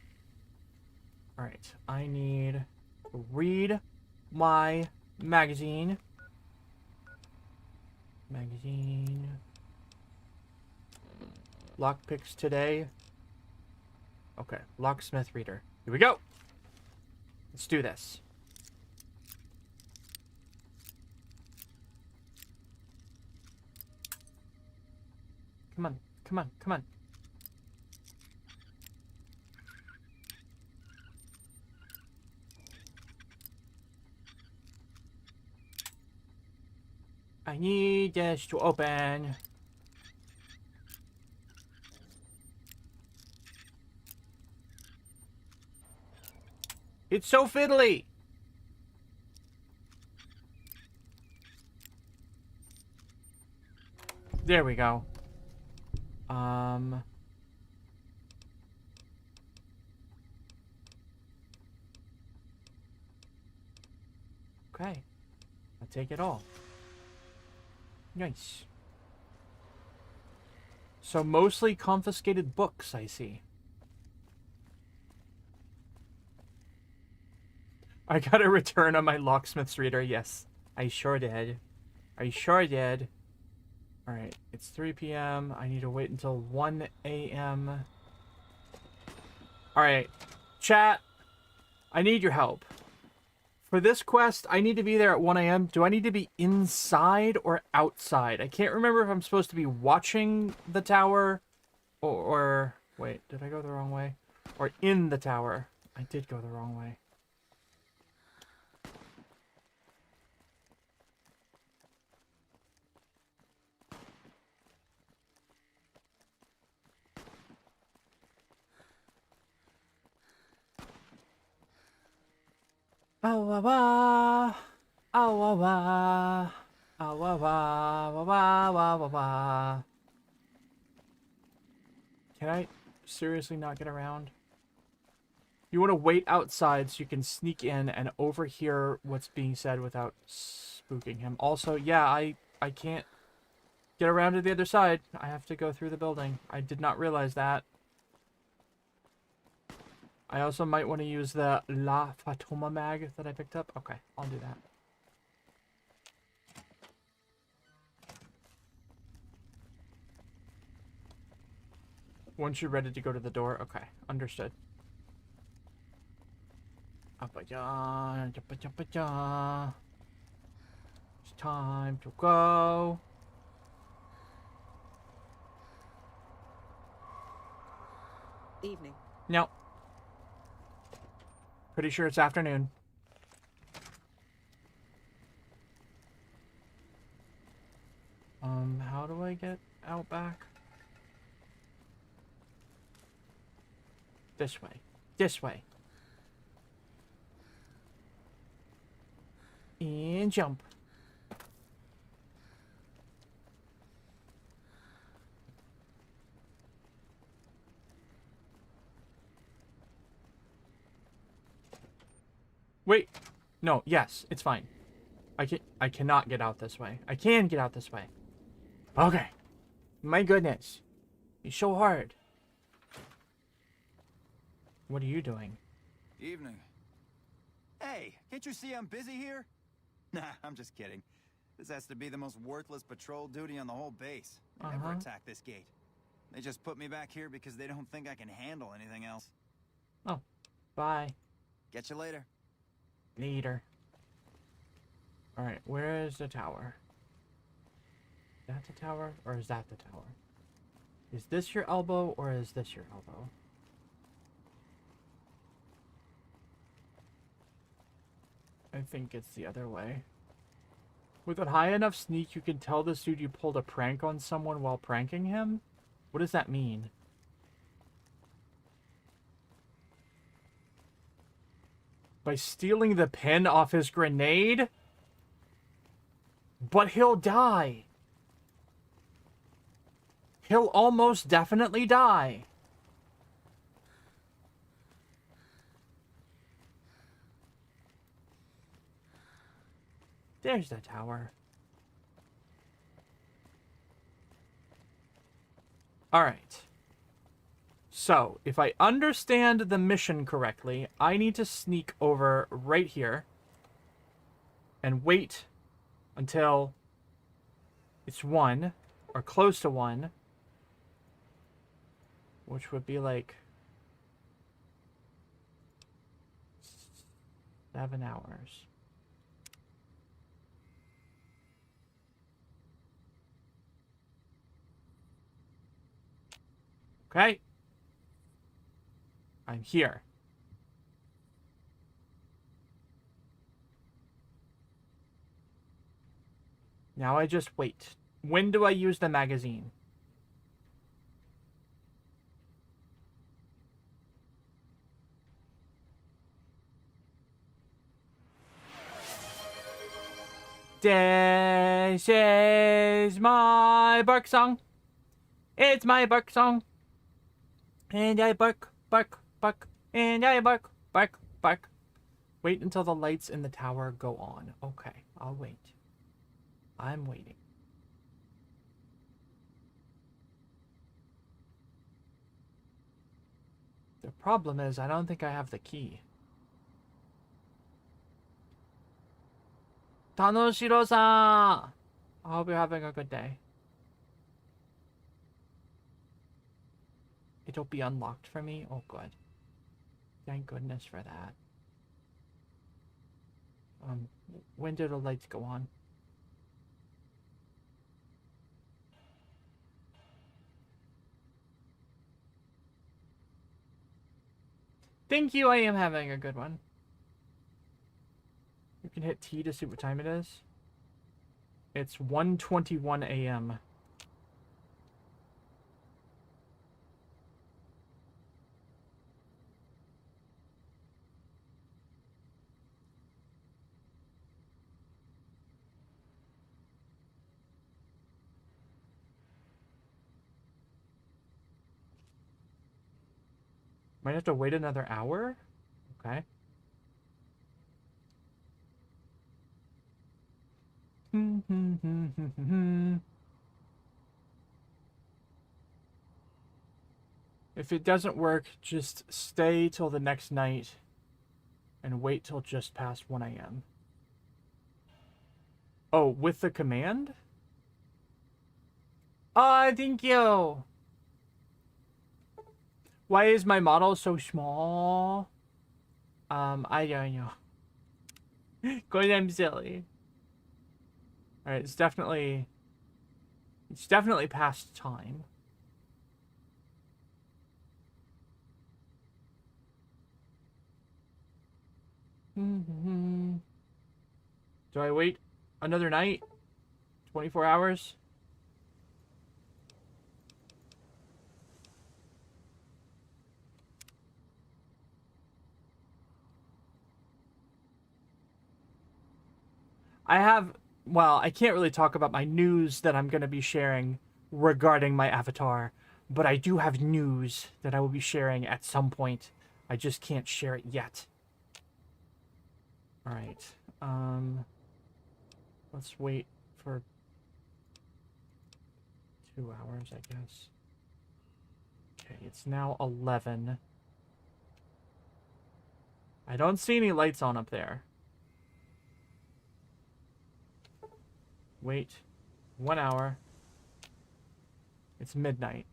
Alright, I need to read my magazine. Lockpicks today. Okay, locksmith reader. Here we go. Let's do this. Come on, come on, come on. I need this to open. It's so fiddly. There we go. Okay. I'll take it all. Nice. So mostly confiscated books, I see. I got a return on my locksmith's reader. Yes, I sure did. I sure did. Alright, it's 3 p.m. I need to wait until 1 a.m. Alright, chat. I need your help. For this quest, I need to be there at 1 a.m. Do I need to be inside or outside? I can't remember if I'm supposed to be watching the tower or wait, did I go the wrong way? Or in the tower. I did go the wrong way. Oh, wah, wah. Oh, wah, wah. Oh, wah, wah, wah, wah, wah, wah, wah. Can I seriously not get around? You want to wait outside so you can sneak in and overhear what's being said without spooking him. Also, yeah, I can't get around to the other side. I have to go through the building. I did not realize that. I also might want to use the La Fatoma mag that I picked up. Okay, I'll do that. Once you're ready to go to the door. Okay, understood. It's time to go. Evening. No. Pretty sure it's afternoon. How do I get out back? This way. This way. And jump. Wait. No, yes, it's fine. I cannot get out this way. I can get out this way. Okay. My goodness. It's so hard. What are you doing? Evening. Hey, can't you see I'm busy here? Nah, I'm just kidding. This has to be the most worthless patrol duty on the whole base. They never attack this gate. They just put me back here because they don't think I can handle anything else. Oh, bye. Catch you later. Later. Alright, where is the tower? Is that the tower, or is that the tower? Is this your elbow, or is this your elbow? I think it's the other way. With a high enough sneak, you can tell this dude you pulled a prank on someone while pranking him? What does that mean? By stealing the pin off his grenade? But he'll die. He'll almost definitely die. There's the tower. Alright. So, if I understand the mission correctly, I need to sneak over right here and wait until it's 1, or close to 1, which would be like 7 hours. Okay. I'm here. Now I just wait. When do I use the magazine? This is my bark song. It's my bark song. And I bark, bark, bark. And I bark, bark, bark. Wait until the lights in the tower go on. Okay, I'll wait. I'm waiting. The problem is I don't think I have the key. Tanoshiro-san! I hope you're having a good day. It'll be unlocked for me? Oh, good. Thank goodness for that. When do the lights go on? Thank you, I am having a good one. You can hit T to see what time it is. It's 1:21 a.m. Might have to wait another hour? Okay. If it doesn't work, just stay till the next night and wait till just past 1 a.m. Oh, with the command? Oh, thank you! Why is my model so small? I don't know. Because I'm silly. Alright, it's definitely past time. Do I wait another night? 24 hours? Well, I can't really talk about my news that I'm going to be sharing regarding my avatar, but I do have news that I will be sharing at some point. I just can't share it yet. Alright, let's wait for 2 hours, I guess. Okay, it's now 11. I don't see any lights on up there. Wait 1 hour. It's midnight.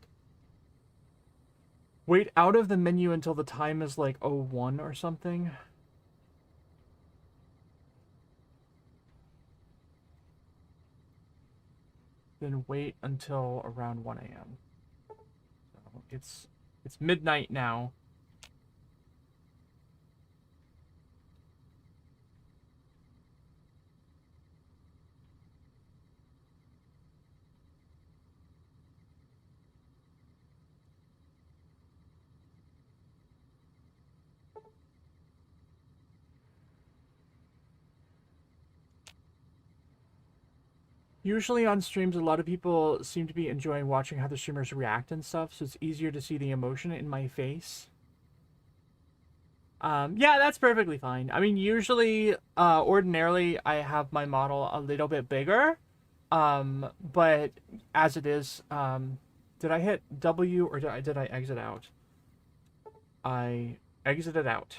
Wait out of the menu until the time is like 01 or something. Then wait until around 1 a.m. So it's midnight now. Usually on streams, a lot of people seem to be enjoying watching how the streamers react and stuff, so it's easier to see the emotion in my face. Yeah, that's perfectly fine. I mean, usually, ordinarily, I have my model a little bit bigger, but as it is, did I hit W or did I exit out? I exited out.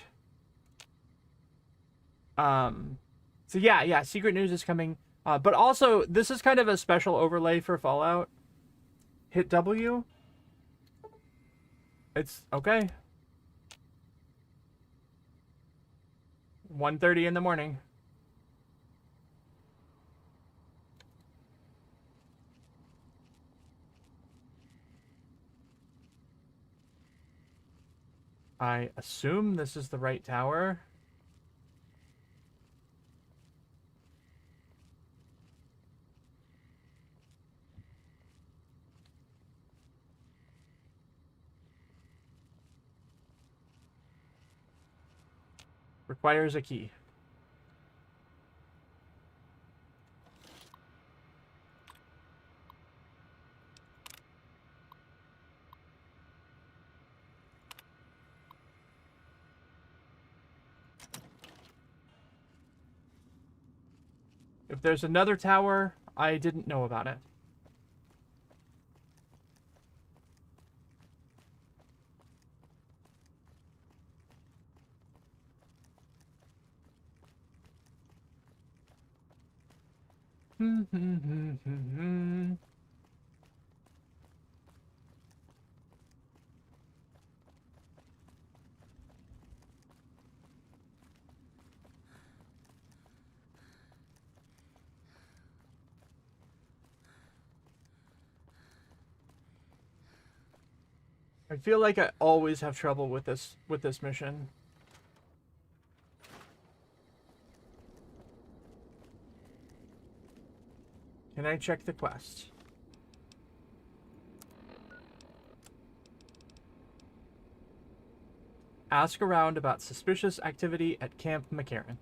So yeah, secret news is coming. But also, this is kind of a special overlay for Fallout. Hit W. It's okay. 1:30 in the morning. I assume this is the right tower. Requires a key. If there's another tower, I didn't know about it. I feel like I always have trouble with this mission. Can I check the quest? Ask around about suspicious activity at Camp McCarran.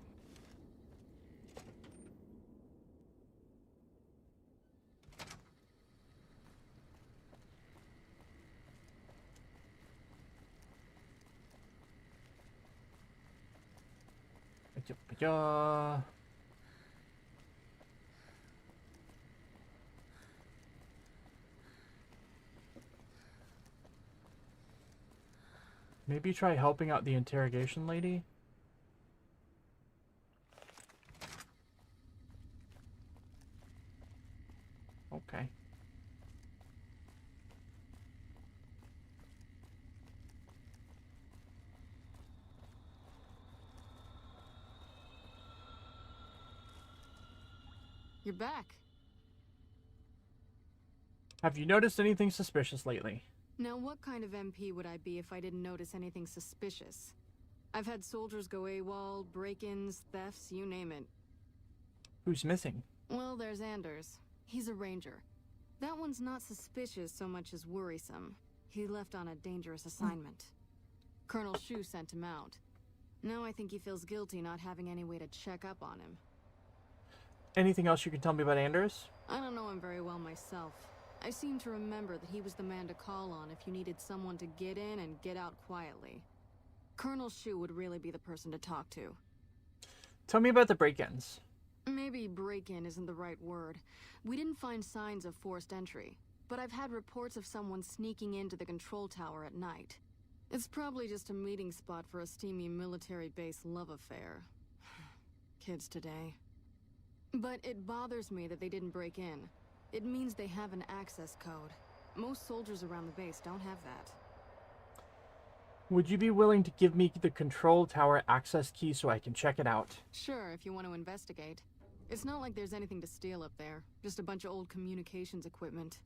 Maybe try helping out the interrogation lady. Okay. You're back. Have you noticed anything suspicious lately? Now, what kind of MP would I be if I didn't notice anything suspicious? I've had soldiers go AWOL, break-ins, thefts, you name it. Who's missing? Well, there's Anders. He's a ranger. That one's not suspicious so much as worrisome. He left on a dangerous assignment. Colonel Shu sent him out. Now I think he feels guilty not having any way to check up on him. Anything else you can tell me about Anders? I don't know him very well myself. I seem to remember that he was the man to call on if you needed someone to get in and get out quietly. Colonel Shu would really be the person to talk to. Tell me about the break-ins. Maybe break-in isn't the right word. We didn't find signs of forced entry, but I've had reports of someone sneaking into the control tower at night. It's probably just a meeting spot for a steamy military base love affair. Kids today. But it bothers me that they didn't break in. It means they have an access code. Most soldiers around the base don't have that. Would you be willing to give me the control tower access key so I can check it out? Sure, if you want to investigate. It's not like there's anything to steal up there. Just a bunch of old communications equipment.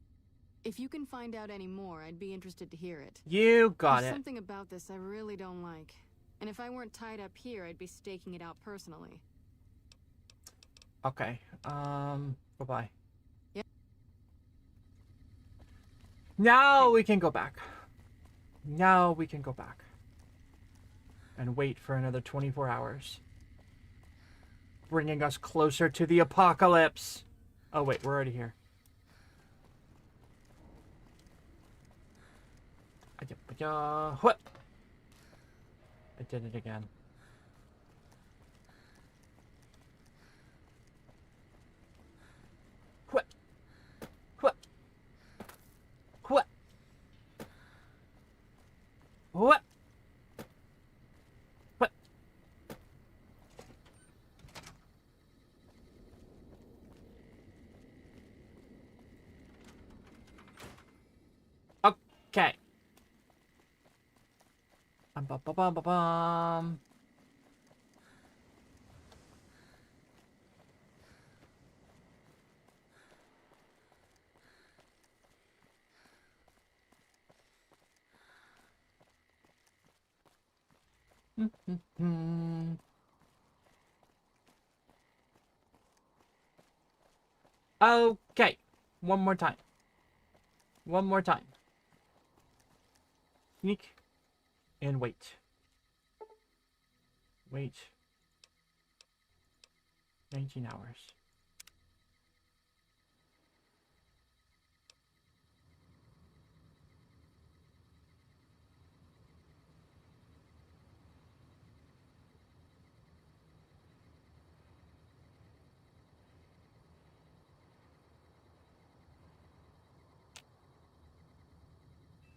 If you can find out any more, I'd be interested to hear it. You got There's it. something about this I really don't like. And if I weren't tied up here, I'd be staking it out personally. Okay. Bye-bye. Yep. Now we can go back. Now we can go back. And wait for another 24 hours. Bringing us closer to the apocalypse. Oh, wait, we're already here. What? I did it again. What? What? What? What? What? Okay. Bum. Okay. One more time. One more time. Sneak and wait. Wait. 19 hours.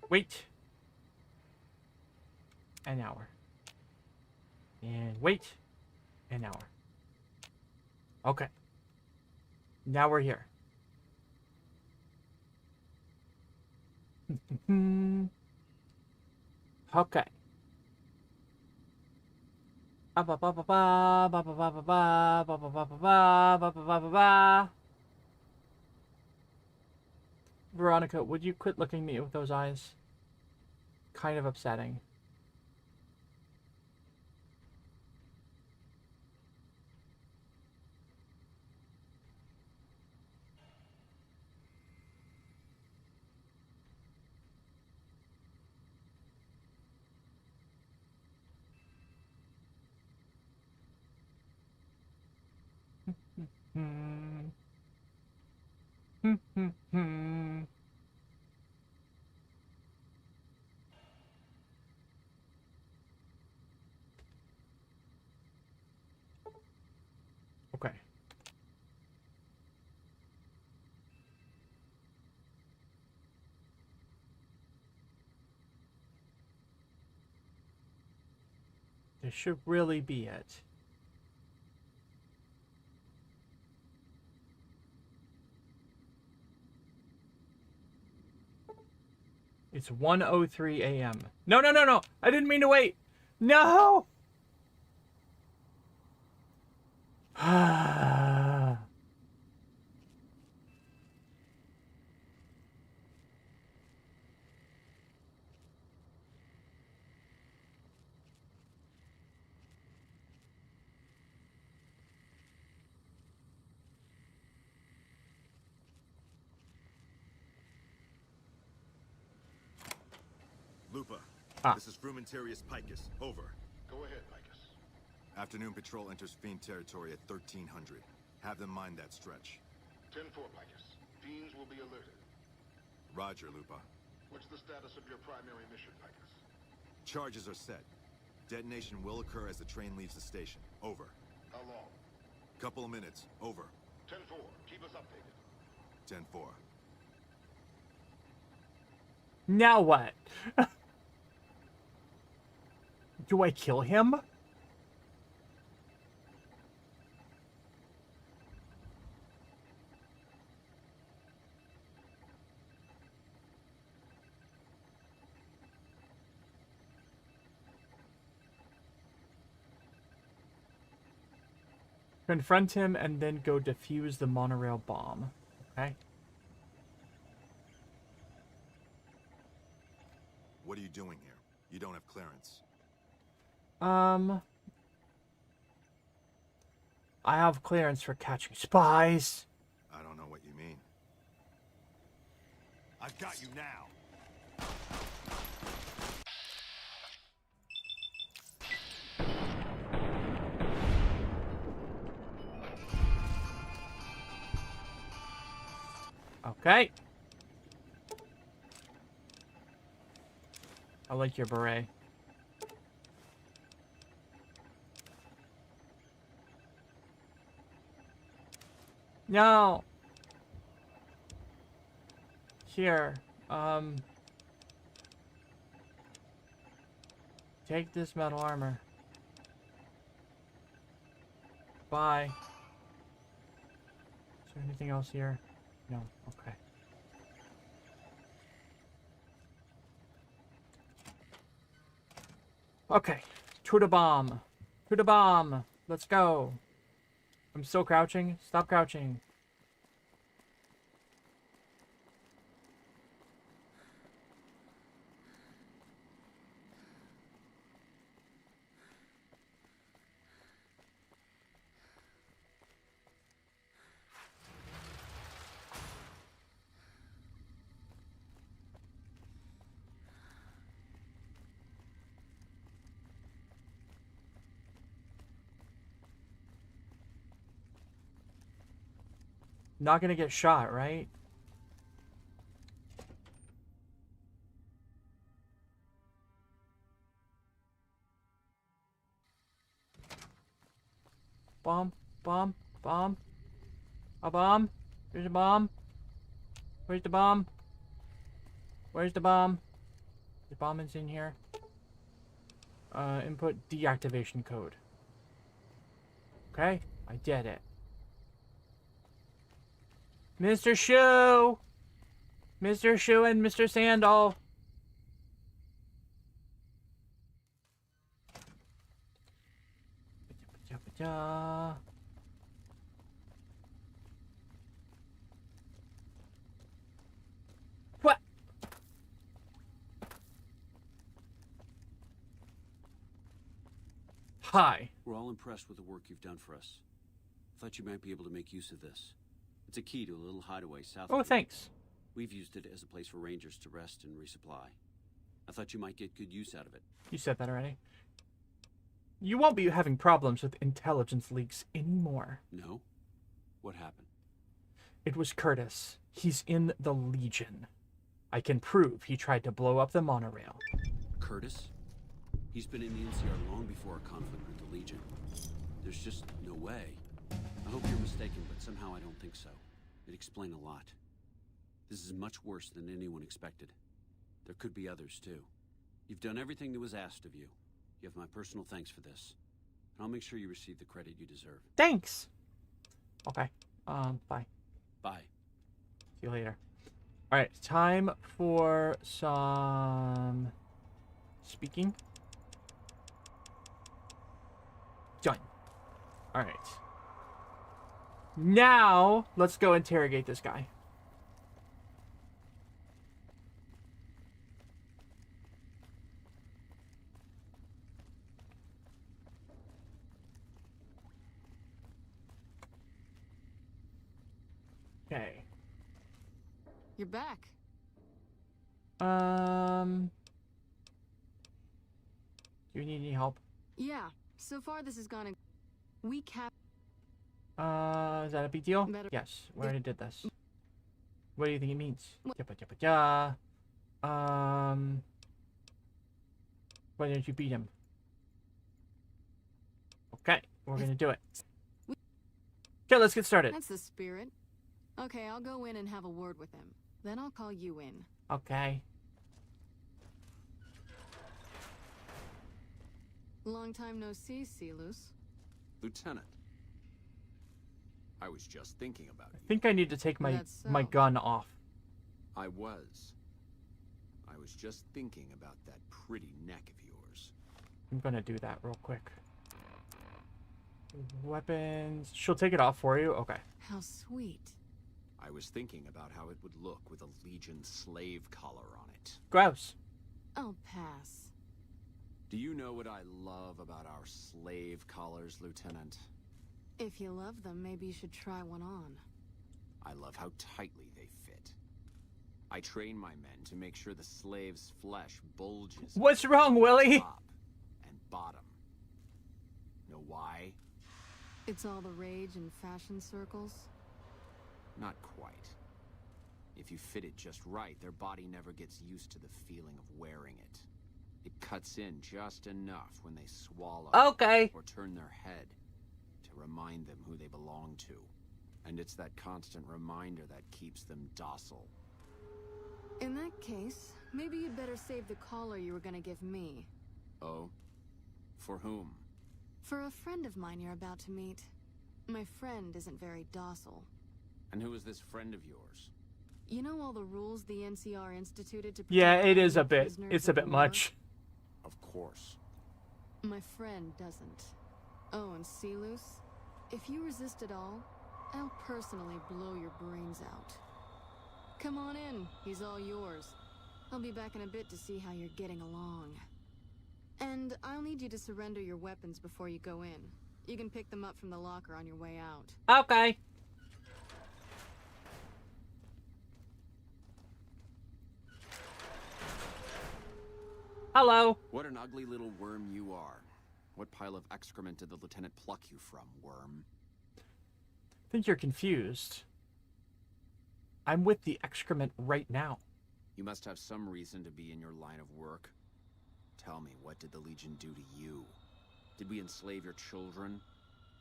Wait. An hour. And wait. An hour. Okay. Now we're here. Okay. Veronica, would you quit looking at me with those eyes? Kind of upsetting. Okay. This should really be it. It's 1:03 a.m. No, no, no, no! I didn't mean to wait! No! Lupa, this is Frumentarius Picus. Over. Go ahead, Picus. Afternoon patrol enters Fiend territory at 1300. Have them mind that stretch. 10-4, Picus. Fiends will be alerted. Roger, Lupa. What's the status of your primary mission, Picus? Charges are set. Detonation will occur as the train leaves the station. Over. How long? Couple of minutes. Over. 10-4. Keep us updated. 10-4. Now what? Do I kill him? Confront him and then go defuse the monorail bomb. Okay. What are you doing here? You don't have clearance. I have clearance for catching spies. I don't know what you mean. I've got you now. Okay. I like your beret. No. Here. Take this metal armor. Bye. Is there anything else here? No. Okay. Okay. To the bomb. To the bomb. Let's go. I'm still crouching. Stop crouching. not gonna get shot, right? Bomb, bomb, bomb. A bomb. There's a bomb. Where's the bomb? Where's the bomb? The bomb is in here. Input deactivation code. Okay, I did it. Mr. Shoe! Mr. Shoe and Mr. Sandal. What? Hi. We're all impressed with the work you've done for us. Thought you might be able to make use of this. It's a key to a little hideaway south of here. Thanks. We've used it as a place for rangers to rest and resupply. I thought you might get good use out of it. You said that already. You won't be having problems with intelligence leaks anymore. No? What happened? It was Curtis. He's in the Legion. I can prove he tried to blow up the monorail. Curtis? He's been in the NCR long before our conflict with the Legion. There's just no way. I hope you're mistaken, but somehow I don't think so. It'd explain a lot. This is much worse than anyone expected. There could be others, too. You've done everything that was asked of you. You have my personal thanks for this. And I'll make sure you receive the credit you deserve. Thanks! Okay. Bye. Bye. See you later. Alright, time for some speaking. Done. Alright. Now, let's go interrogate this guy. Okay. You're back. Do you need any help? Yeah. So far, this has gone. We cap. Is that a big deal? Yes. We already did this. What do you think it means? Why didn't you beat him? Okay, we're gonna do it. Okay, let's get started. That's the spirit. Okay, I'll go in and have a word with him. Then I'll call you in. Okay. Long time no see, Silus. Lieutenant. I was just thinking about you. I think I need to take my my gun off. I was just thinking about that pretty neck of yours. I'm gonna do that real quick. Weapons. She'll take it off for you? Okay. How sweet. I was thinking about how it would look with a Legion slave collar on it. Gross. I'll pass. Do you know what I love about our slave collars, Lieutenant? If you love them, maybe you should try one on. I love how tightly they fit. I train my men to make sure the slave's flesh bulges. What's wrong, Willie? Top and bottom. Know why? It's all the rage in fashion circles? Not quite. If you fit it just right, their body never gets used to the feeling of wearing it. It cuts in just enough when they swallow or turn their head to remind them who they belong to. And it's that constant reminder that keeps them docile. In that case, maybe you'd better save the collar you were gonna give me. Oh? For whom? For a friend of mine you're about to meet. My friend isn't very docile. And who is this friend of yours? You know all the rules the NCR instituted to protect Yeah, it is a bit. prisoners It's a of bit war? much. Of course. My friend doesn't. Oh, and Silus, if you resist at all, I'll personally blow your brains out. Come on in, he's all yours. I'll be back in a bit to see how you're getting along. And I'll need you to surrender your weapons before you go in. You can pick them up from the locker on your way out. Okay. Hello. What an ugly little worm you are. What pile of excrement did the lieutenant pluck you from, worm? I think you're confused. I'm with the excrement right now. You must have some reason to be in your line of work. Tell me, what did the Legion do to you? Did we enslave your children?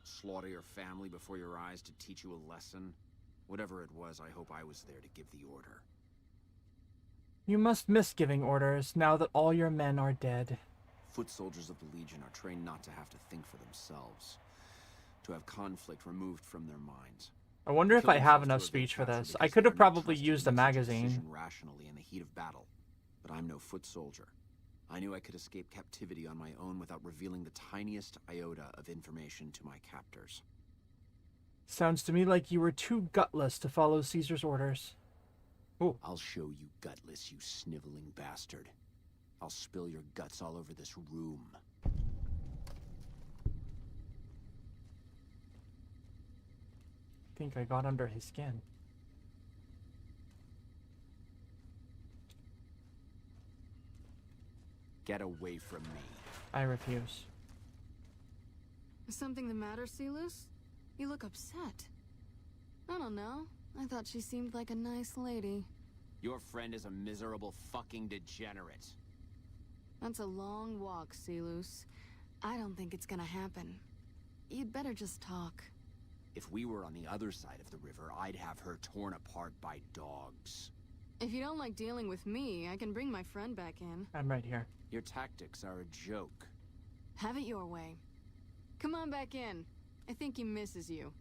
Slaughter your family before your eyes to teach you a lesson? Whatever it was, I hope I was there to give the order. You must miss giving orders now that all your men are dead. Foot soldiers of the Legion are trained not to have to think for themselves, to have conflict removed from their minds. I wonder if I have enough speech for this. I could have probably used a magazine. Rationally in the heat of battle, but I'm no foot soldier. I knew I could escape captivity on my own without revealing the tiniest iota of information to my captors. Sounds to me like you were too gutless to follow Caesar's orders. Ooh. I'll show you gutless, you sniveling bastard. I'll spill your guts all over this room. I think I got under his skin. Get away from me. I refuse. Is something the matter, Celus? You look upset. I don't know. I thought she seemed like a nice lady. Your friend is a miserable fucking degenerate. That's a long walk, Celus. I don't think it's gonna happen. You'd better just talk. If we were on the other side of the river, I'd have her torn apart by dogs. If you don't like dealing with me, I can bring my friend back in. I'm right here. Your tactics are a joke. Have it your way. Come on back in. I think he misses you.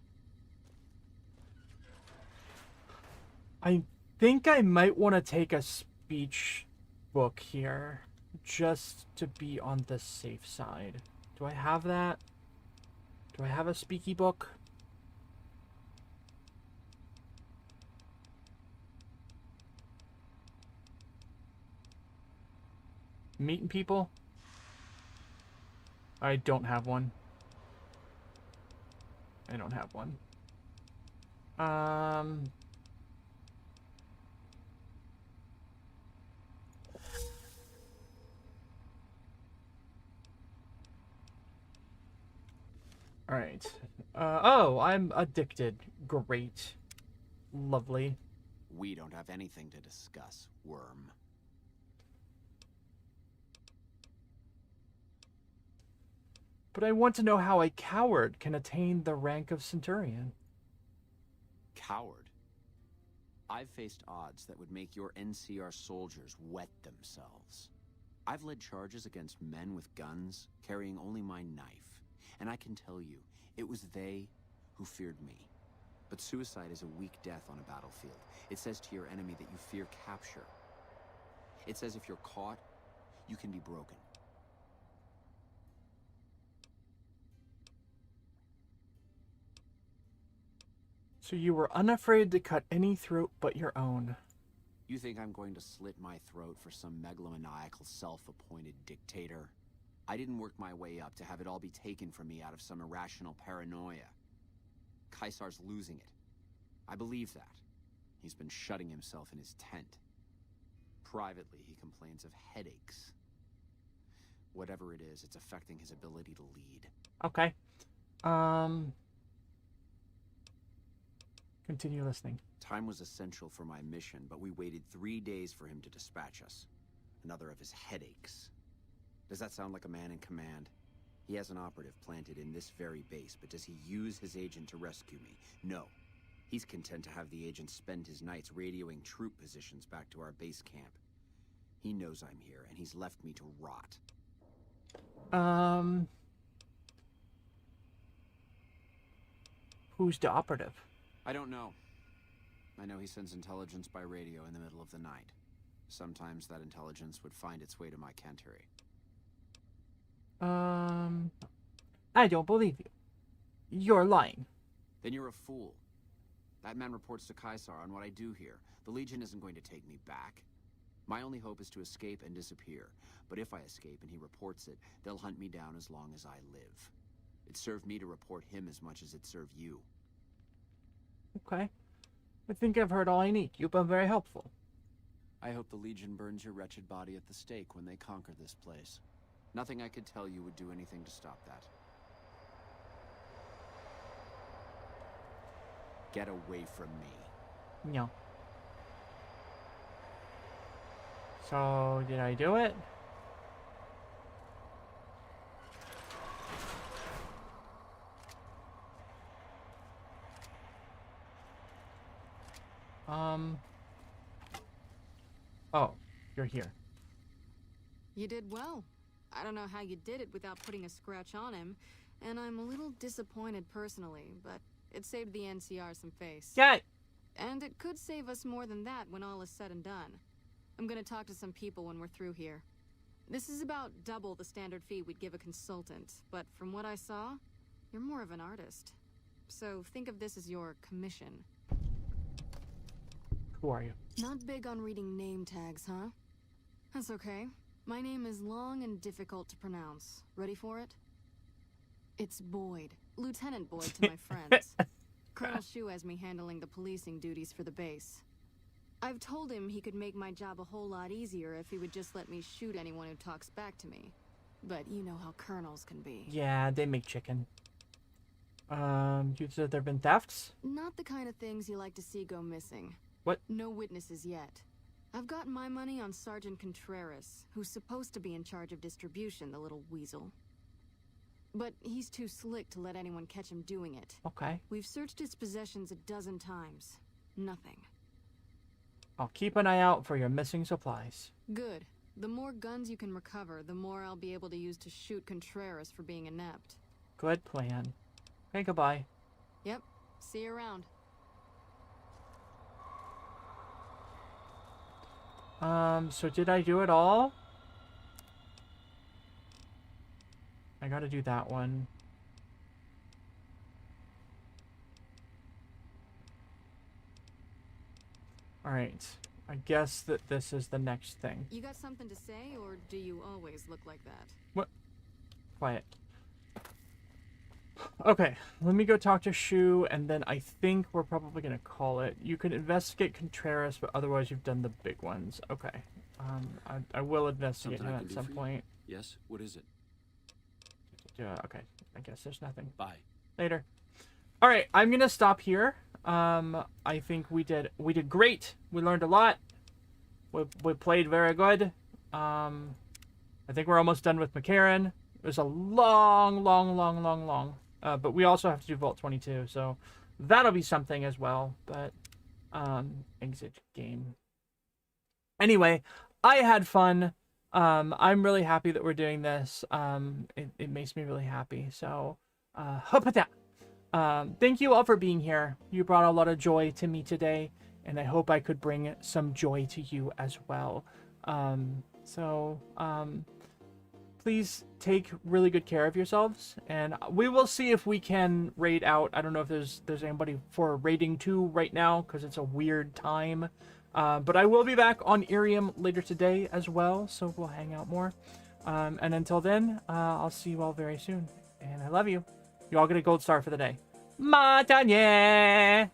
I think I might want to take a speech book here, just to be on the safe side. Do I have that? Do I have a speaky book? Meeting people? I don't have one. I don't have one. Alright. Oh, I'm addicted. Great. Lovely. We don't have anything to discuss, worm. But I want to know how a coward can attain the rank of Centurion. Coward? I've faced odds that would make your NCR soldiers wet themselves. I've led charges against men with guns, carrying only my knife. And I can tell you, it was they who feared me. But suicide is a weak death on a battlefield. It says to your enemy that you fear capture. It says if you're caught, you can be broken. So you were unafraid to cut any throat but your own. You think I'm going to slit my throat for some megalomaniacal self-appointed dictator? I didn't work my way up to have it all be taken from me out of some irrational paranoia. Caesar's losing it. I believe that. He's been shutting himself in his tent. Privately, he complains of headaches. Whatever it is, it's affecting his ability to lead. Okay. Continue listening. Time was essential for my mission, but we waited 3 days for him to dispatch us. Another of his headaches. Does that sound like a man in command? He has an operative planted in this very base, but does he use his agent to rescue me? No. He's content to have the agent spend his nights radioing troop positions back to our base camp. He knows I'm here, and he's left me to rot. Who's the operative? I don't know. I know he sends intelligence by radio in the middle of the night. Sometimes that intelligence would find its way to my cantery. I don't believe you. You're lying. Then you're a fool. That man reports to Caesar on what I do here. The Legion isn't going to take me back. My only hope is to escape and disappear. But if I escape and he reports it, they'll hunt me down as long as I live. It served me to report him as much as it served you. Okay. I think I've heard all I need. You've been very helpful. I hope the Legion burns your wretched body at the stake when they conquer this place. Nothing I could tell you would do anything to stop that. Get away from me. No. So, did I do it? Oh, you're here. You did well. I don't know how you did it without putting a scratch on him, and I'm a little disappointed personally, but it saved the NCR some face. Yeah. And it could save us more than that when all is said and done. I'm gonna talk to some people when we're through here. This is about double the standard fee we'd give a consultant, but from what I saw, you're more of an artist. So think of this as your commission. Who are you? Not big on reading name tags, huh? That's okay. My name is long and difficult to pronounce. Ready for it? It's Boyd. Lieutenant Boyd to my friends. Colonel Shu has me handling the policing duties for the base. I've told him he could make my job a whole lot easier if he would just let me shoot anyone who talks back to me. But you know how colonels can be. Yeah, they make chicken. You said there have been thefts? Not the kind of things you like to see go missing. What? No witnesses yet. I've got my money on Sergeant Contreras, who's supposed to be in charge of distribution, the little weasel. But he's too slick to let anyone catch him doing it. Okay. We've searched his possessions a dozen times. Nothing. I'll keep an eye out for your missing supplies. Good. The more guns you can recover, the more I'll be able to use to shoot Contreras for being inept. Good plan. Okay, goodbye. Yep. See you around. So did I do it all? I gotta do that one. Alright. I guess that this is the next thing. You got something to say, or do you always look like that? What? Quiet. Okay, let me go talk to Shu, and then I think we're probably gonna call it. You can investigate Contreras, but otherwise you've done the big ones. Okay. I will investigate him at some point. Yes? What is it? Yeah, okay. I guess there's nothing. Bye. Later. Alright, I'm gonna stop here. I think we did great. We learned a lot. We played very good. I think we're almost done with McCarran. It was a long. But we also have to do Vault 22, so that'll be something as well. But, exit game. Anyway, I had fun. I'm really happy that we're doing this. It makes me really happy. So, hope at that. Thank you all for being here. You brought a lot of joy to me today, and I hope I could bring some joy to you as well. Please take really good care of yourselves, and we will see if we can raid out. I don't know if there's anybody for raiding 2 right now, because it's a weird time. But I will be back on Irium later today as well, so we'll hang out more. And until then, I'll see you all very soon. And I love you. You all get a gold star for the day. Matanye!